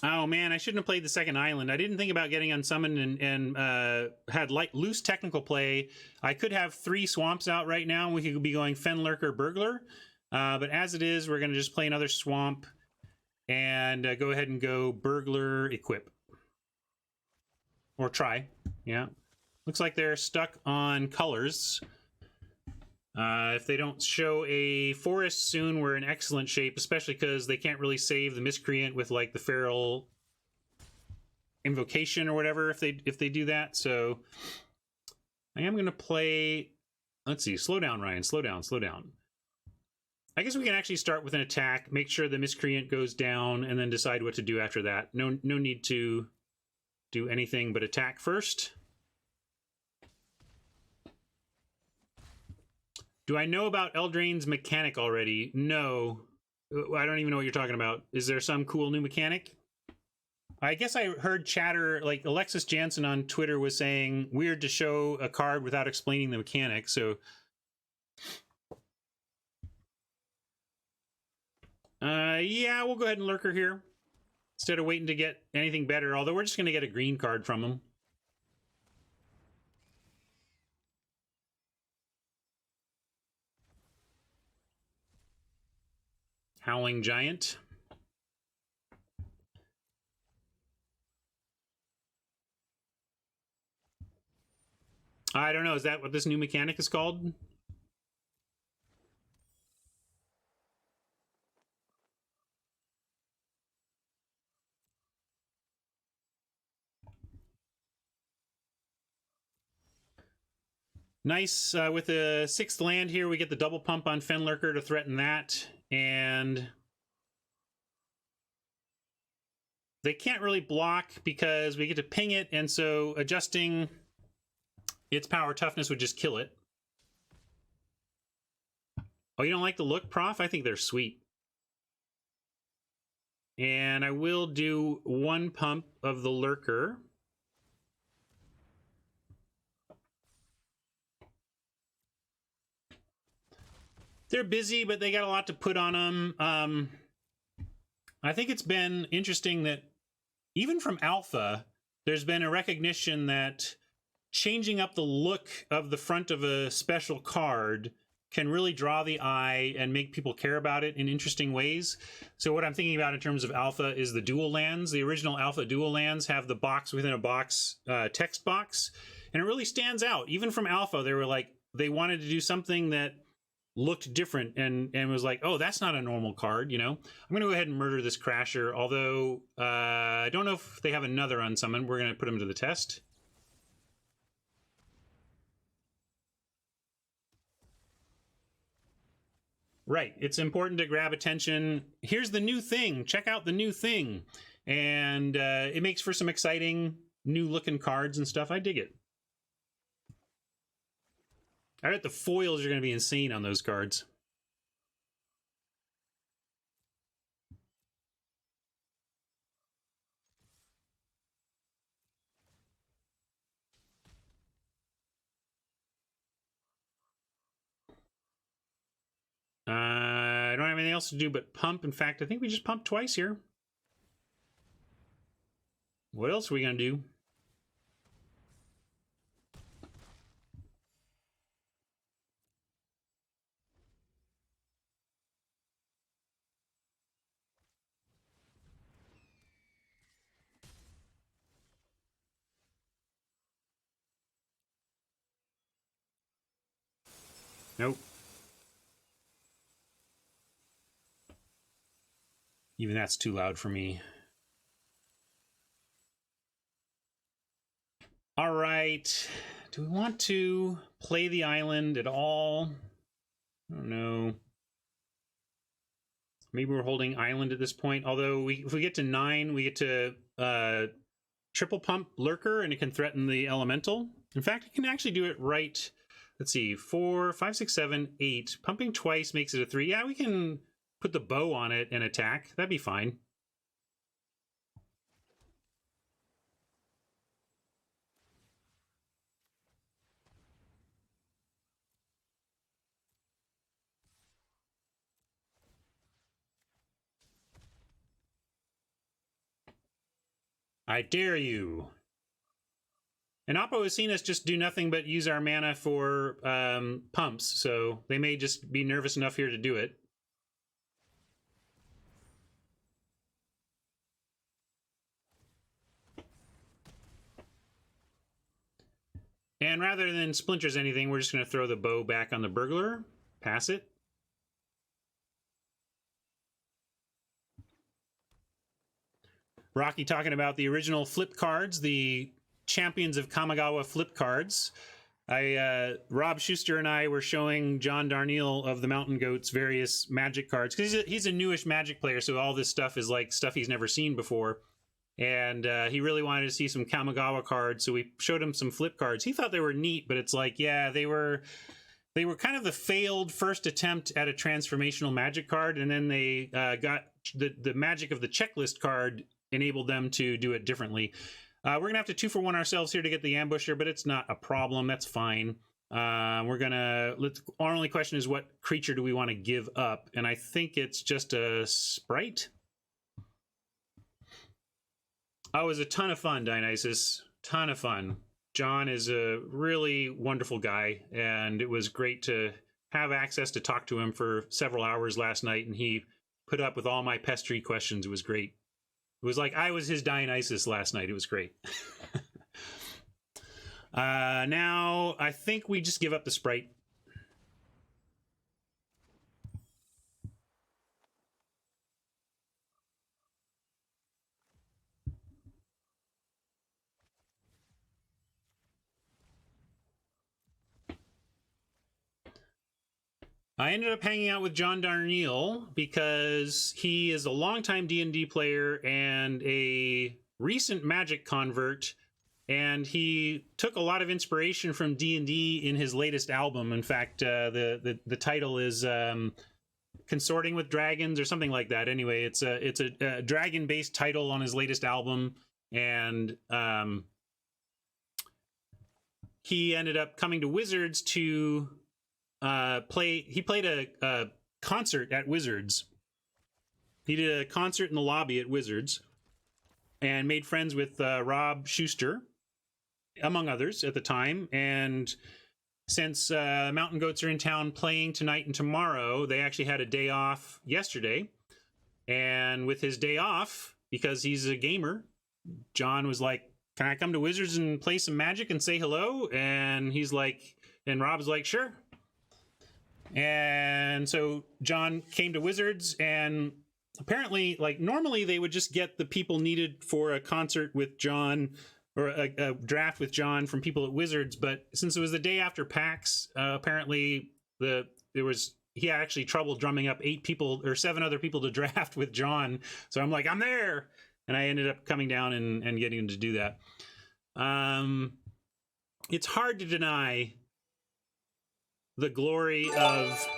Oh man, I shouldn't have played the second island. I didn't think about getting Unsummoned and had loose technical play. I could have 3 swamps out right now, and we could be going Fenlurker, Burglar. But as it is, we're going to just play another swamp and go ahead and go Burglar, Equip. Or try, yeah. Looks like they're stuck on colors. If they don't show a forest soon, we're in excellent shape, especially because they can't really save the Miscreant with like the Feral Invocation or whatever if they do that. So I am going to play... Let's see. Slow down, Ryan. Slow down. Slow down. I guess we can actually start with an attack, make sure the Miscreant goes down, and then decide what to do after that. No need to do anything but attack first. Do I know about Eldraine's mechanic already? No. I don't even know what you're talking about. Is there some cool new mechanic? I guess I heard chatter, like Alexis Jansen on Twitter was saying, weird to show a card without explaining the mechanic, so... yeah, we'll go ahead and Lurker here. Instead of waiting to get anything better, although we're just going to get a green card from him. Howling Giant. I don't know, is that what this new mechanic is called? Nice, with the 6th land here, we get the double pump on Fenlurker to threaten that, and they can't really block because we get to ping it, and so adjusting its power toughness would just kill it. Oh, you don't like the look, Prof? I think they're sweet. And I will do 1 pump of the Lurker. They're busy, but they got a lot to put on them. I think it's been interesting that even from Alpha, there's been a recognition that changing up the look of the front of a special card can really draw the eye and make people care about it in interesting ways. So what I'm thinking about in terms of Alpha is the dual lands. The original Alpha dual lands have the box within a box text box, and it really stands out. Even from Alpha, they were like, they wanted to do something that looked different and was like, oh, that's not a normal card, you know? I'm going to go ahead and murder this Crasher, although I don't know if they have another Unsummon. We're going to put him to the test. Right, it's important to grab attention. Here's the new thing. Check out the new thing. And it makes for some exciting new looking cards and stuff. I dig it. I bet the foils are going to be insane on those cards. I don't have anything else to do but pump. In fact, I think we just pumped twice here. What else are we going to do? Nope. Even that's too loud for me. All right. Do we want to play the island at all? I don't know. Maybe we're holding island at this point. Although if we get to 9, we get to triple pump Lurker, and it can threaten the elemental. In fact, it can actually do it right. Let's see, 4, 5, 6, 7, 8. Pumping twice makes it a 3. Yeah, we can put the bow on it and attack. That'd be fine. I dare you. And Oppo has seen us just do nothing but use our mana for pumps, so they may just be nervous enough here to do it. And rather than splinters anything, we're just going to throw the bow back on the burglar, pass it. Rocky talking about the original flip cards, the Champions of Kamigawa flip cards. Rob Schuster and I were showing John Darnielle of the Mountain Goats various Magic cards, because he's a newish Magic player, so all this stuff is like stuff he's never seen before. And he really wanted to see some Kamigawa cards, so we showed him some flip cards. He thought they were neat, but it's like, yeah, they were kind of the failed first attempt at a transformational Magic card, and then they got the magic of the checklist card enabled them to do it differently. We're gonna have to 2-for-1 ourselves here to get the ambusher, but it's not a problem. That's fine. Our only question is, what creature do we want to give up? And I think it's just a sprite. Oh, it was a ton of fun, Dionysus. Ton of fun. John is a really wonderful guy, and it was great to have access to talk to him for several hours last night, and he put up with all my pestery questions. It was great. It was like I was his Dionysus last night. It was great. Now, I think we just give up the sprite. I ended up hanging out with John Darnielle because he is a longtime D&D player and a recent Magic convert, and he took a lot of inspiration from D&D in his latest album. In fact, the title is Consorting with Dragons or something like that. Anyway, it's a dragon-based title on his latest album, and he ended up coming to Wizards to he played a concert at Wizards. He did a concert in the lobby at Wizards and made friends with Rob Schuster, among others, at the time. And since Mountain Goats are in town playing tonight and tomorrow, they actually had a day off yesterday. And with his day off, because he's a gamer, John was like, "Can I come to Wizards and play some Magic and say hello?" And he's like, and Rob's like, "Sure." And so John came to Wizards, and apparently, like, normally they would just get the people needed for a concert with John, or a draft with John, from people at Wizards. But since it was the day after PAX, apparently he had actually trouble drumming up 8 people or 7 other people to draft with John. So I'm like, I'm there, and I ended up coming down and getting him to do that. It's hard to deny the glory of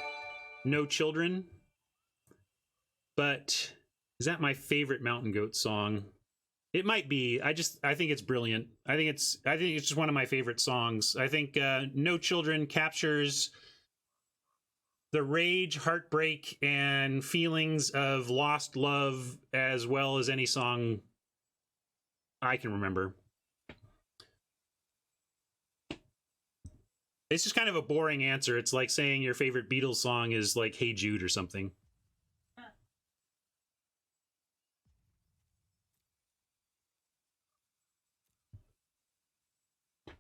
No Children, but is that my favorite Mountain Goat song? It might be. I think it's brilliant. I think it's just one of my favorite songs. I think No Children captures the rage, heartbreak, and feelings of lost love as well as any song I can remember. It's just kind of a boring answer. It's like saying your favorite Beatles song is like Hey Jude or something.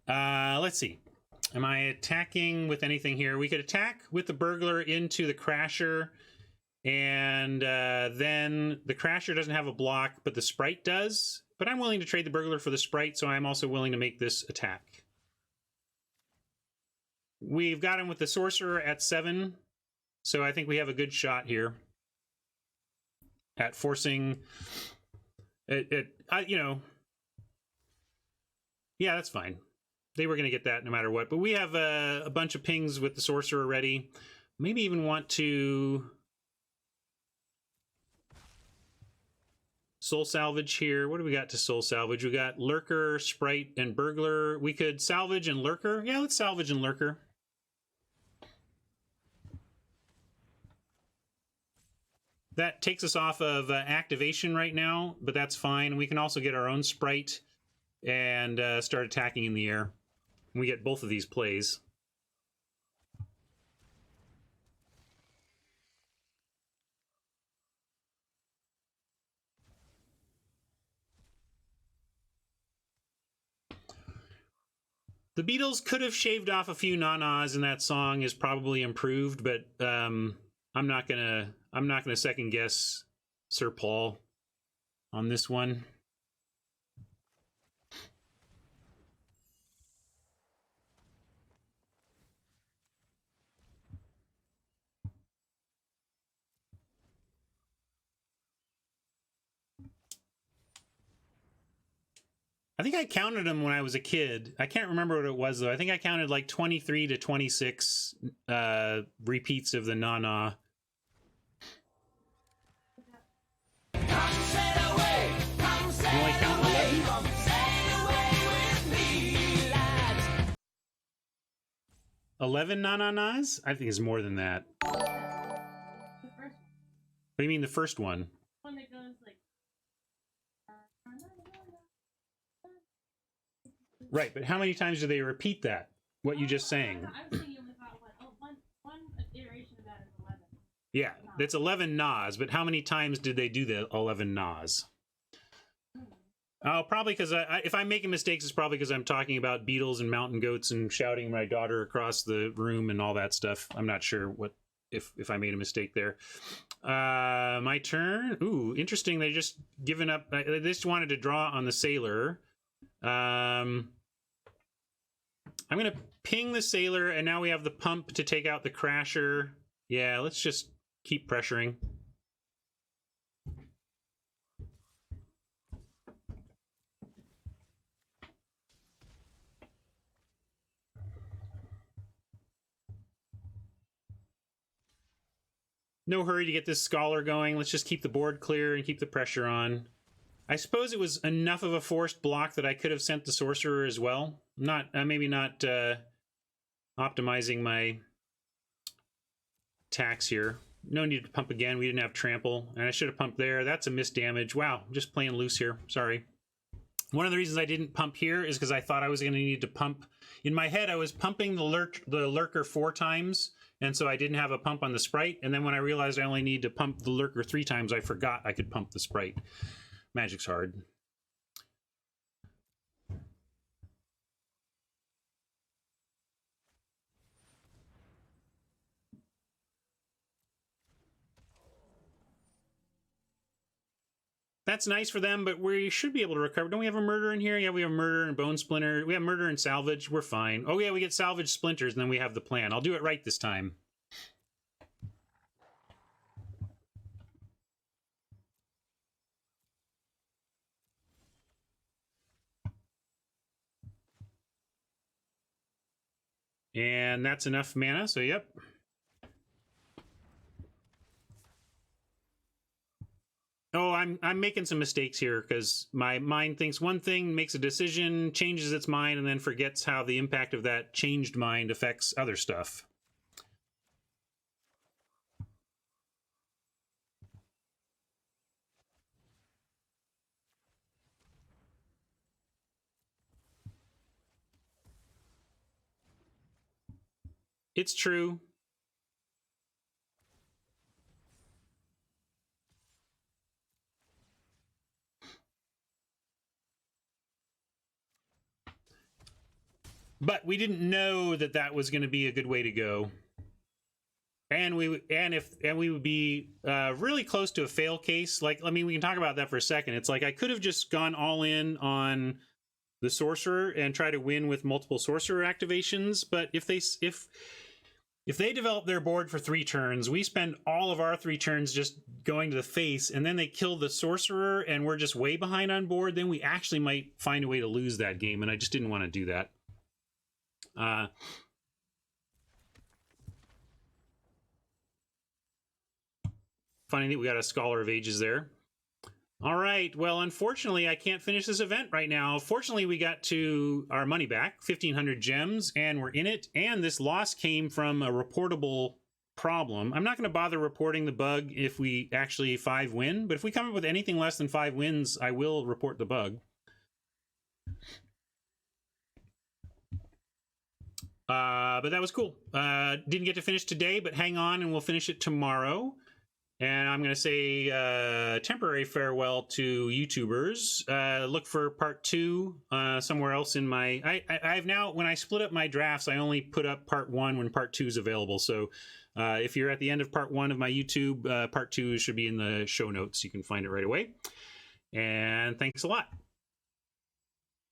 Let's see. Am I attacking with anything here? We could attack with the burglar into the crasher And then the Crasher doesn't have a block, but the Sprite does. But I'm willing to trade the Burglar for the Sprite, so I'm also willing to make this attack. We've got him with the Sorcerer at 7, so I think we have a good shot here at forcing it. You know, yeah, that's fine. They were going to get that no matter what. But we have a bunch of pings with the Sorcerer ready. Maybe even want to Soul Salvage here. What do we got to Soul Salvage? We got Lurker, Sprite, and Burglar. We could salvage and Lurker. Yeah, let's salvage and Lurker. That takes us off of activation right now, but that's fine. We can also get our own Sprite and start attacking in the air. We get both of these plays. The Beatles could have shaved off a few na-nas, and that song is probably improved, but I'm not gonna second guess Sir Paul on this one. I think I counted them when I was a kid. I can't remember what it was, though. I think I counted like 23 to 26 repeats of the na-na. Come sail away, come sail You only count away, 11? come sail away with me, lads. 11 na-na-nas? I think it's more than that. The first What do you mean the first one? one that goes like. Right, but how many times do they repeat that? What you just sang? I was thinking about one iteration of that is 11. Yeah, it's 11 nas, but how many times did they do the 11 nas? Oh, probably because if I'm making mistakes, it's probably because I'm talking about Beatles and mountain goats and shouting my daughter across the room and all that stuff. I'm not sure what if I made a mistake there. My turn. Ooh, interesting. They just given up. They just wanted to draw on the Sailor. I'm going to ping the Sailor, and now we have the pump to take out the Crasher. Yeah, let's just keep pressuring. No hurry to get this Scholar going. Let's just keep the board clear and keep the pressure on. I suppose it was enough of a forced block that I could have sent the Sorcerer as well. Not maybe not optimizing my attacks here. No need to pump again. We didn't have trample, and I should have pumped there. That's a missed damage. Wow, I'm just playing loose here. Sorry. One of the reasons I didn't pump here is because I thought I was going to need to pump. In my head, I was pumping the Lurker 4 times, and so I didn't have a pump on the Sprite. And then when I realized I only need to pump the Lurker 3 times, I forgot I could pump the Sprite. Magic's hard. That's nice for them, but we should be able to recover. Don't we have a murder in here? Yeah, we have murder and bone splinter. We have murder and salvage. We're fine. Oh, yeah, we get salvage splinters, and then we have the plan. I'll do it right this time. And that's enough mana, so yep. Oh, I'm making some mistakes here because my mind thinks one thing, makes a decision, changes its mind, and then forgets how the impact of that changed mind affects other stuff. It's true. But we didn't know that that was going to be a good way to go. and we would be really close to a fail case. Like, I mean, we can talk about that for a second. It's like I could have just gone all in on the sorcerer and try to win with multiple sorcerer activations, but if they develop their board for 3 turns, we spend all of our 3 turns just going to the face, and then they kill the sorcerer, and we're just way behind on board, then we actually might find a way to lose that game, and I just didn't want to do that. Funny that we got a Scholar of Ages there. All right, well, unfortunately, I can't finish this event right now. Fortunately, we got to our money back, 1,500 gems, and we're in it. And this loss came from a reportable problem. I'm not going to bother reporting the bug if we actually 5 win, but if we come up with anything less than 5 wins, I will report the bug. But that was cool. Didn't get to finish today, but hang on and we'll finish it tomorrow. And I'm going to say temporary farewell to YouTubers. Look for part 2 somewhere else in my... I've now, when I split up my drafts, I only put up part 1 when part 2 is available. So if you're at the end of part 1 of my YouTube, part 2 should be in the show notes. You can find it right away. And thanks a lot.